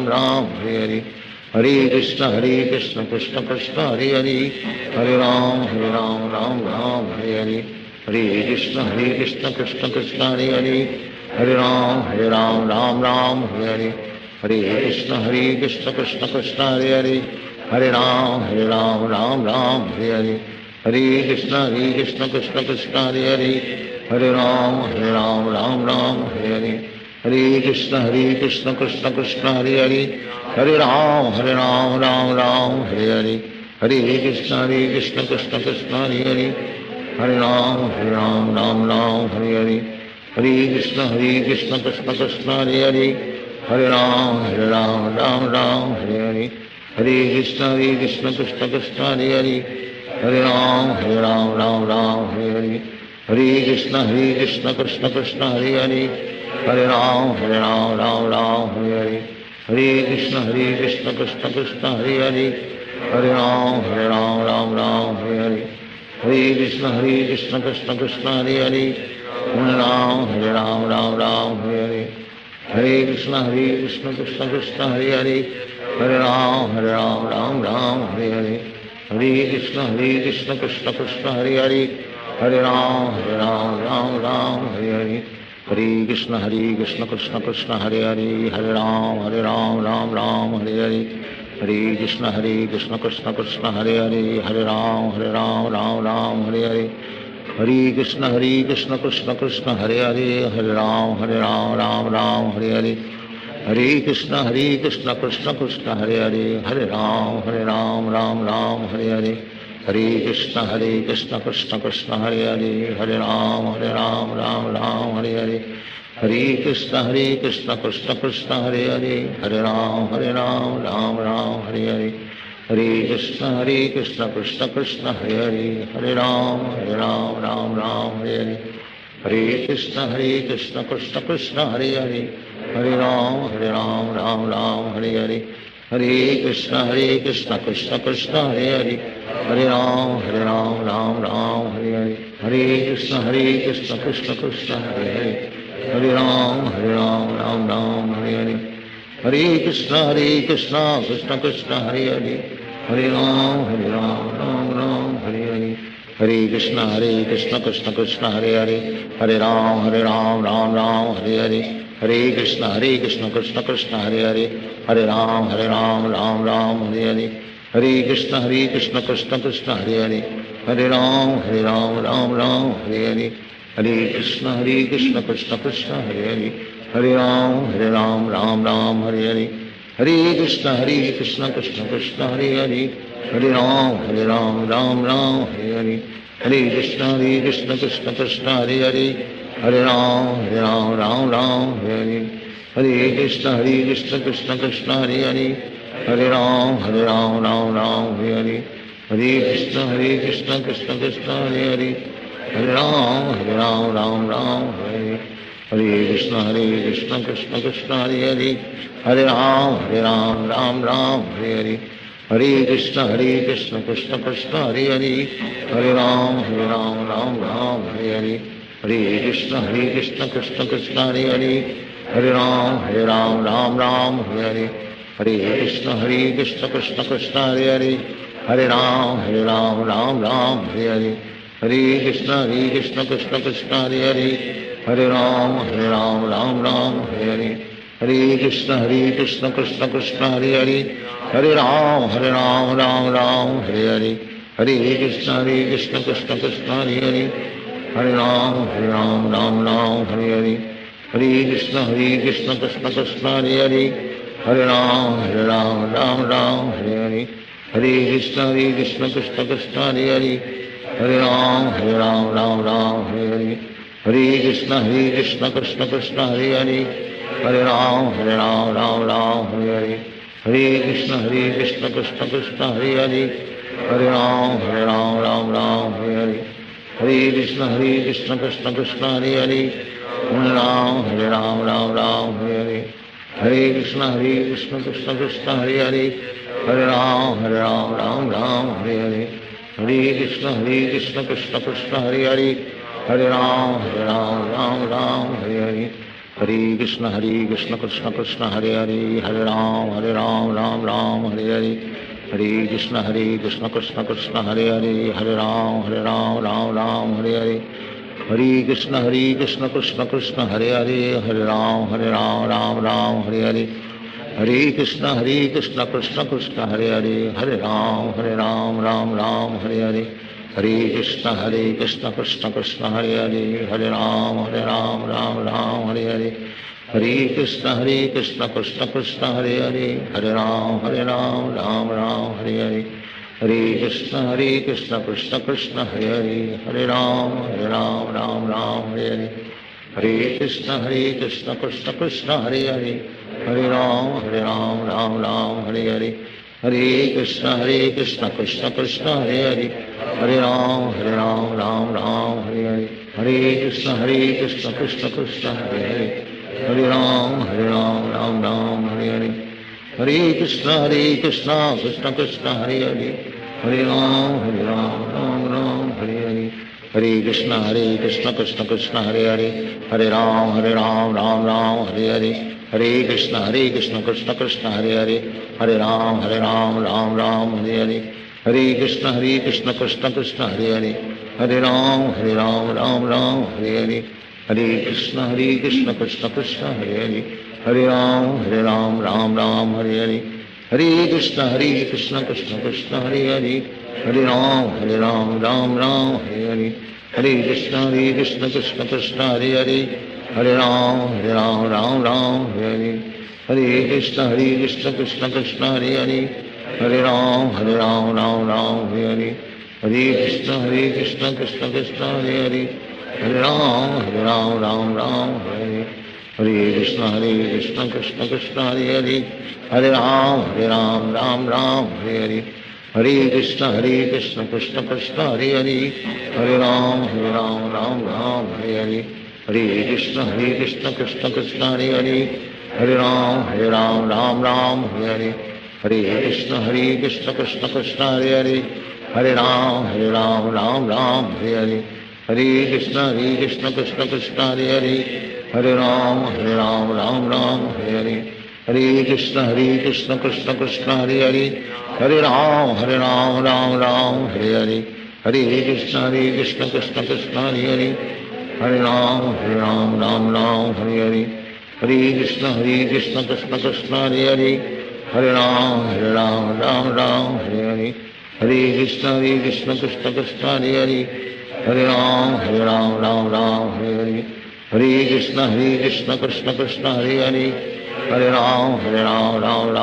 Ram Hare Hare Hare Krishna Krishna Krishna Hare Hare Hare Ram Ram Hare Hare Hare Krishna Krishna Krishna Hare Hare Hare Ram Ram Hare Hare Hare Krishna Krishna Krishna Hare Hare Hare Ram Ram Hare Hare Hare Krishna Krishna Krishna Hare Hare Hare Ram Ram Hare Hare Hare Krishna Krishna Krishna Hare Hare Hare Ram Ram Hare Hare Hare Krishna Krishna Krishna Hare Hare Hare Ram Ram Hare Hare Hare Krishna Krishna Krishna Hare Hare Hare Ram Ram Hare Hare Hare Krishna Krishna Krishna Hare Hare Hare Ram Ram Hare Hare Hare Krishna Krishna Krishna Hare Hare Hare Ram Ram Hare Hare Hare Krishna Krishna Krishna Hare Hare Hare Ram Ram Hare Hare Hare Krishna Krishna Krishna Hare Hare Hare Ram Hare Hare Hare Krishna Krishna Krishna Hare Hare Hare Ram Hare Hare Hare Krishna Krishna Krishna Hare Hare Hare Ram Hare Hare Hare Krishna Krishna Krishna Hare Hare Hare Ram Ram Hare Hare Hare Krishna Krishna Krishna Hare Hare Hare Ram Hare Hare Hare Krishna Krishna Krishna Hare Hare Hare Ram Hare Hare Hare Krishna Krishna Krishna Hare Hare Hare Ram Ram Hare Hare Hare Krishna Krishna Krishna Hare Hare Hare Ram Ram Hare Hare Hare Krishna Krishna Krishna Hare Hare Hare Ram Ram Hare Hare Hare Krishna Krishna Krishna Hare Hare Hare Ram Ram Hare Hare Hare Krishna Krishna Krishna Hare Hare Hare Ram Hare Hare Hare Krishna Krishna Krishna Hare Hare Hare Ram Hare Hare Hare Krishna Krishna Krishna Hare Hare Hare Ram Hare Hare Hare Krishna Krishna Krishna Hare Hare Hare Ram Hare Hare Hare Krishna Krishna Krishna Hare Hare Hare Ram Ram Hare Hare Hare Krishna Krishna Krishna Hare Hare Hare Ram Ram Hare Hare Hare Krishna Krishna Krishna Hare Hare Hare Ram Hare Hare Hare Krishna Krishna Krishna Hare Hare Hare Ram Ram Hare Hare Hare Krishna Krishna Krishna Hare Hare Hare Ram Ram Hare Hare Hare Krishna Krishna Krishna Hare Hare Hare Ram Hare Hare Hare Krishna Krishna Krishna Hare Hare Hare Ram Ram Hare Hare Hare Krishna Krishna Krishna Hare Hare Hare Ram Hare Hare Hare Krishna Krishna Krishna Hare Hare Hare Ram Hare Hare Hare Krishna Krishna Krishna Hare Hare Hare Ram Hare Hare Hare Krishna Krishna Krishna Hare Hare Hare Ram Hare Hare Hare Krishna Krishna Krishna Hare Hare Hare Ram Hare Hare Hare Krishna Krishna Krishna Hare Hare Hare Ram Hare Hare Hare Krishna Krishna Krishna Hare Hare Hare Ram Hare Hare Hare Krishna Krishna Krishna Hare Hare Hare Ram Hare Hare Hare Krishna Krishna Krishna Hare Hare Hare Ram Ram Ram Hare Hare Hare Krishna Krishna Krishna Hare Hare Hare Ram Ram Hare Hare Hare Krishna Krishna Krishna Hare Hare Hare Ram Ram Hare Hare Hare Krishna Krishna Krishna Hare Hare Hare Ram Ram Hare Hare Hare Krishna Krishna Krishna Hare Hare Hare Ram Ram Hare Hare Hare Krishna Krishna Krishna Hare Hare Hare Ram Ram Hare Hare Hare Krishna Krishna Krishna Hare Hare Hare Ram Ram Hare Hare Hare Krishna Krishna Krishna Hare Hare Hare Ram Ram Hare Hare Hare Krishna Krishna Krishna Hare Hare Hare Ram Ram Hare Hare Hare Krishna Krishna Krishna Hare Hare Hare Ram Hare Hare Hare Krishna Krishna Krishna Hare Hare Hare Ram Hare Hare Hare Krishna Krishna Krishna Hare Hare Hare Ram Hare Hare Hare Krishna Krishna Krishna Hare Hare Hare Ram Hare Hare Hare Krishna Krishna Krishna Hare Hare Hare Ram Hare Hare Hare Krishna Krishna Krishna Hare Hare Hare Ram Hare Hare Hare Krishna Krishna Krishna Hare Hare Hare Ram Hare Hare Hare Krishna Krishna Krishna Hare Hare Hare Ram Hare Hare Hare Krishna Krishna Krishna Hare Hare Hare Ram Hare Hare Hare Krishna Krishna Krishna Hare Hare Hare Ram Hare Hare Hare Krishna Krishna Krishna Hare Hare Hare Ram Hare Hare Hare Krishna Krishna Krishna Hare Hare Hare Ram Hare Hare Hare Krishna Krishna Krishna Hare Hare Hare Ram Hare Hare Hare Krishna Krishna Krishna Hare Hare Hare Ram Hare Hare Hare Krishna Krishna Krishna Hare Hare Hare Ram Hare Hare Hare Krishna Krishna Krishna Hare Hare Hare Ram Hare Hare Hare Krishna Krishna Krishna Hare Hare Hare Ram Hare Hare Krishna Krishna Krishna Hare Hare Hare Ram Hare Hare Hare Krishna Krishna Krishna Hare Hare Hare Ram Hare Hare Hare Krishna Krishna Krishna Hare Hare Hare Ram Hare Hare Hare Krishna Krishna Krishna Hare Hare Hare Ram Hare Hare Hare Krishna Krishna Krishna Hare Hare Hare Ram Hare Hare Hare Krishna Krishna Krishna Hare Hare Hare Ram Hare Hare Hare Krishna Krishna Krishna Hare Hare Hare Ram Hare Hare Hare Krishna Krishna Krishna Hare Hare Hare Ram Hare Hare Hare Krishna Krishna Krishna Hare Hare Hare Ram Hare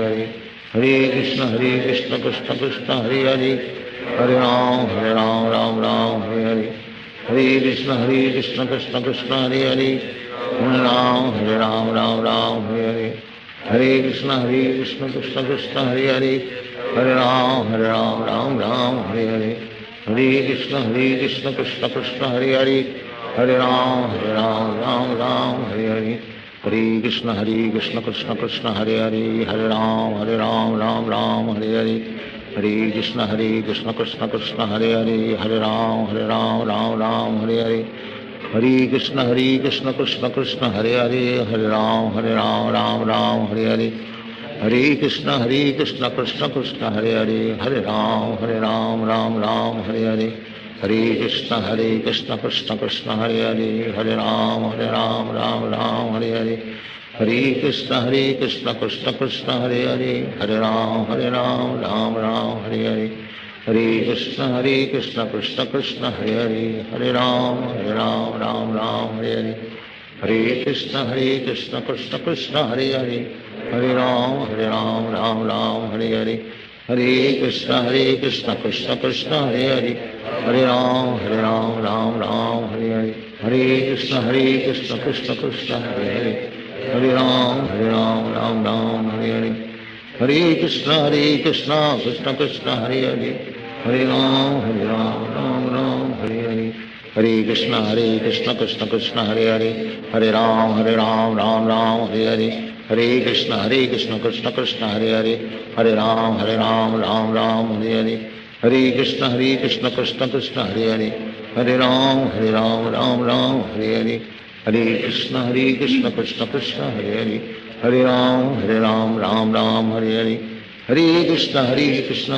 Hare Hare Krishna Krishna Krishna Hare Hare Hare Ram Hare Hare Hare Krishna Krishna Krishna Hare Hare Hare Ram Hare Hare Hare Krishna Krishna Krishna Hare Hare Hare Ram Hare Hare Hare Krishna Krishna Krishna Hare Hare Hare Ram Hare Hare Hare Krishna Krishna Krishna Hare Hare Hare Ram Hare Hare Hare Krishna Krishna Krishna Hare Hare Hare Ram Hare Hare Hare Krishna Krishna Krishna Hare Hare Hare Ram Hare Hare Hare Krishna Krishna Krishna Hare Hare Hare Ram Hare Hare Hare Krishna Krishna Krishna Hare Hare Hare Ram Hare Hare Hare Krishna Krishna Krishna Hare Hare Hare Ram Hare Hare Hare Krishna Krishna Krishna Hare Hare Hare Ram Hare Hare Hare Krishna Krishna Krishna Hare Hare Hare Ram Hare Hare Hare Krishna Krishna Krishna Hare Hare, Hare Ram Ram Ram Hare Hare, Hare Krishna Krishna Krishna Hare Hare, Hare Ram Ram Ram Hare Hare, Hare Krishna Krishna Krishna Hare Hare, Hare Ram Ram Ram Hare Hare, Hare Krishna Krishna Krishna Hare Hare, Hare Ram Ram Hare Hare, Hare Krishna Krishna Krishna Hare Hare, Hare Ram Ram Hare Hare, Hare Krishna Krishna Krishna Hare Hare, Hare Ram Ram Hare Hare, Hare Krishna Krishna Krishna Hare Hare, Hare Ram Ram Hare Hare, Hare Krishna Krishna Krishna Hare Hare, Hare Ram Ram Hare Hare, Hare Krishna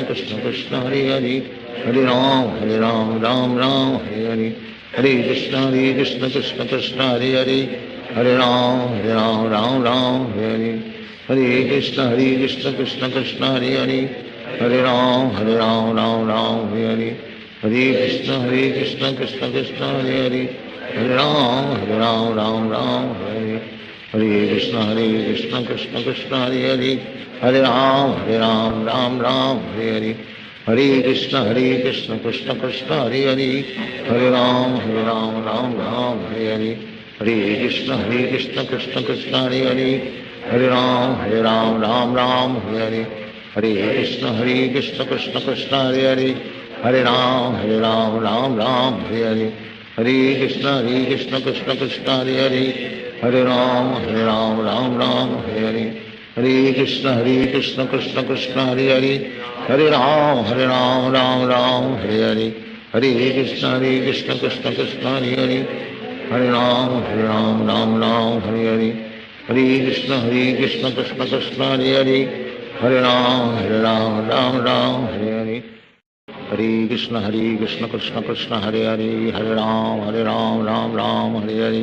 Krishna Krishna Hare Hare, Hare Ram Ram Hare Hare, Hare Krishna Krishna Krishna Hare Hare, Hare Ram Ram Hare Hare, Hare Krishna Krishna Krishna Hare Hare, Hare Ram Ram Hare Hare, Hare Krishna Krishna Krishna Hare Hare, Hare Ram Ram Hare Hare, Hare Krishna Krishna Krishna Hare Hare, Hare Ram Ram Hare Hare, Hare Krishna Krishna Krishna Hare Hare, Hare Ram Ram Hare Hare, Hare Krishna Krishna Krishna Hare Hare, Hare Ram Ram Hare Hare, Hare Krishna Krishna Krishna Hare Hare, Hare Ram Hare Hare, Hare Krishna Krishna Krishna Hare Hare, Hare Ram Hare Hare, Hare Krishna Krishna Krishna Hare Hare, Hare Ram Hare Hare, Hare Krishna Krishna Krishna Hare Hare, Hare Ram Hare Hare, Hare Krishna Krishna Krishna Hare Hare, Hare Ram Hare Hare, Hare Krishna Krishna Krishna Hare Hare, Hare Ram Hare Hare, Hare Krishna Krishna Krishna Hare Hare, Hare Ram Hare Hare, Hare Krishna Krishna Krishna Hare Hare, Hare Ram Hare Hare,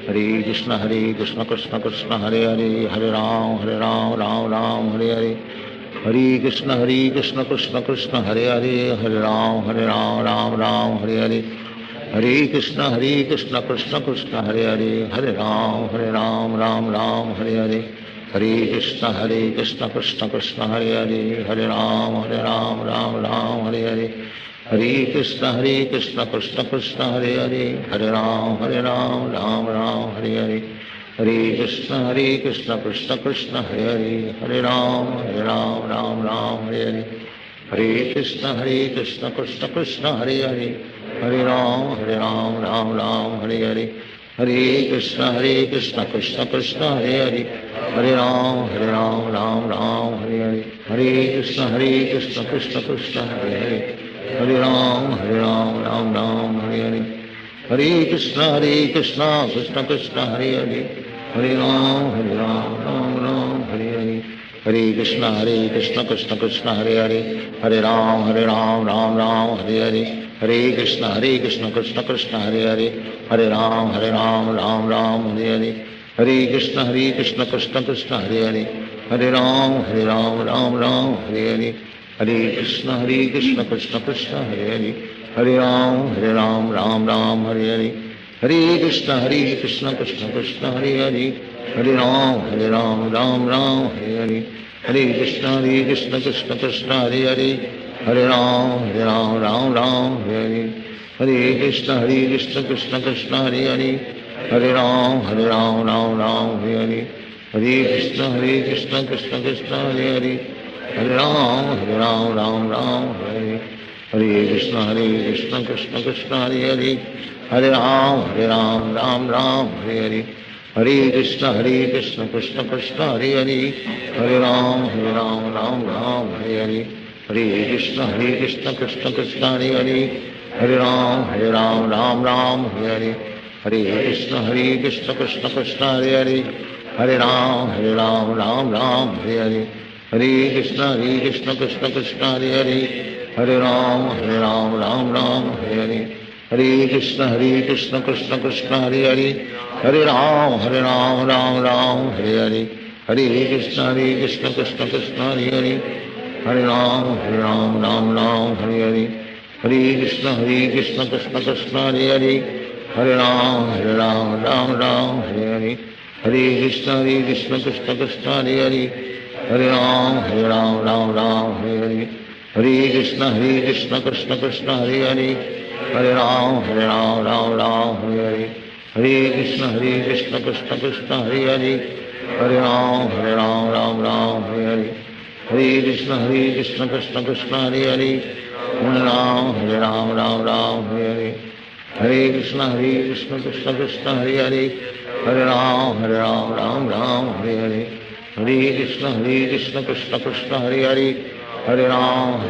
Hare Krishna Krishna Krishna Hare Hare, Hare Ram Hare Hare, Hare Krishna Krishna Krishna Hare Hare, Hare Ram Hare Hare, Hare Krishna Krishna Krishna Hare Hare, Hare Ram Hare Hare, Hare Krishna Krishna Krishna Hare Hare, Hare Ram Hare Hare, Hare Krishna Krishna Krishna Hare Hare, Hare Ram Hare Hare, Hare Krishna Krishna Krishna Hare Hare, Hare Ram Hare Hare, Hare Krishna Krishna Krishna Hare Hare, Hare Ram Hare Hare, Hare Krishna Krishna Krishna Hare Hare, Hare Ram Hare Hare, Hare Krishna Krishna Krishna Hare Hare, Hare Ram Hare Hare, Hare Krishna Krishna Krishna Hare Hare, Hare Ram Hare Hare, Hare Krishna Krishna Krishna Hare Hare, Hare Ram Hare Hare, Hare Krishna Krishna Krishna Hare Hare, Hare Ram Hare Hare, Hare Krishna Krishna Krishna Hare Hare, Hare Ram Hare Hare, Hare Krishna Krishna Krishna Hare Hare, Hare Ram Hare Hare, Hare Krishna Krishna Krishna Hare Hare, Hare Ram Hare Hare, Hare Krishna Krishna Krishna Hare Hare, Hare Ram Hare Hare, Hare Krishna Krishna Krishna Hare Hare, Hare Ram Hare Hare, Hare Krishna Krishna Krishna Hare Hare, Hare Ram Hare Hare, Hare Krishna Krishna Krishna Hare Hare, Hare Ram Hare Hare, Hare Krishna Krishna Krishna Hare Hare, Hare Ram Hare Hare, Hare Krishna Krishna Krishna Hare Hare, Hare Ram Hare Hare, Hare Krishna Krishna Krishna Hare Hare, Hare Ram Hare Hare, Hare Krishna Krishna Krishna Hare Hare, Hare Ram Hare Hare, Hare Krishna Krishna Krishna Hare Hare, Hare Ram, Ram Ram, Hare Hare, Hare Krishna, Krishna Krishna, Hare Hare, Hare Ram, Ram Ram, Hare Hare, Hare Krishna, Krishna Krishna, Hare Hare, Hare Ram, Ram Ram, Hare Hare, Hare Krishna, Krishna Krishna, Hare Hare, Hare Ram, Ram Ram, Hare Hare, Hare Krishna, Krishna Krishna, Hare Hare, Hare Ram, Ram Ram, Hare Hare, Hare Krishna, Krishna Krishna, Hare Hare, Hare Ram, Ram Ram, Hare Hare, Hare Krishna, Krishna Krishna, Hare Hare, Hare Ram,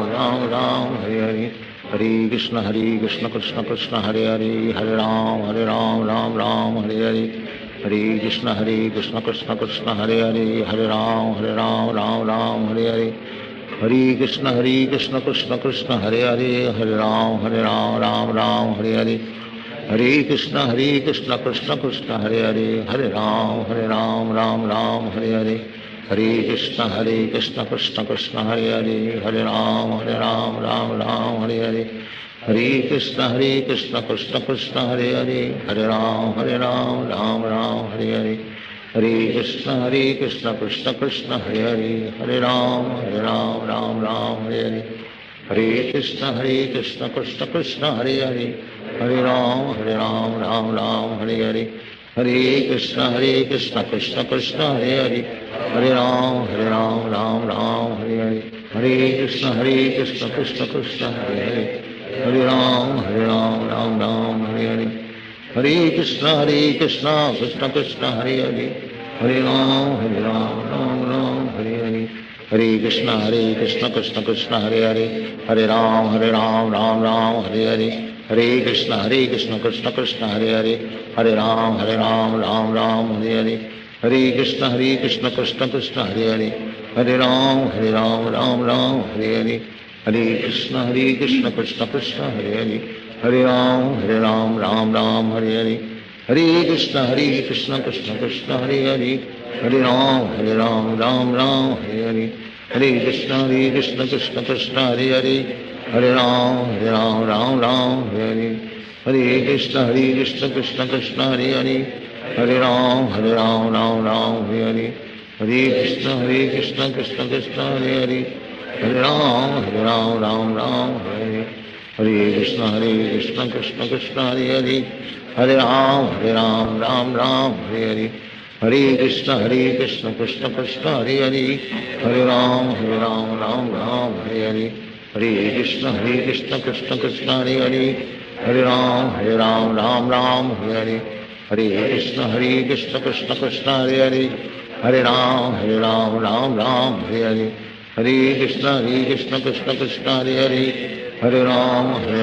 Ram Ram, Hare Hare, Hare Krishna, Krishna Krishna, Hare Hare, Hare Ram, Ram Ram, Hare Hare, Hare Krishna, Krishna Krishna, Hare Hare, Hare Ram, Ram Hare Hare, Hare Krishna, Krishna Krishna, Hare Hare, Hare Ram, Ram Hare Hare, Hare Krishna, Krishna Krishna, Hare Hare, Hare Ram, Ram Hare Hare, Hare Krishna, Krishna Krishna, Hare Hare, Hare Ram, Ram Hare Hare, Hare Krishna, Krishna Krishna, Hare Hare, Hare Ram, Ram Hare Hare, Hare Krishna, Krishna Krishna, Hare Hare, Hare Ram, Ram Hare Hare, Hare Krishna, Krishna Krishna, Hare Hare, Hare Ram, Ram Hare Hare, Hare Krishna, Krishna Krishna, Hare Hare, Hare Ram, Ram Hare Hare, Hare Krishna, Krishna Krishna, Hare Hare, Hare Ram, Ram Hare Hare, Hare Krishna, Krishna Krishna, Hare Hare, Hare Ram, Ram Hare Hare, Hare Krishna, Krishna Krishna, Hare Hare, Hare Ram, Ram Hare Hare, Hare Krishna, Krishna Krishna, Hare Hare, Hare Ram, Ram Hare Hare, Hare Krishna, Krishna Krishna, Hare Hare, Hare Ram, Ram Hare Hare, Hare Krishna, Krishna Krishna, Hare Hare, Hare Ram, Ram Hare Hare, Hare Krishna, Krishna Krishna, Hare Hare, Hare Ram, Ram Hare Hare, Hare Krishna, Krishna Krishna, Hare Hare, Hare Ram, Ram Hare Hare, Hare Krishna, Krishna Krishna, Hare Hare, Hare Ram, Ram Hare Hare, Hare Krishna, Krishna Krishna, Hare Hare, Hare Ram, Ram Hare Hare, Hare Krishna, Krishna Krishna, Hare Hare, Hare Ram, Ram Hare Hare, Hare Krishna, Krishna Krishna, Hare Hare, Hare Ram, Ram Hare Hare, Hare Krishna, Krishna Krishna, Hare Hare, Hare Ram, Ram Hare Hare, Hare Krishna, Krishna Krishna, Hare Hare, Hare Ram, Ram Hare Hare, Hare Krishna, Krishna Krishna, Hare Hare, Hare Ram, Ram Hare Hare, Hare Krishna, Krishna Krishna, Hare Hare, Hare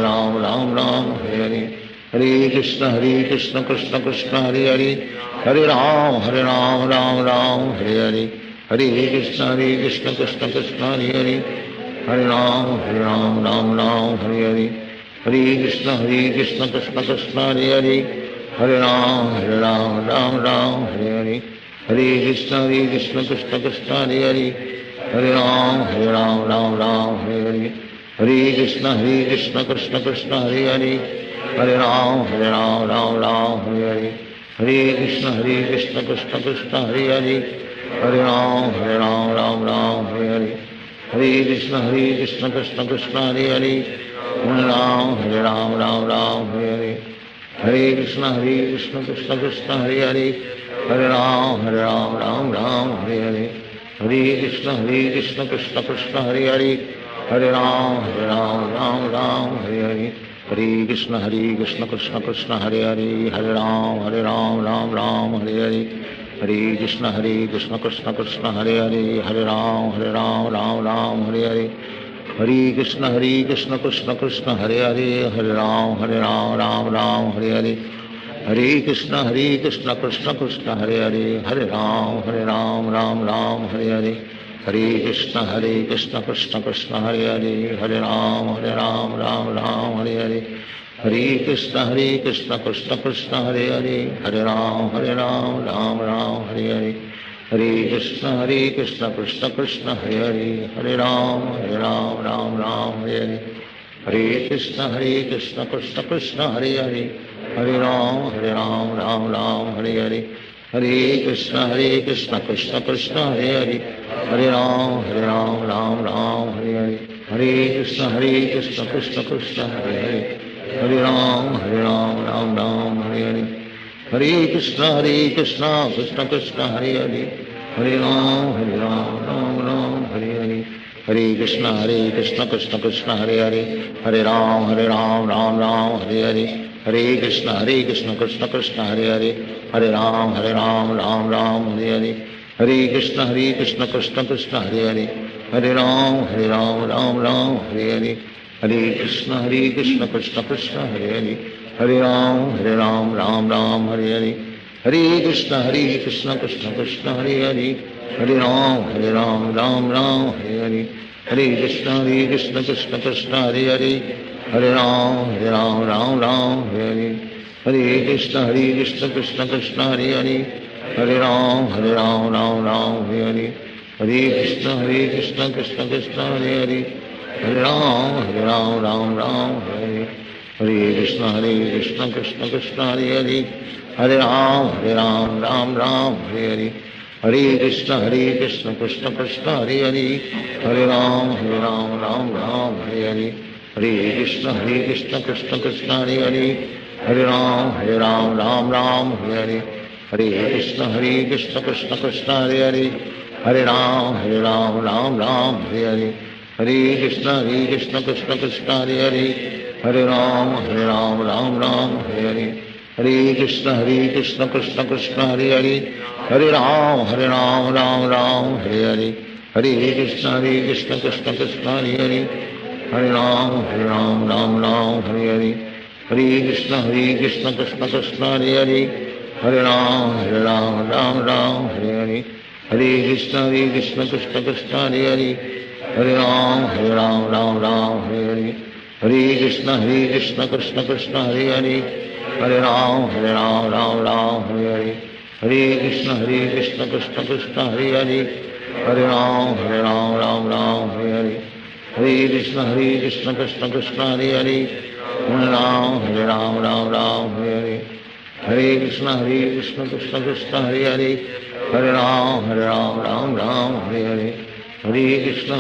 Ram, Ram Hare Hare, Hare Krishna, Krishna Krishna, Hare Hare, Hare Ram, Ram Hare Hare, Hare Krishna, Krishna Krishna, Hare Hare, Hare Ram, Ram Hare Hare, Hare Krishna, Krishna Krishna, Hare Hare, Hare Ram, Ram Hare Hare, Hare Krishna, Krishna Krishna, Hare Hare, Hare Ram, Ram Hare Hare, Hare Krishna, Krishna Krishna, Hare Hare, Hare Ram, Ram Hare Hare, Hare Krishna, Krishna Krishna, Hare Hare, Hare Ram, Ram Hare Hare, Hare Krishna, Krishna Krishna, Hare Hare, Hare Ram, Ram Hare Hare, Hare Krishna, Krishna Krishna, Hare Hare, Hare Ram, Ram Hare Hare, Hare Krishna, Krishna Krishna, Hare Hare, Hare Ram, Ram Hare Hare, Hare Krishna, Krishna Krishna, Hare Hare, Hare Ram, Ram Hare Hare, Hare Krishna, Krishna Krishna, Hare Hare, Hare Ram, Ram Hare Hare, Hare Krishna, Krishna Krishna, Hare Hare, Hare Ram, Ram Hare Hare, Hare Krishna, Krishna Krishna, Hare Hare, Hare Ram, Ram Hare Hare, Hare Krishna, Krishna Krishna, Hare Hare, Hare Ram, Ram Hare Hare, Hare Krishna, Krishna Krishna, Hare Hare, Hare Ram, Ram Hare Hare, Hare Krishna, Krishna Krishna, Hare Hare, Hare Ram Ram Ram Hare Hare Hare Krishna Krishna Krishna Hare Hare Hare Ram Ram Ram Hare Hare Hare Krishna Krishna Krishna Hare Hare Hare Ram Ram Ram Hare Hare Hare Krishna Krishna Krishna Hare Hare Hare Ram Ram Ram Hare Hare Hare Krishna Krishna Krishna Hare Hare Hare Ram Ram Ram Hare Hare Hare Krishna Krishna Krishna Hare Hare Hare Ram Ram Hare Hare Hare Krishna Krishna Krishna Hare Hare Hare Ram Ram Hare Hare Hare Krishna Krishna Krishna Hare Hare Hare Ram Ram Hare Hare Hare Krishna Krishna Krishna Hare Hare Hare Ram Ram Hare Hare Hare Krishna Krishna Krishna Hare Hare Hare Ram Ram Hare Hare Hare Krishna Krishna Krishna Hare Hare Hare Ram Ram Hare Hare Hare Krishna Krishna Krishna Hare Hare Hare Ram Ram Hare Hare Hare Krishna Krishna Krishna Hare Hare Hare Ram Ram Hare Hare Hare Krishna Krishna Krishna Hare Hare Hare Ram Ram Hare Hare Hare Krishna Krishna Krishna Hare Hare Hare Ram Ram Hare Hare Hare Krishna Krishna Krishna Hare Hare Hare Ram Ram Hare Hare Hare Krishna Krishna Krishna Hare Hare Hare Ram Ram Hare Hare Hare Krishna Krishna Krishna Hare Hare Hare Ram Ram Hare Hare Hare Krishna Krishna Krishna Hare Hare Hare Ram Hare Hare Hare Krishna Krishna Krishna Hare Hare Hare Ram Ram Hare Hare Hare Krishna Krishna Krishna Hare Hare Hare Ram Ram Hare Hare Hare Krishna Krishna Krishna Hare Hare Hare Ram Hare Hare Hare Krishna Krishna Krishna Hare Hare Hare Ram Hare Hare Hare Krishna Krishna Krishna Hare Hare Hare Ram Hare Hare Hare Krishna Krishna Krishna Hare Hare Hare Ram Hare Hare Hare Krishna Krishna Krishna Hare Hare Hare Ram Hare Hare Hare Krishna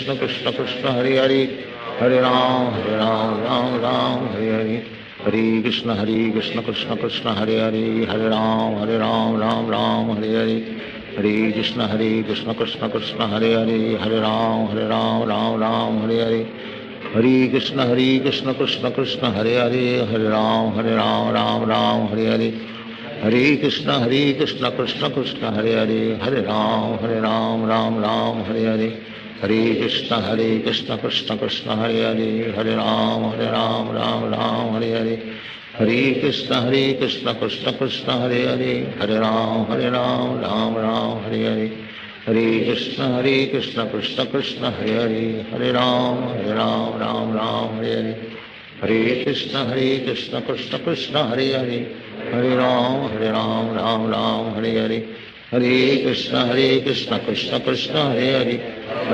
Krishna Krishna Hare Hare Hare Ram Hare Hare Hare Krishna Krishna Krishna Hare Hare Hare Ram Hare Hare Hare Krishna Krishna Krishna Hare Hare Hare Ram Hare Hare Hare Krishna Krishna Krishna Hare Hare Hare Ram Hare Hare Hare Krishna Krishna Krishna Hare Hare Hare Ram Hare Hare Hare Krishna Krishna Krishna Hare Hare Hare Ram Hare Hare Hare Krishna Krishna Krishna Hare Hare Hare Ram Hare Hare Hare Krishna Krishna Krishna Hare Hare Hare Ram Hare Hare Hare Krishna Krishna Krishna Hare Hare Hare Ram Hare Hare Hare Krishna Krishna Krishna Hare Hare Hare Ram Hare Hare Hare Krishna Krishna Krishna Hare Hare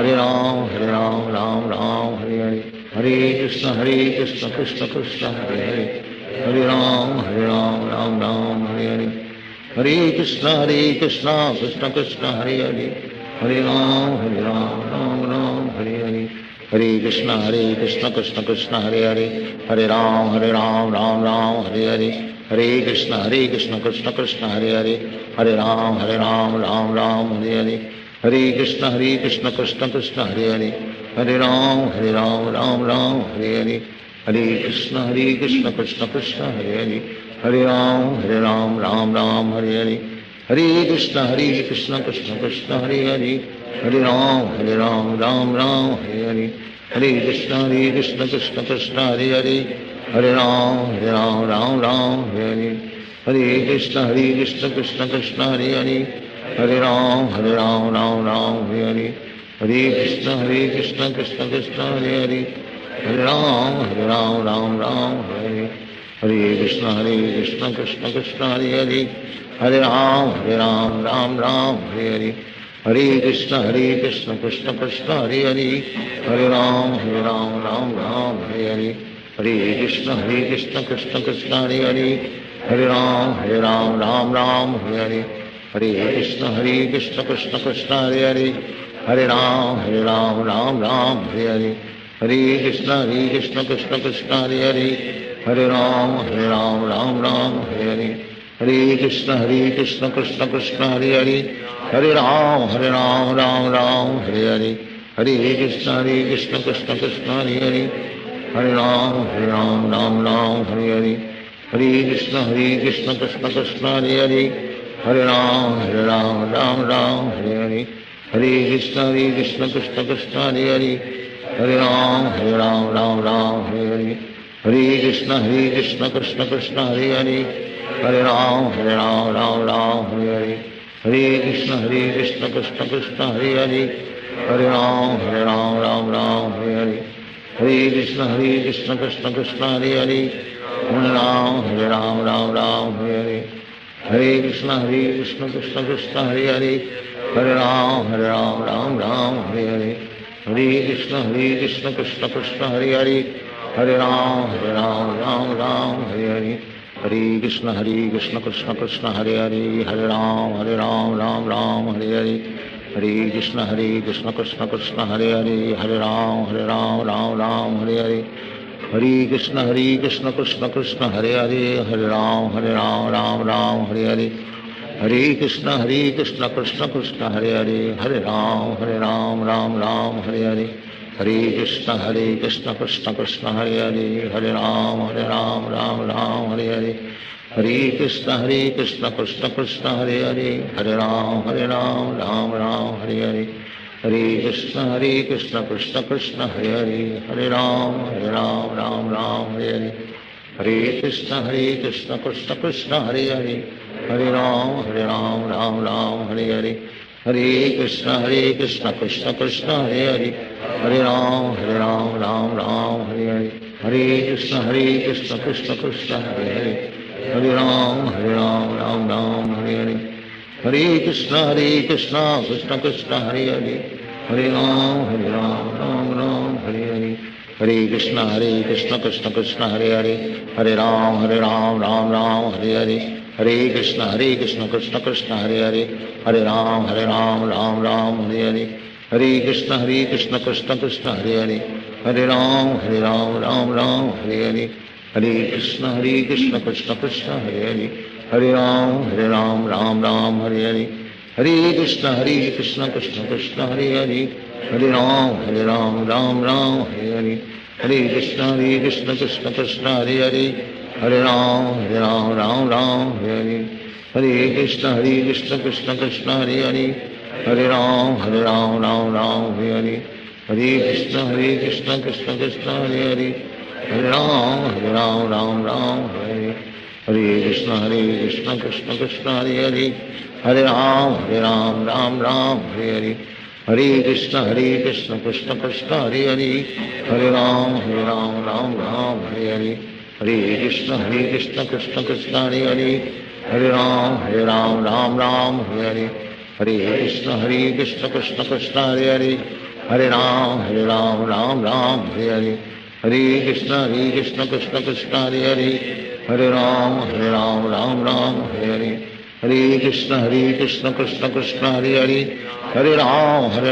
Hare Ram Hare Hare Hare Hare Krishna Krishna Krishna Hare Hare Hare Ram Hare Hare Hare Hare Krishna Krishna Krishna Hare Hare Hare Ram Hare Hare Hare Hare Krishna Krishna Krishna Hare Hare Hare Ram Hare Hare Hare Krishna Krishna Krishna Hare Hare Hare Ram Hare Hare Hare Hare Krishna Krishna Krishna Hare Hare Hare Ram Hare Hare Hare Hare Krishna Krishna Krishna Hare Hare Hare Ram Hare Hare Hare Krishna Krishna Krishna Hare Hare Hare Ram Hare Hare Hare Krishna Krishna Krishna Hare Hare Hare Ram Hare Hare Hare Krishna Krishna Krishna Hare Hare Hare Ram Hare Hare Hare Krishna Krishna Krishna Hare Hare Hare Ram Hare Hare Hare Krishna Krishna Krishna Hare Hare Hare Ram Ram Ram Hare Hare Hare Krishna Krishna Krishna Hare Hare Hare Ram Ram Ram Hare Hare Hare Krishna Krishna Krishna Hare Hare Hare Ram Ram Ram Hare Hare Hare Krishna Krishna Krishna Hare Hare Hare Ram Ram Ram Hare Hare Hare Krishna Krishna Krishna Hare Hare Hare Ram Ram Ram Hare Hare Hare Krishna Krishna Krishna Hare Hare Hare Ram Ram Ram Hare Hare Hare Krishna Krishna Krishna Hare Hare Hare Ram Ram Ram Hare Hare Hare Krishna Krishna Krishna Hare Hare Hare Ram Ram Ram Hare Hare Hare Krishna Krishna Krishna Hare Hare Hare Ram Ram Ram Hare Hare Hare Krishna Krishna Krishna Hare Hare Hare Ram Ram Ram Hare Hare Hare Krishna Krishna Krishna Hare Hare Hare Ram Ram Ram Hare Hare Hare Krishna Krishna Krishna Hare Hare Hare Ram Ram Hare Hare Hare Krishna Krishna Krishna Hare Hare Hare Ram Ram Hare Hare Hare Krishna Krishna Krishna Hare Hare Hare Ram Ram Hare Hare Hare Krishna Krishna Krishna Hare Hare Hare Ram Ram Hare Hare Hare Krishna Krishna Krishna Hare Hare Hare Ram Ram Hare Hare Hare Krishna Krishna Krishna Hare Hare Hare Ram Ram Hare Hare Hare Krishna Krishna Krishna Hare Hare Hare Ram Ram Hare Hare Hare Krishna Krishna Krishna Hare Hare Hare Ram Ram Hare Hare Hare Krishna Krishna Krishna Hare Hare Hare Ram Ram Hare Hare Hare Krishna Krishna Krishna Hare Hare Hare Ram Ram Hare Hare Hare Krishna Krishna Krishna Hare Hare Hare Ram Ram Hare Hare Hare Krishna Krishna Krishna Hare Hare Hare Ram Ram Hare Hare Hare Krishna Krishna Krishna Hare Hare Hare Ram Ram Hare Hare Hare Krishna Krishna Krishna Hare Hare Hare Ram Ram Hare Hare Hare Krishna Krishna Krishna Hare Hare Hare Ram Ram Hare Hare Hare Krishna Krishna Krishna Hare Hare Hare Ram Ram Hare Hare Hare Krishna Krishna Krishna Hare Hare Hare Ram Ram Hare Hare Hare Krishna Krishna Krishna Hare Hare Hare Ram Ram Hare Hare Hare Krishna Krishna Krishna Hare Hare Hare Ram Ram Hare Hare Hare Krishna Krishna Krishna Hare Hare Hare Ram Ram Hare Hare Hare Krishna Krishna Krishna Hare Hare Hare Ram Ram Hare Hare Hare Krishna Krishna Krishna Hare Hare Hare Ram Ram Hare Hare Hare Krishna Krishna Krishna Hare Hare Hare Ram Ram Hare Hare Hare Krishna Krishna Krishna Hare Hare Hare Ram Ram Hare Hare Hare Krishna Krishna Krishna Hare Hare Hare Ram Ram Hare Hare Hare Krishna Krishna Krishna Hare Hare Hare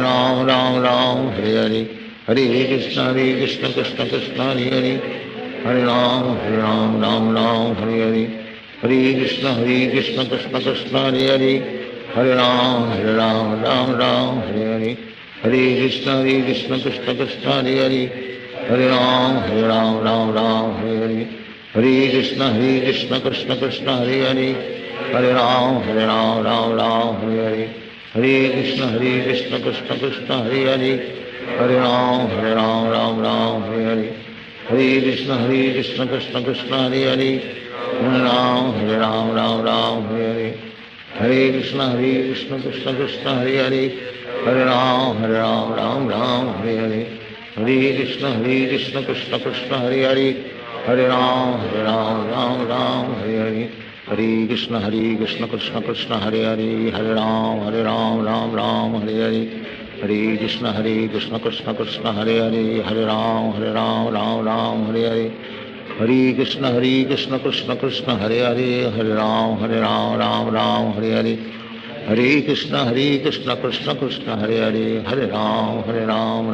Ram Ram Hare Hare Hare Krishna Krishna Krishna Hare Hare Hare Ram Hare Hare Hare Krishna Krishna Krishna Hare Hare Hare Ram Hare Hare Hare Krishna Krishna Krishna Hare Hare Hare Ram Hare Hare Hare Krishna Krishna Krishna Hare Hare Hare Ram Hare Hare Hare Krishna Krishna Krishna Hare Hare Hare Ram Hare Hare Hare Krishna Krishna Krishna Hare Hare Hare Ram Hare Hare Hare Krishna Krishna Krishna Hare Hare Hare Ram Hare Hare Hare Krishna Krishna Krishna Hare Hare Hare Ram Hare Hare Hare Krishna Krishna Krishna Hare Hare Hare Ram Hare Hare Hare Krishna Krishna Krishna Hare Hare Hare Ram Hare Hare Hare Krishna Krishna Krishna Hare Hare, Hare Ram Ram Ram Hare Hare, Hare Krishna Krishna Krishna Hare Hare, Hare Ram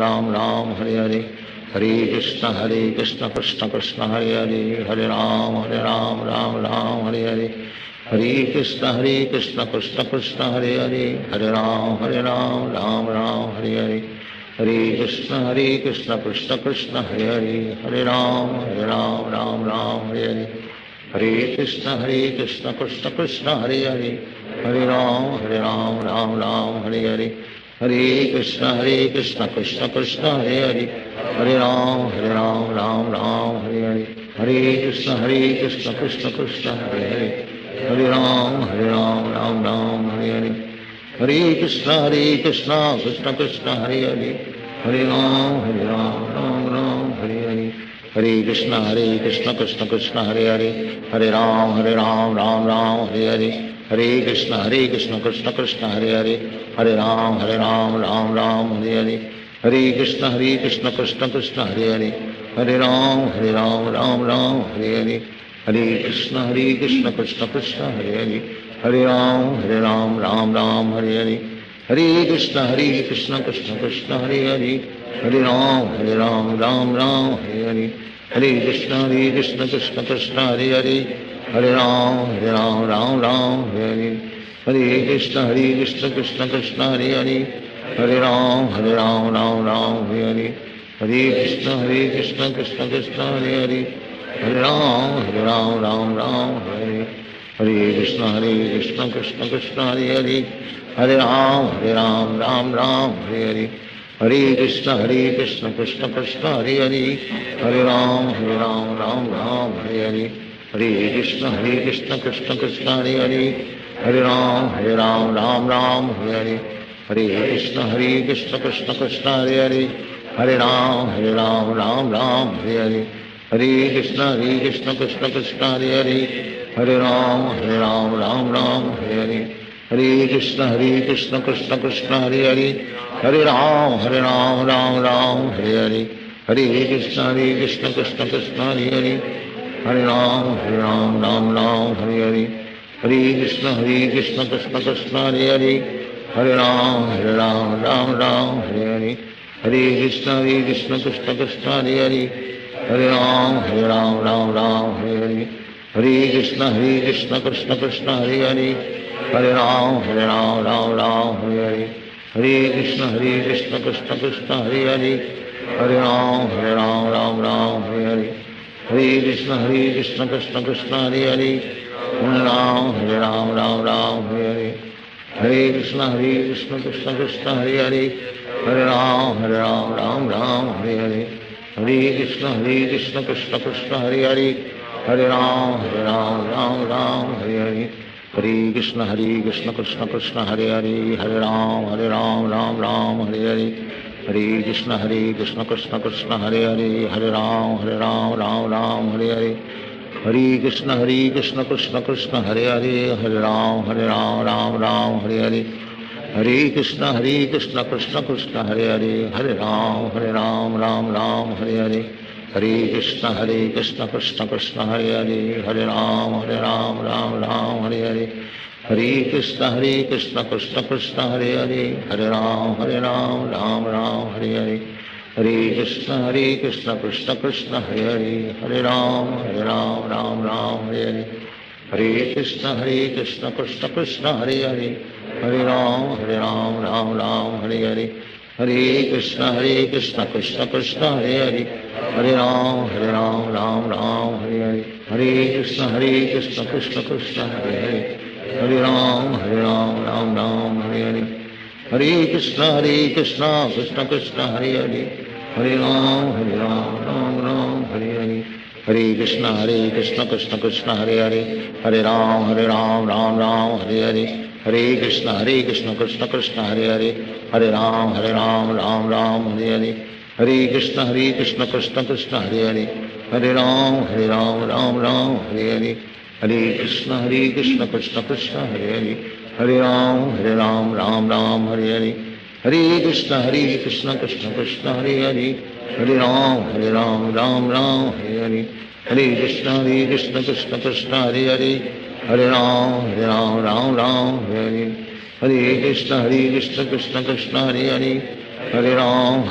Ram Ram Hare Hare, Hare Krishna Krishna Krishna Hare Hare, Hare Ram Ram Ram Hare Hare, Hare Krishna Krishna Krishna Hare Hare, Hare Ram Ram Ram Hare Hare, Hare Krishna Krishna Krishna Hare Hare, Hare Ram Ram Ram Hare Hare, Hare Krishna Krishna Krishna Hare Hare, Hare Ram Ram Ram Hare Hare, Hare Krishna Krishna Krishna Hare Hare, Hare Ram Ram Ram Hare Hare, Hare Krishna Krishna Krishna Hare Hare, Hare Ram Ram Ram Hare Hare, Hare Krishna Krishna Krishna Hare Hare, Hare Ram Ram Hare Hare, Hare Krishna Krishna Krishna Hare Hare, Hare Ram Ram Ram Hare Hare, Hare Krishna Krishna Krishna Hare Hare, Hare Ram Ram Ram Hare Hare, Hare Krishna Krishna Krishna Hare Hare, Hare Ram Ram Hare Hare, Hare Krishna Krishna Krishna Hare Hare, Hare Ram Ram Hare Hare, Hare Krishna Krishna Krishna Hare Hare, Hare Ram Ram Hare Hare, Hare Krishna Krishna Krishna Hare Hare, Hare Ram Ram Hare Hare, Hare Krishna Krishna Krishna Hare Hare, Hare Ram Ram Hare Hare, Hare Krishna Krishna Krishna Hare Hare, Hare Ram Ram Hare Hare, Hare Krishna Krishna Krishna Hare Hare, Hare Ram Ram Hare Hare, Hare Krishna Krishna Krishna Hare Hare, Hare Ram Ram Hare Hare, Hare Krishna Krishna Krishna Hare Hare, Hare Ram Ram Hare Hare, Hare Krishna Krishna Krishna Hare Hare, Hare Ram Ram Hare Hare, Hare Krishna Krishna Krishna Hare Hare, Hare Ram Ram Hare Hare, Hare Krishna Krishna Krishna Hare Hare, Hare Ram Ram Hare Hare, Hare Krishna Krishna Krishna Hare Hare, Hare Ram Ram Hare Hare, Hare Krishna Krishna Krishna Hare Hare, Hare Ram Ram Hare Hare, Hare Krishna Krishna Krishna Hare Hare, Hare Ram Ram Hare Hare, Hare Krishna Krishna Krishna Hare Hare, Hare Ram Ram Hare Hare, Hare Krishna Krishna Krishna Hare Hare, Hare Ram Ram Hare Hare, Hare Krishna Krishna Krishna Hare Hare, Hare Ram Ram Hare Hare, Hare Krishna Krishna Krishna Hare Hare, Hare Ram Ram Hare Hare, Hare Krishna Krishna Krishna Hare Hare, Hare Ram Ram Hare Hare, Hare Krishna Krishna Krishna Hare Hare, Hare Ram Ram Hare Hare, Hare Krishna Krishna Krishna Hare Hare, Hare Ram Ram Hare Hare, Hare Krishna Krishna Krishna Hare Hare, Hare Ram Ram Hare Hare, Hare Krishna Krishna Krishna Hare Hare, Hare Ram Ram Hare Hare, Hare Krishna Krishna Krishna Hare Hare, Hare Ram Ram Hare Hare, Hare Krishna Krishna Krishna Hare Hare, Hare Ram Ram Hare Hare, Hare Krishna Krishna Krishna Hare Hare, Hare Ram Ram Hare Hare, Hare Krishna Krishna Krishna Hare Hare, Hare Ram Ram Hare Hare, Hare Krishna Krishna Krishna Hare Hare, Hare Ram Ram Hare Hare, Hare Krishna Krishna Krishna Hare Hare, Hare Ram Ram Hare Hare, Hare Krishna Krishna Krishna Hare Hare, Hare Ram Hare Hare, Hare Krishna Krishna Krishna Hare Hare, Hare Ram Ram Hare Hare, Hare Krishna Krishna Krishna Hare Hare, Hare Ram Ram Hare Hare, Hare Krishna Krishna Krishna Hare Hare, Hare Ram Hare Hare, Hare Krishna Krishna Krishna Hare Hare, Hare Ram Ram Hare Hare, Hare Krishna Krishna Krishna Krishna Hare Hare, Hare Ram Ram Hare Hare, Hare Krishna Krishna Krishna Hare Hare Hare Ram Ram Ram Hare Hare Krishna Krishna Krishna Hare Hare Hare Ram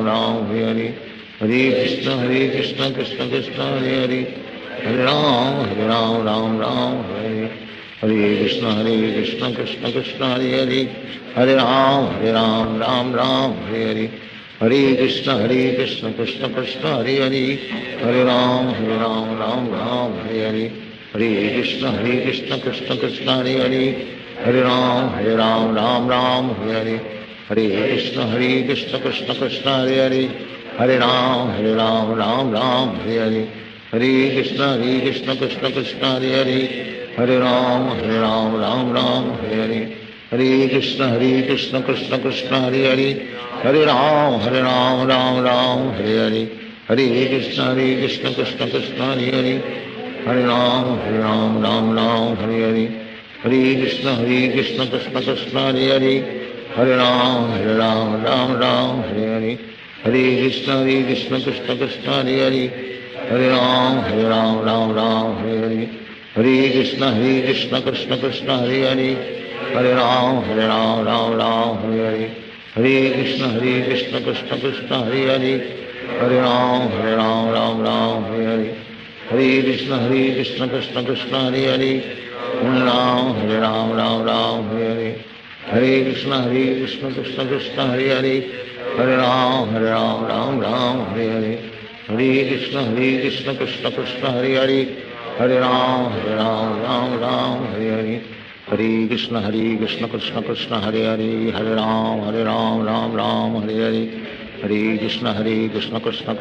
Ram Hare Hare Krishna Krishna Krishna Hare Hare Hare Ram Ram Hare Hare Krishna Krishna Krishna Hare Hare Hare Ram Ram Hare Hare Krishna Krishna Krishna Hare Hare Hare Ram Hare Hare Krishna Krishna Krishna Hare Hare Hare Ram Hare Hare Krishna Krishna Krishna Hare Hare Hare Ram Hare Hare Krishna Krishna Krishna Hare Hare Hare Ram Hare Hare Krishna Krishna Krishna Hare Hare Hare Ram Hare Hare Hare Krishna Krishna Krishna Hare Hare Hare Ram Hare Hare Hare Krishna Krishna Krishna Hare Hare Hare Ram Hare Hare Hare Krishna Krishna Krishna Hare Hare Hare Ram Hare Hare Hare Krishna Krishna Krishna Hare Hare Hare Ram Hare Hare Hare Krishna Krishna Krishna Hare Hare Hare Ram Hare Hare Hare Krishna Krishna Krishna Hare Hare Hare Ram Hare Hare Hare Krishna Krishna Krishna Hare Hare Hare Ram Hare Hare Hare Krishna Krishna Krishna Hare Hare Hare Ram Hare Hare Hare Krishna Krishna Krishna Hare Hare Hare Ram Hare Hare Hare Krishna Krishna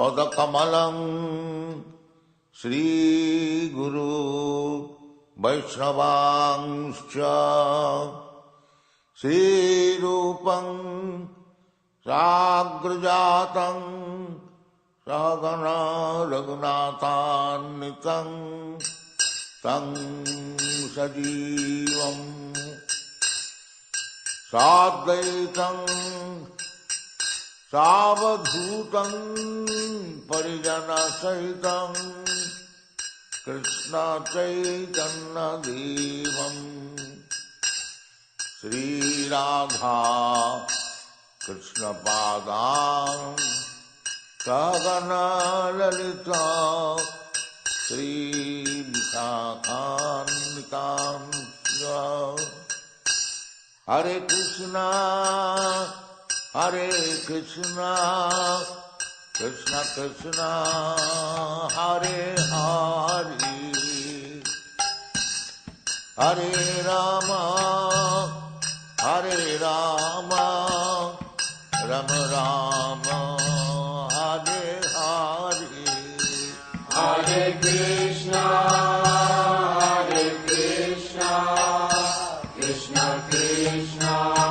Padakamalam Shri Guru Vaishnavangscha Shri Rupam Sagrajatam Sagana Raghunathannitam Tam Sajivam Sadvaitam Savadhutam Parijana Sahitam Krishna Chaitanya Devam Sri Radha Krishna Padam Sagana Lalita Sri Visakhanikam Hare Krishna Krishna Krishna Hare Hare Hare Rama Rama Rama Hare Hare Hare Krishna Krishna Krishna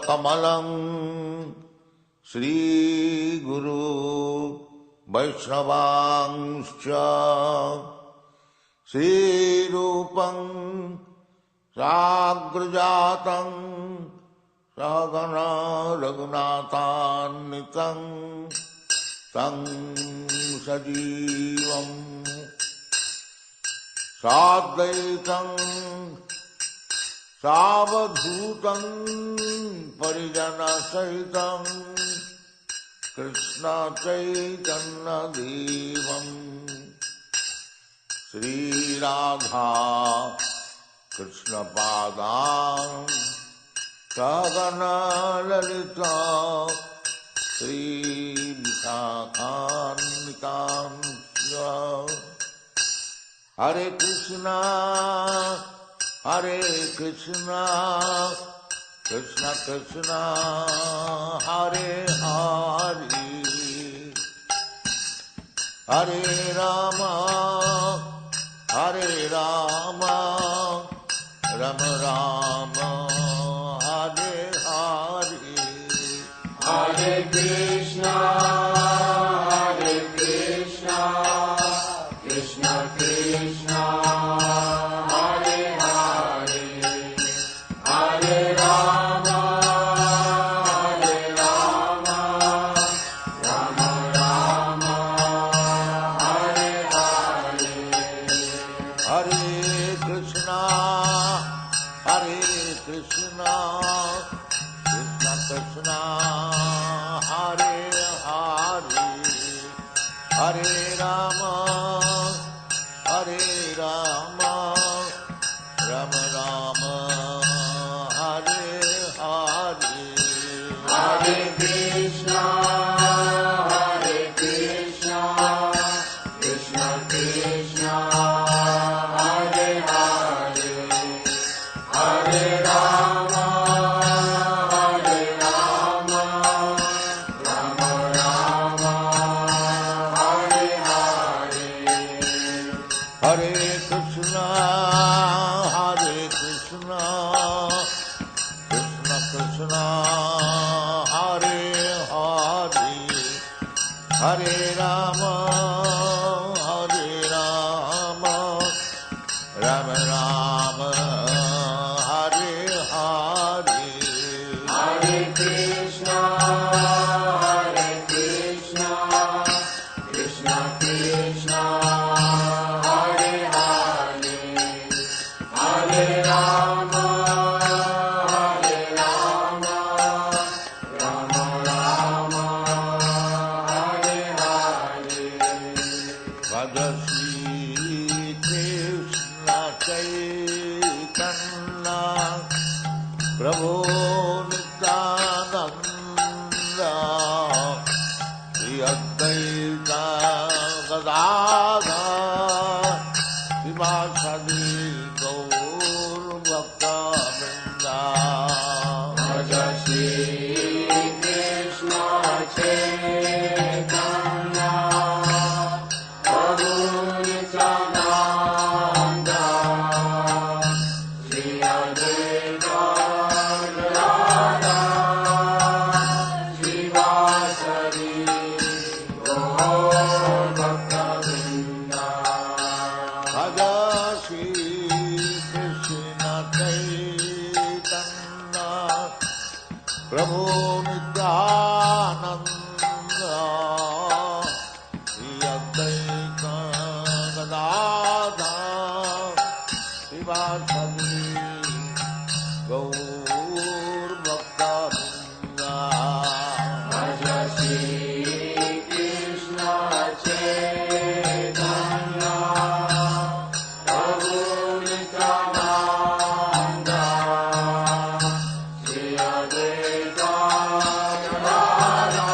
कमलं Shri गुरु वैष्णवांश्च श्री रूपं साग्रजातं सहगण रघुनाथान्वितं तं सजीवं साद्वैतं सावधूतं परिजनसहितं कृष्ण चैतन्यदेवं श्रीराधा कृष्णपादां सगना ललिता श्रीविशाखान्वितांश्च हरे Krishna Krishna Krishna Hare Hare Hare Ram Ram Ram Hare Hare Hare Krishna, Krishna Krishna, Hare Hare, Hare Rama, Rama Rama, Hare Hare. हरे Krishna Krishna Krishna Hare Hare Hare Ram Ram Ram Hare Hare Hare Krishna, Krishna Krishna, Hare Hare, Hare Rama, Rama Rama, Hare Hare. हरे Krishna Krishna Krishna Hare Hare Hare Ram Ram Ram Hare Hare Hare Krishna, Krishna Krishna, Hare Hare, Hare Rama, Rama Rama, Hare Hare. भज श्री कृष्ण चैतन्य प्रभो नित्यानंद श्री अद्वैत गदाधर श्रीवासदि गौर भक्तवृंद Bhaja Shri Krishna Chaitanya, Prabhu Nityananda, Shri Advaita Gadadhara, Srivasadi Gaur Bhaktavrinda. भज श्री कृष्ण चैतन्य प्रभु नित्यानंद श्री अद्वैत गदाधर श्रीवासदि गौर भक्तवृंद Bhaja Shri Krishna Chaitanya, Prabhu Nityananda, Shri Advaita Gadadhara,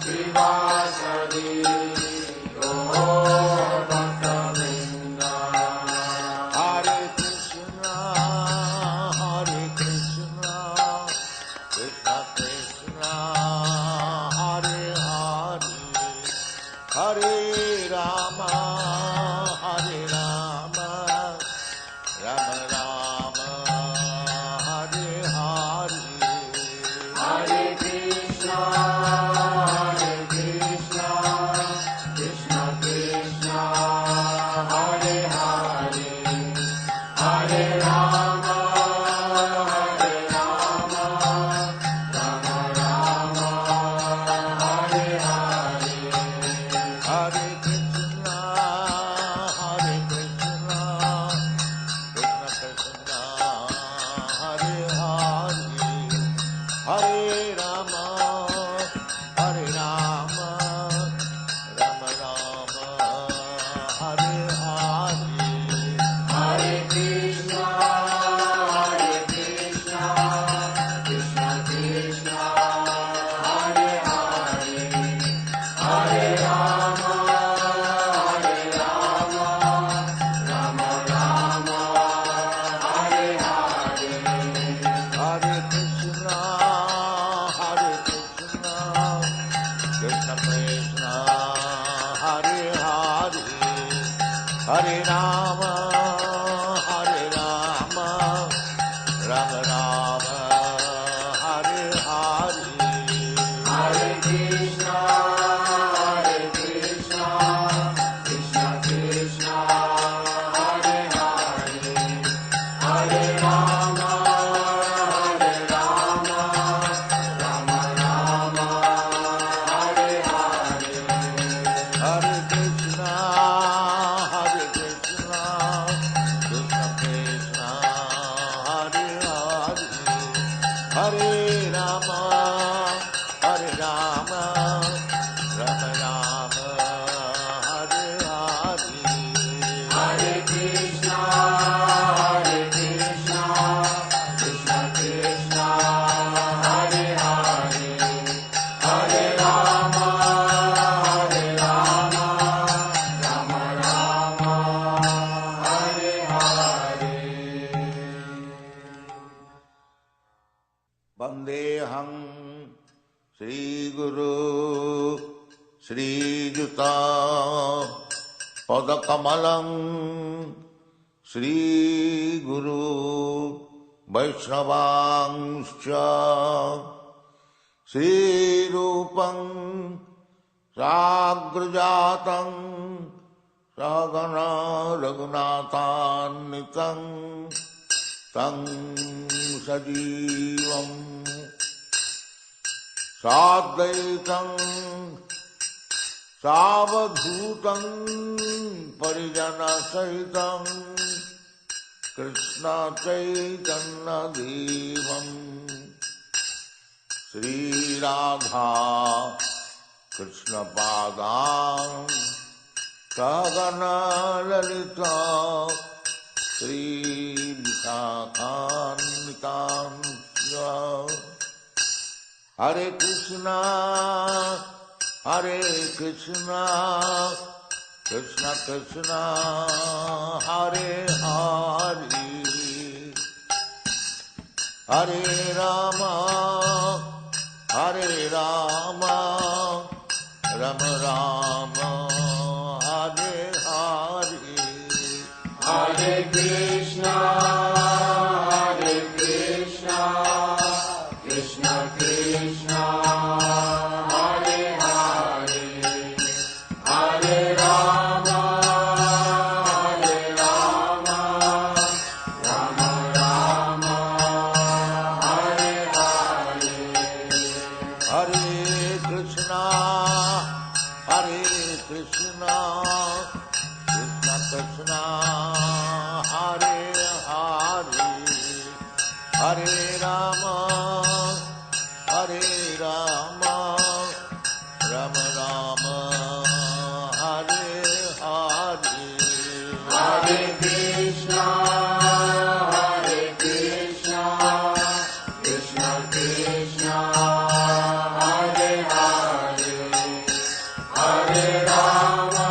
Srivasadi Gaur Bhaktavrinda. Hare Krishna, Krishna Krishna, Hare Hare, Hare Rama, Rama Rama, Hare Hare. Hare Krishna, Krishna Krishna, Hare Hare, Hare Rama, Rama Rama, Hare Hare. Hare Hare Hare Krishna, Krishna Krishna, Hare Hare, Hare Rama, Rama Rama, Hare Hare. Hare Krishna, Krishna Krishna, Hare Hare, Hare Rama, Rama Rama, Hare Hare. Hare Krishna, Krishna Krishna, Hare Hare, Hare Rama, Rama Rama, Hare Hare. Hare Krishna, Krishna Krishna, Hare Hare, Hare Rama, Rama Rama, Hare Hare. Hare Krishna, Krishna Krishna, Hare Hare, Hare Rama, Rama Rama, Hare Hare. Vandeham Shri Guru Shri Juta Padakamalam Shri Guru Vaishnavangscha Shri Rupam Sagrajatam Sagana Raghunathannitam Tang Sajivam Sadvaitam Savadhutam Parijana Sahitam Krishna Chaitanya Devam Sri Radha Krishna Padam Sagana Lalita Sri Vikakanitam Hare Krishna, Krishna Krishna, Hare Hare, Hare Rama, Rama Rama, Hare Hare. Hare Krishna, Krishna Krishna, Hare Hare, Hare Rama, Rama Rama, Hare Hare. Hare Krishna, Krishna Krishna, Hare Hare, Hare Rama, Rama Rama, Hare Hare. Hare Krishna, Krishna Krishna, Hare Hare, Hare Rama,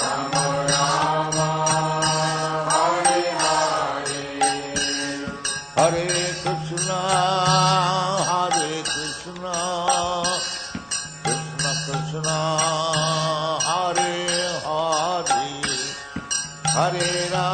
Rama Rama, Hare Hare. Hare Krishna, Krishna Krishna, Hare Hare, Hare Rama,